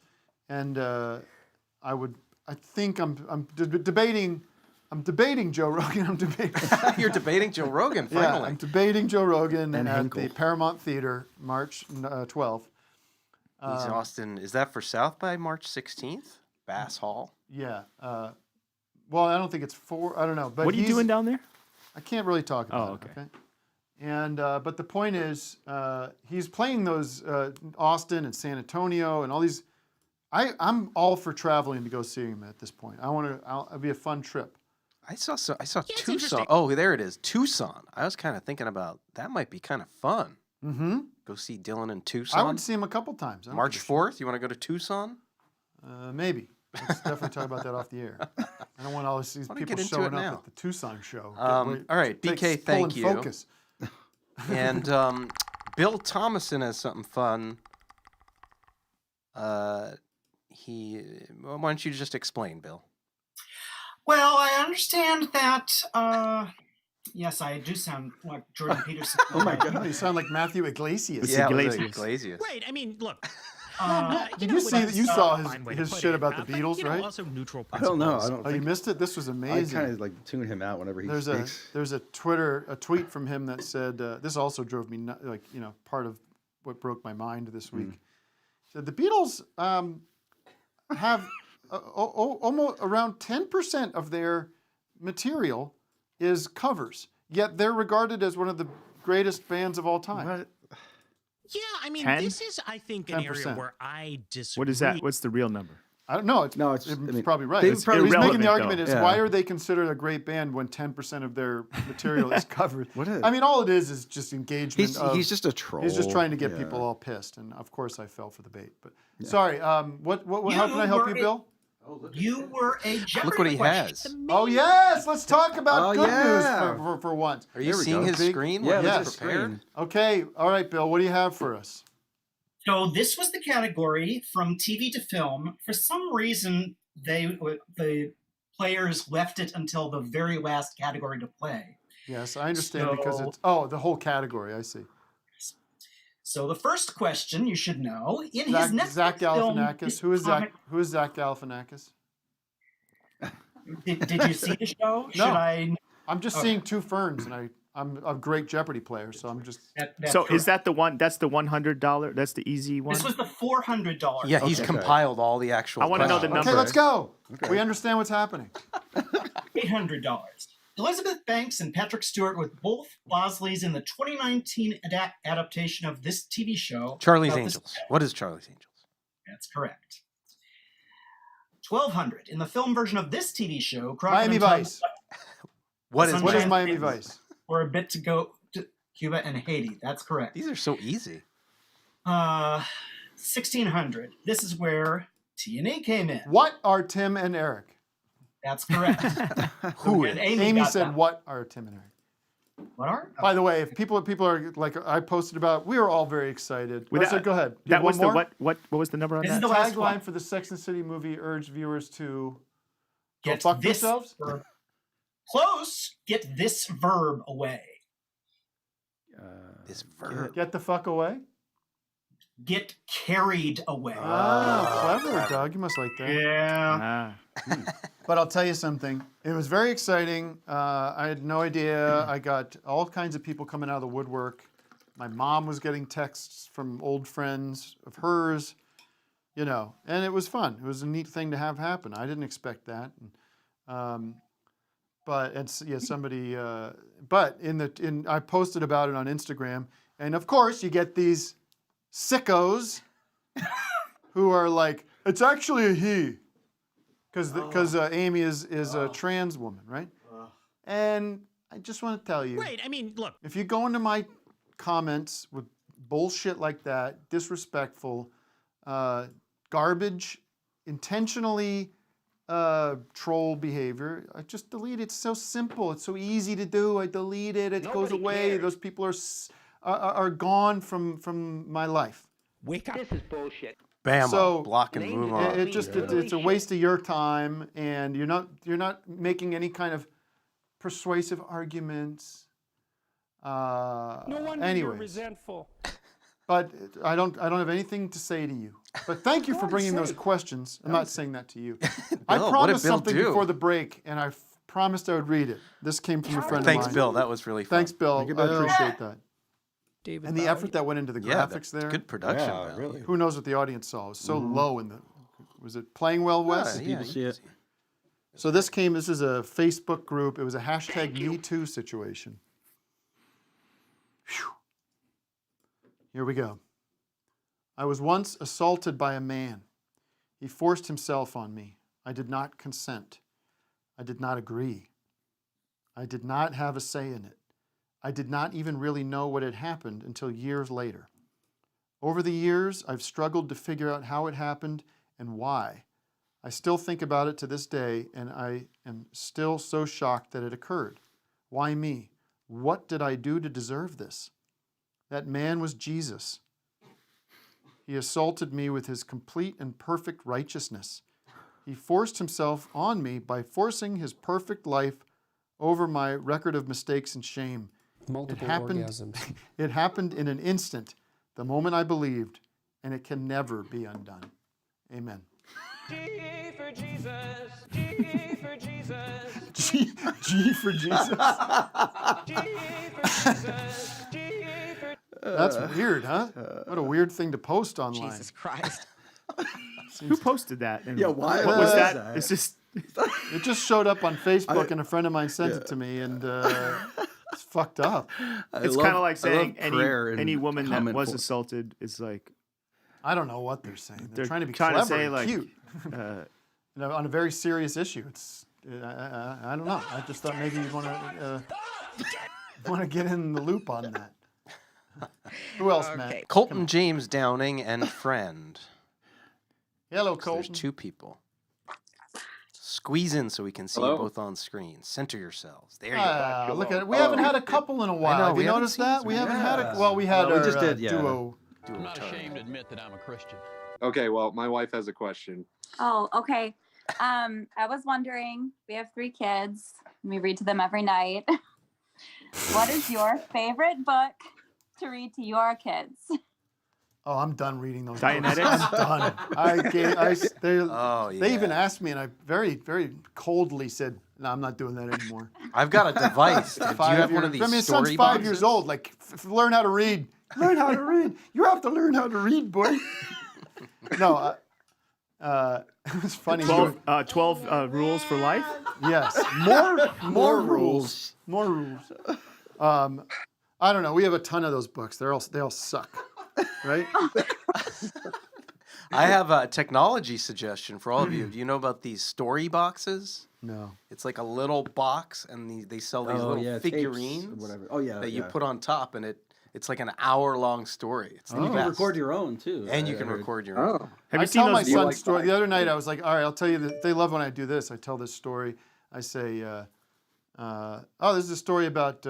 and I think I'm debating. I'm debating Joe Rogan. I'm debating. You're debating Joe Rogan, Yeah, finally. I'm debating Joe Rogan And at Henkel. the Paramount Theater, March 12th. He's Austin. Is that for South by March 16th? Bass Hall. Yeah. Well, I don't think it's I don't know. But What are you he's- doing down there? I can't really talk about okay. it. Okay. And but the point is, he's playing those Austin and San Antonio and all these. I'm all for traveling to go see him at this point. It'll be a fun trip. I saw Tucson. Oh, there it is, Tucson. I was kind of thinking about that might be kind of fun. Mm-hmm. Go see Dylan in Tucson. I would see him a couple times. I don't March give a shit. 4th. You want to go to Tucson? Maybe. Let's definitely talk about that off the air. I don't want all these Why don't we people get into showing it up now? at the Tucson show. All right, BK, thank you. Focus. And Bill Thomason has something fun. Why don't you just explain, Bill? Well, I understand that. Yes, I do sound like Jordan Peterson. Oh my God, you sound like Matthew Iglesias. Yeah, Iglesias. Right. I mean, look. Did you see that? You saw his shit about the but, Beatles, right? Also neutral I don't know. I don't. Oh, you think- missed it. This was I amazing. kind of like tune him out whenever he speaks. There's a tweet from him that said this also drove me part of what broke my mind this week. He said the Beatles have almost around 10% of their material is covers, yet they're regarded as one of the greatest bands of all time. Yeah, I mean, 10? this is, I think, an area 10%. where I disagree. What is that? What's the real number? I don't know. No, it's I mean, probably right. they He's probably- making the irrelevant, argument though. is Yeah. why are they considered a great band when 10% of their material is covered? What is- I mean, all it is just engagement. He's just a troll. He's just trying to get Yeah. people all pissed, and of course I fell for the bait. But sorry, what how can I help you, Bill? You were a Jeopardy Look what he question. has. Oh yes, let's talk about good yeah. news for once. Are you There we seeing go. his Big- screen? Yeah, What look he's at his prepared? screen. Okay, all right, Bill. What do you have for us? So this was the category from TV to film. For some reason, the players left it until the very last category to play. Yes, I understand because So- it's the whole category. I see. So the first question you should know in his Netflix Zach film, Galifianakis. his Who is Zach? comic- Who is Zach Galifianakis? Did you see the show? No. Should I? I'm just seeing two ferns, and I'm a great Jeopardy player, so I'm just. That's So is correct. that the one? That's the $100. That's the easy one. This was the $400. Yeah, he's Okay. compiled all the actual. I wanna know the questions. number. Okay, let's go. Okay. We understand what's happening. $800. Elizabeth Banks and Patrick Stewart with both Bosleys in the 2019 adaptation of this TV show. Charlie's about this- Angels. What is Charlie's Angels? That's correct. 1200 in the film version of this TV show. Crockett Miami and Tom Vice. What is What is Sunshine Miami State Vice? Or a bit to go to Cuba and Haiti. That's correct. These are so easy. 1600. This is where T&E came in. What are Tim and Eric? That's correct. Who And is? Amy Amy got said, that. "What are Tim and Eric?" What are? By the way, if people are like I posted about, we are all very excited. Well, Go ahead. You That have was one the more? what was the number on This that? is the last Tagline one. for the Sex and the City movie urged viewers to go Get fuck this themselves. verb. Close. Get this verb away. This verb. Get the fuck away. Get carried away. Ah, clever, Doug. You must like that. Yeah. But I'll tell you something. It was very exciting. I had no idea. I got all kinds of people coming out of the woodwork. My mom was getting texts from old friends of hers, and it was fun. It was a neat thing to have happen. I didn't expect that. But it's somebody. But I posted about it on Instagram, and of course you get these sickos who are like, it's actually a he. Because Amy is a trans woman, right? And I just want to tell you. Right. I mean, look. If you go into my comments with bullshit like that, disrespectful, garbage, intentionally troll behavior, I just delete it. It's so simple. It's so easy to do. I delete it. It goes away. Those people are gone from my life. Wake up. This is bullshit. Bam. So Block and move on. It's a waste of your time, and you're not making any kind of persuasive arguments. No wonder you're Anyways. resentful. But I don't have anything to say to you. But thank you for bringing those questions. I'm not saying that to you. I Bill, what did promised Bill something do? before the break, and I promised I would read it. This came from a friend of mine. Thanks, Bill. That was really fun. Thanks, Bill. I appreciate that. David And the Bowie. effort that went into the Yeah, graphics there. good production value. really. Who knows what the audience saw? It was so low in the. Was it playing well, Wes? Yeah, See it? So this is a Facebook group. It was a hashtag #MeToo situation. Whew. Here we go. I was once assaulted by a man. He forced himself on me. I did not consent. I did not agree. I did not have a say in it. I did not even really know what had happened until years later. Over the years, I've struggled to figure out how it happened and why. I still think about it to this day, and I am still so shocked that it occurred. Why me? What did I do to deserve this? That man was Jesus. He assaulted me with his complete and perfect righteousness. He forced himself on me by forcing his perfect life over my record of mistakes and shame. Multiple orgasms. It happened in an instant, the moment I believed, and it can never be undone. Amen. G for Jesus. G for Jesus. G for Jesus. G for Jesus. G for That's weird, huh? What a weird thing to post online. Jesus Christ. Who posted that? And Yeah, why What was was that? that? It's just. It just showed up on Facebook, and a friend of mine sent it to me, and it's fucked up. It's kind of like saying prayer any and woman that comment was for- assaulted is like. I don't know what they're saying. They're trying to be trying clever to say and like, cute. On a very serious issue. It's I don't know. I just thought maybe you want to get in the loop on that. Who else, Matt? Colton James Downing and friend. Hello, So Colton. there's two people. Squeeze in so we can see you Hello? both on screen. Center yourselves. There you go. Look at it. We haven't had a couple in a while. know, Have we you haven't noticed seen that? this We one. haven't had Yeah. a. Well, we had we our just did, yeah. duo. I'm not ashamed to admit that I'm a Christian. Okay, well, my wife has a question. Oh, okay. I was wondering, we have 3 kids. We read to them every night. What is your favorite book to read to your kids? Oh, I'm done reading those. Dianetics? I'm done. Oh, They even yeah. asked me, and I very, very coldly said, "No, I'm not doing that anymore." I've got a device. Do you have one of these I mean, son's story 5 boxes? years old. Like, learn how to read. Learn how to read. You have to learn how to read, boy. No, it was funny. 12 rules for life? Yes. More rules. More rules. I don't know. We have a ton of those books. They all suck. Right? I have a technology suggestion for all of you. Do you know about these story boxes? No. It's like a little box, and they sell these little tapes figurines or whatever. Oh, yeah. that you yeah. put on top, and it's like an hour-long story. It's the And you can best. record your own, too. And you I can heard. record your own. Have I you seen tell my those? son's story. The other night, I was like, all right, I'll tell you that they love when I do this. I tell this story. I say, this is a story about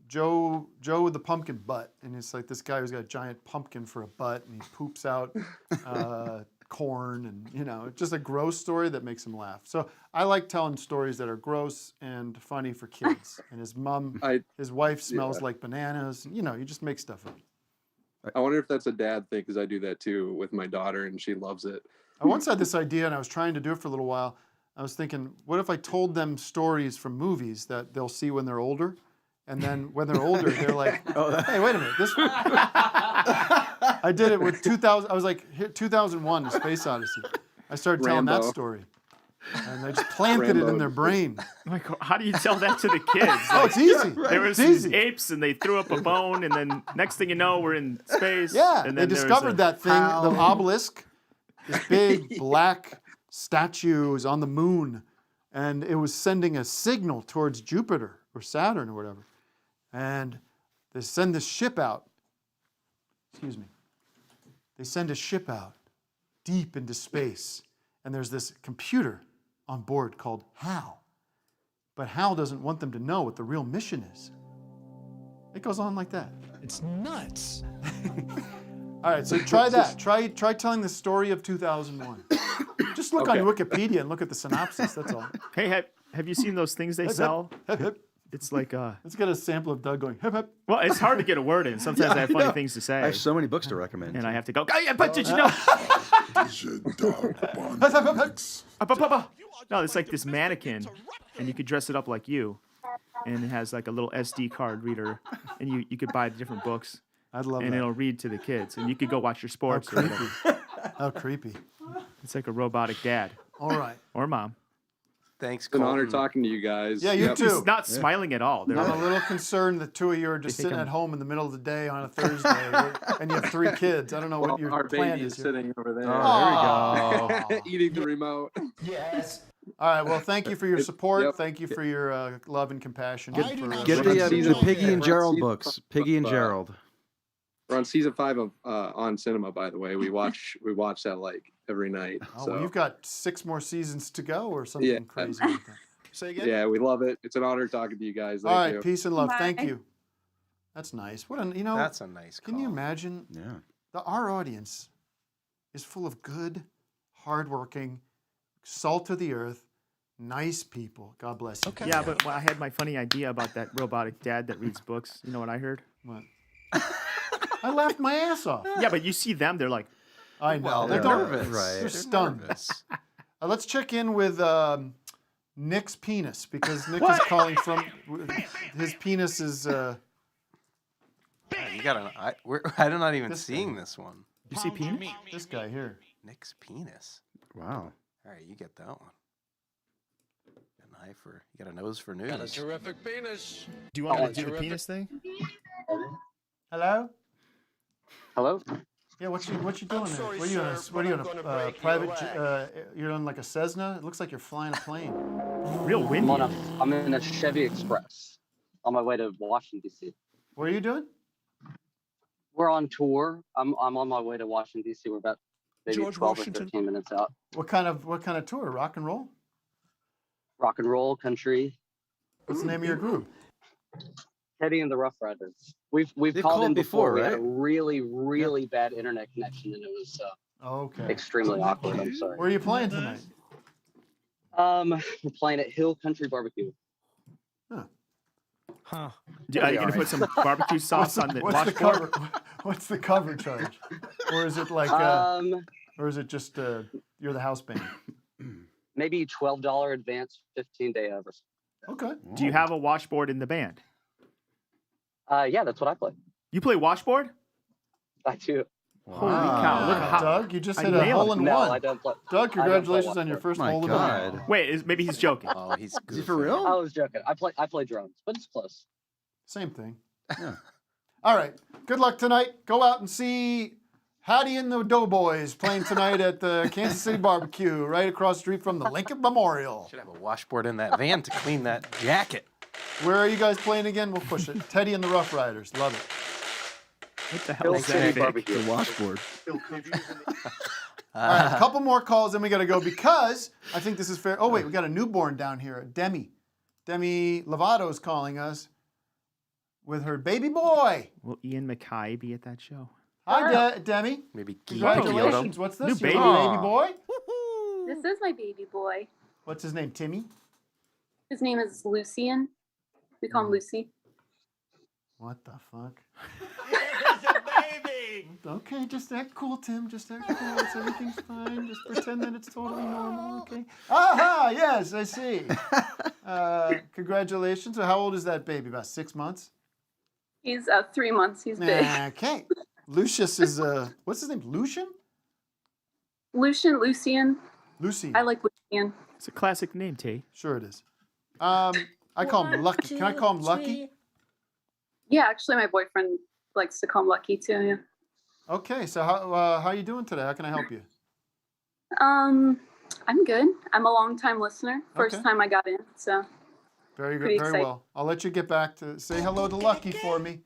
Joe with the pumpkin butt. And it's like this guy who's got a giant pumpkin for a butt, and he poops out corn, and, just a gross story that makes him laugh. So I like telling stories that are gross and funny for kids. And his wife smells like bananas. You just make stuff up. I wonder if that's a dad thing, because I do that too with my daughter, and she loves it. I once had this idea, and I was trying to do it for a little while. I was thinking, what if I told them stories from movies that they'll see when they're older? And then when they're older, they're like, hey, wait a minute. I did it with 2000. I was like, here, 2001, The Space Odyssey. I started telling that Rambo. story. And I just planted it in their brain. Like, how do you tell that to the kids? Oh, it's easy. There was It's these easy. apes, and they threw up a bone, and then next thing you know, we're in space. Yeah, and they then there's discovered a- that thing, the obelisk, this big black statue is on the moon, and it was sending a signal towards Jupiter or Saturn or whatever. And they send this ship out. Excuse me. They send a ship out deep into space, and there's this computer on board called Hal. But Hal doesn't want them to know what the real mission is. It goes on like that. It's nuts. All right, so try that. Try telling the story of 2001. Just look on Wikipedia and look at the synopsis. That's all. Hey, have you seen those things they sell? Hip, hip. It's like Let's get a sample of Doug going hip hip. Well, it's hard to get a word in. Sometimes I have funny things to say. I have so many books to recommend. And I have to go, but did you know? No, it's like this mannequin, and you could dress it up like you, and it has like a little SD card reader, and you could buy different books. I'd love and that. it'll read to the kids, and you could go watch your sports. How creepy. How creepy. It's like a robotic dad. All right. Or mom. Thanks, It's an honor Colton. talking to you guys. Yeah, you too. He's not smiling at all. I'm a little concerned that two of you are just They think sitting I'm- at home in the middle of the day on a Thursday, and you have 3 kids. I don't know what your Our plan baby is is here. sitting over there. Oh, there we go. Eating the remote. Yes. All right. Well, thank you for your support. Yep. Thank you for your love and compassion. Get for, the Piggy and Gerald books. Piggy and Gerald. We're on season 5 of On Cinema, by the way. We watch that like every night. Oh, so well, you've got 6 more seasons to go, or something Yeah. crazy like that. Say again. yeah, we love it. It's an honor talking to you guys. All Thank right. you. Peace and love. Thank Bye. you. That's nice. What a That's a nice Can you imagine? Yeah. Our audience is full of good, hardworking, salt of the earth, nice people. God bless you. Yeah, but I had my funny idea about that robotic dad that reads books. You know what I heard? What? I laughed my ass off. Yeah, but you see them, they're like, I know. Well, they're they're nervous. nervous. They're They're stunned. nervous. Let's check in with Nick's penis, because Nick is calling from his penis is. You got I'm not even seeing this one. You see penis? This guy here. Nick's penis. Wow. All right, you get that one. An eye for you got a nose for news. Got a terrific penis. Do you want me to do the penis thing? Hello. Hello. Yeah, what you doing there? What are you on a private? You're on like a Cessna. It looks like you're flying a plane. Real windy. I'm in a Chevy Express on my way to Washington D.C. What are you doing? We're on tour. I'm on my way to Washington D.C. We're about maybe George 12 Washington. or 13 minutes out. What kind of tour? Rock and roll? Rock and roll, country. What's the name of your group? Teddy and the Rough Riders. We've They've called in called before, before. We had a right? really bad internet connection, and it was Okay. extremely awkward. I'm sorry. Where are you playing tonight? We're playing at Hill Country Barbecue. Are you going to put some barbecue sauce on the What's the washboard? cover? What's the cover charge? Or is it like? Or is it just you're the house band? Maybe $12 advance, 15-day over. Okay. Do you have a washboard in the band? Yeah, that's what I play. You play washboard? I do. Holy cow! Look how Doug, you just I hit a nailed hole it. in No, one. I don't play. Doug, I don't play congratulations on your washboard. first My hole in God. one. Wait, maybe he's joking. Oh, he's Is he for real? I was joking. I play drums, but it's close. Same thing. Yeah. All right. Good luck tonight. Go out and see Hattie and the Doughboys playing tonight at the Kansas City Barbecue, right across the street from the Lincoln Memorial. Should have a washboard in that van to clean that jacket. Where are you guys playing again? We'll push it. Teddy and the Rough Riders. Love it. What the hell Hill is City that? Barbecue. The washboard. All right, a couple more calls, then we got to go because I think this is fair. Oh, wait, we got a newborn down here. Demi. Demi Lovato's calling us with her baby boy. Will Ian Mackay be at that show? Hi, Demi. Maybe Congratulations. What's this? New Your baby. baby boy? This is my baby boy. What's his name? Timmy? His name is Lucian. We call him Lucy. What the fuck? It's a baby. Okay, just act cool, Tim. Just act cool. It's, everything's fine. Just pretend that it's totally normal, okay? Aha, yes, I see. Congratulations. So how old is that baby? About 6 months? He's 3 months. He's big. Okay. Lucius is, what's his name? Lucian? Lucian. Lucy. I like Lucian. It's a classic name, T. Sure it is. I call him Lucky. Can I call him Lucky? Yeah, actually, my boyfriend likes to call him Lucky too. Yeah. Okay, so how are you doing today? How can I help you? I'm good. I'm a long-time listener. First Okay. time I got in, so Very good, Pretty very excited. well. I'll let you get back to say hello to Lucky for me.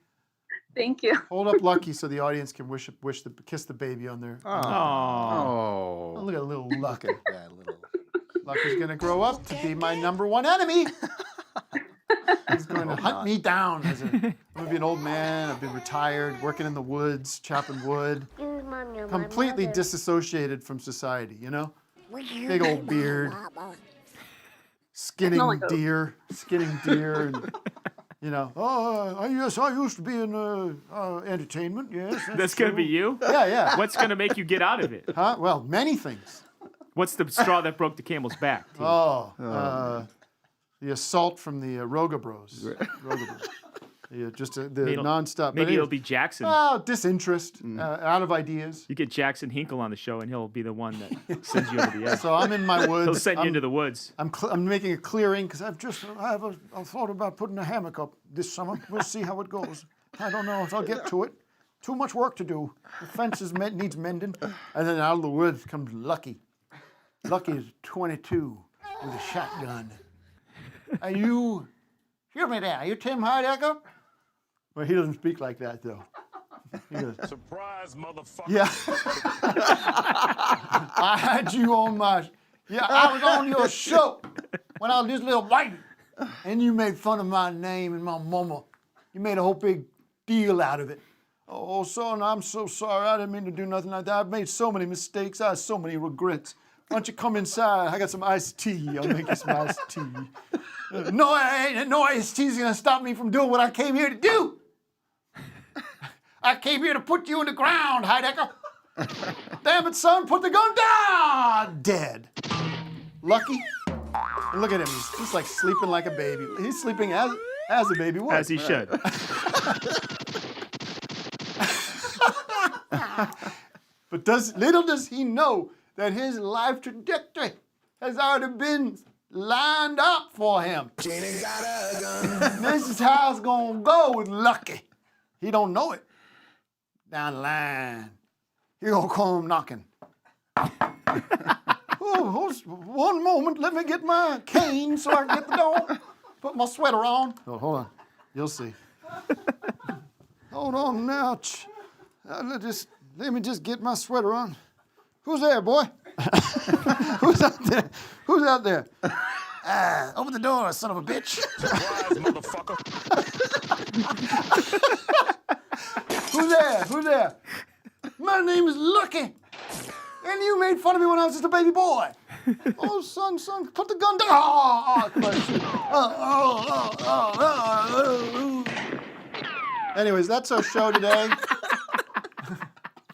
thank you. Hold up Lucky so the audience can kiss the baby on their. Oh. Oh, look at little Lucky. Yeah, little. Lucky's going to grow up to be my number one enemy. He's going to hunt me down. I'm going to be an old man. I've been retired, working in the woods, chopping wood. Completely disassociated from society, you know? Big old beard. Skinning deer. And, you know, yes, I used to be in entertainment, yes. That's going to be you? Yeah. What's going to make you get out of it? Huh? Well, many things. What's the straw that broke the camel's back? T? The assault from the Roga Bros. Yeah, just the nonstop. Maybe it'll be Jackson. Oh, disinterest, out of ideas. You get Jackson Hinkle on the show, and he'll be the one that sends you over the edge. So I'm in my woods. He'll send you into the woods. I'm making a clearing because I've thought about putting a hammock up this summer. We'll see how it goes. I don't know if I'll get to it. Too much work to do. The fence needs mending. And then out of the woods comes Lucky. Lucky is 22 with a shotgun. Are you? Hear me there. Are you Tim Heidecker? Well, he doesn't speak like that, though. He goes, Surprise, motherfucker. yeah. I had you on my... Yeah, I was on your show when I was this little white. And you made fun of my name and my mama. You made a whole big deal out of it. Oh, son, I'm so sorry. I didn't mean to do nothing like that. I've made so many mistakes. I have so many regrets. Why don't you come inside? I got some iced tea. I'll make you some iced tea. No iced tea's going to stop me from doing what I came here to do. I came here to put you in the ground, Heidecker. Damn it, son, put the gun down. Dead. Lucky. And look at him. He's just like sleeping like a baby. He's sleeping as a baby would. As he should. But little does he know that his life trajectory has already been lined up for him. This is how it's gonna go with Lucky. He don't know it. Down the line, he gonna come knocking. Oh, one moment, let me get my cane so I can get the door. Put my sweater on. Oh, hold on, you'll see. Hold on now. Let me just get my sweater on. Who's there, boy? Who's out there? Who's out there? Open the door, son of a bitch. Surprise, motherfucker. Who's there? My name is Lucky. And you made fun of me when I was just a baby boy. Oh, son, put the gun down. Anyways, that's our show today.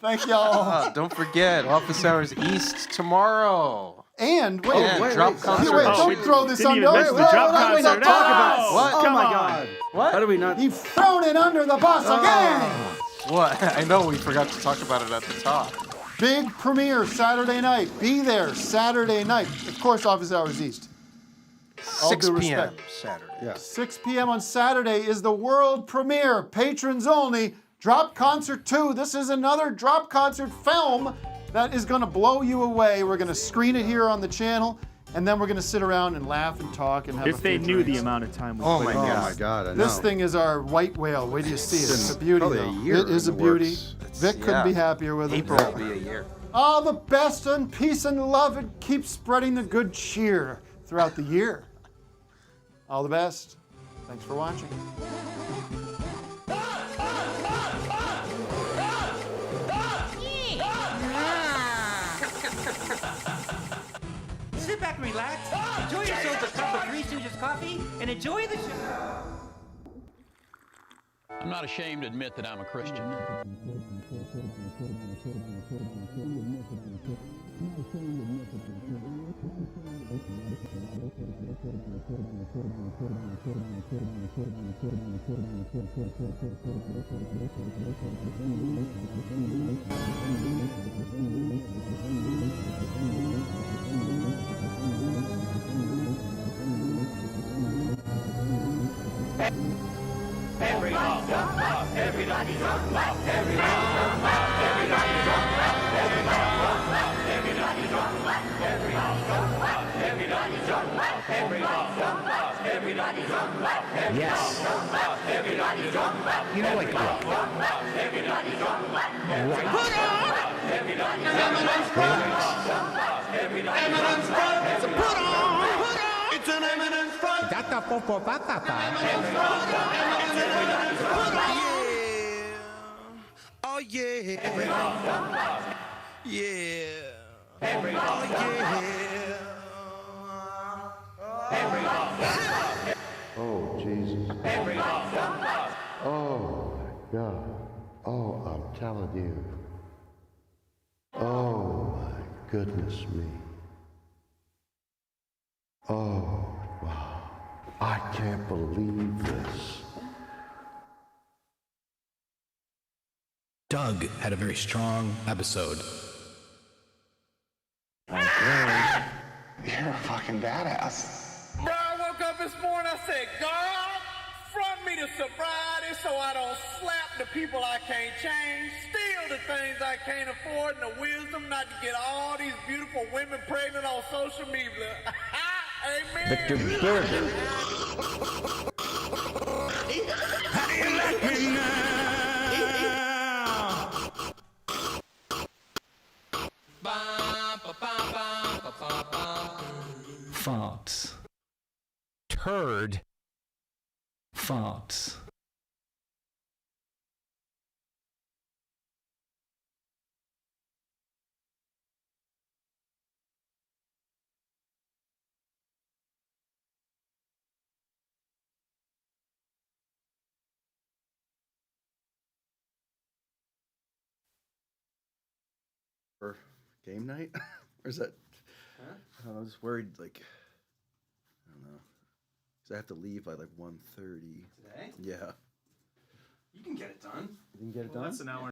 Thank y'all. Don't forget, Office Hours East tomorrow. And drop concert. Don't throw this under. Wait, drop concert. Talk about what? Oh Come my on. God. What? How do we not? You've thrown it under the bus again. What? I know we forgot to talk about it at the top. Big premiere Saturday night. Be there Saturday night. Of course, Office Hours East. 6 p.m. Saturday. Yeah. 6 p.m. on Saturday is the world premiere. Patrons only. Drop Concert 2. This is another Drop Concert film that is going to blow you away. We're going to screen it here on the channel, and then we're going to sit around and laugh and talk and have a If few they knew the drinks. amount of time we Oh put my in God. Oh my God, I know. This thing is our white whale. Wait till you see it. It's a been beauty, probably a though. year It is a in the beauty. works. Vic couldn't be happier with it. April will be a year. All the best and peace and love, and keep spreading the good cheer throughout the year. All the best. Thanks for watching. Sit back and relax. Enjoy yourselves a cup of Three Stooges coffee and enjoy the show. I'm not ashamed to admit that I'm a Christian. Every dog jump up, every doggy jump up, every dog jump up, every doggy jump up, every dog jump up, every doggy jump up, every dog jump up, every doggy jump up, every dog jump up, every doggy jump up, every dog jump up, every doggy jump up, you know like what? Every doggy jump up, put on, every doggy jump up, every dog jump up, every doggy jump up, put on. Oh yeah. Yeah. Oh, Jesus. Oh, my God. Oh, I'm telling you. Oh, my goodness me. Oh, wow. I can't believe this. Doug had a very strong episode. You're a fucking badass. Bro, I woke up this morning, I said, God, front me to sobriety so I don't slap the people I can't change, steal the things I can't afford, and the wisdom not to get all these beautiful women pregnant on social media. Amen. Victor Berger. How do you like me now? Farts. Turd. Farts. For game night? Or is that? Huh? I don't know, I'm just worried, like, I don't know. Because I have to leave by like 1:30. Today? Yeah. You can get it done. You can get it Well, done? that's an hour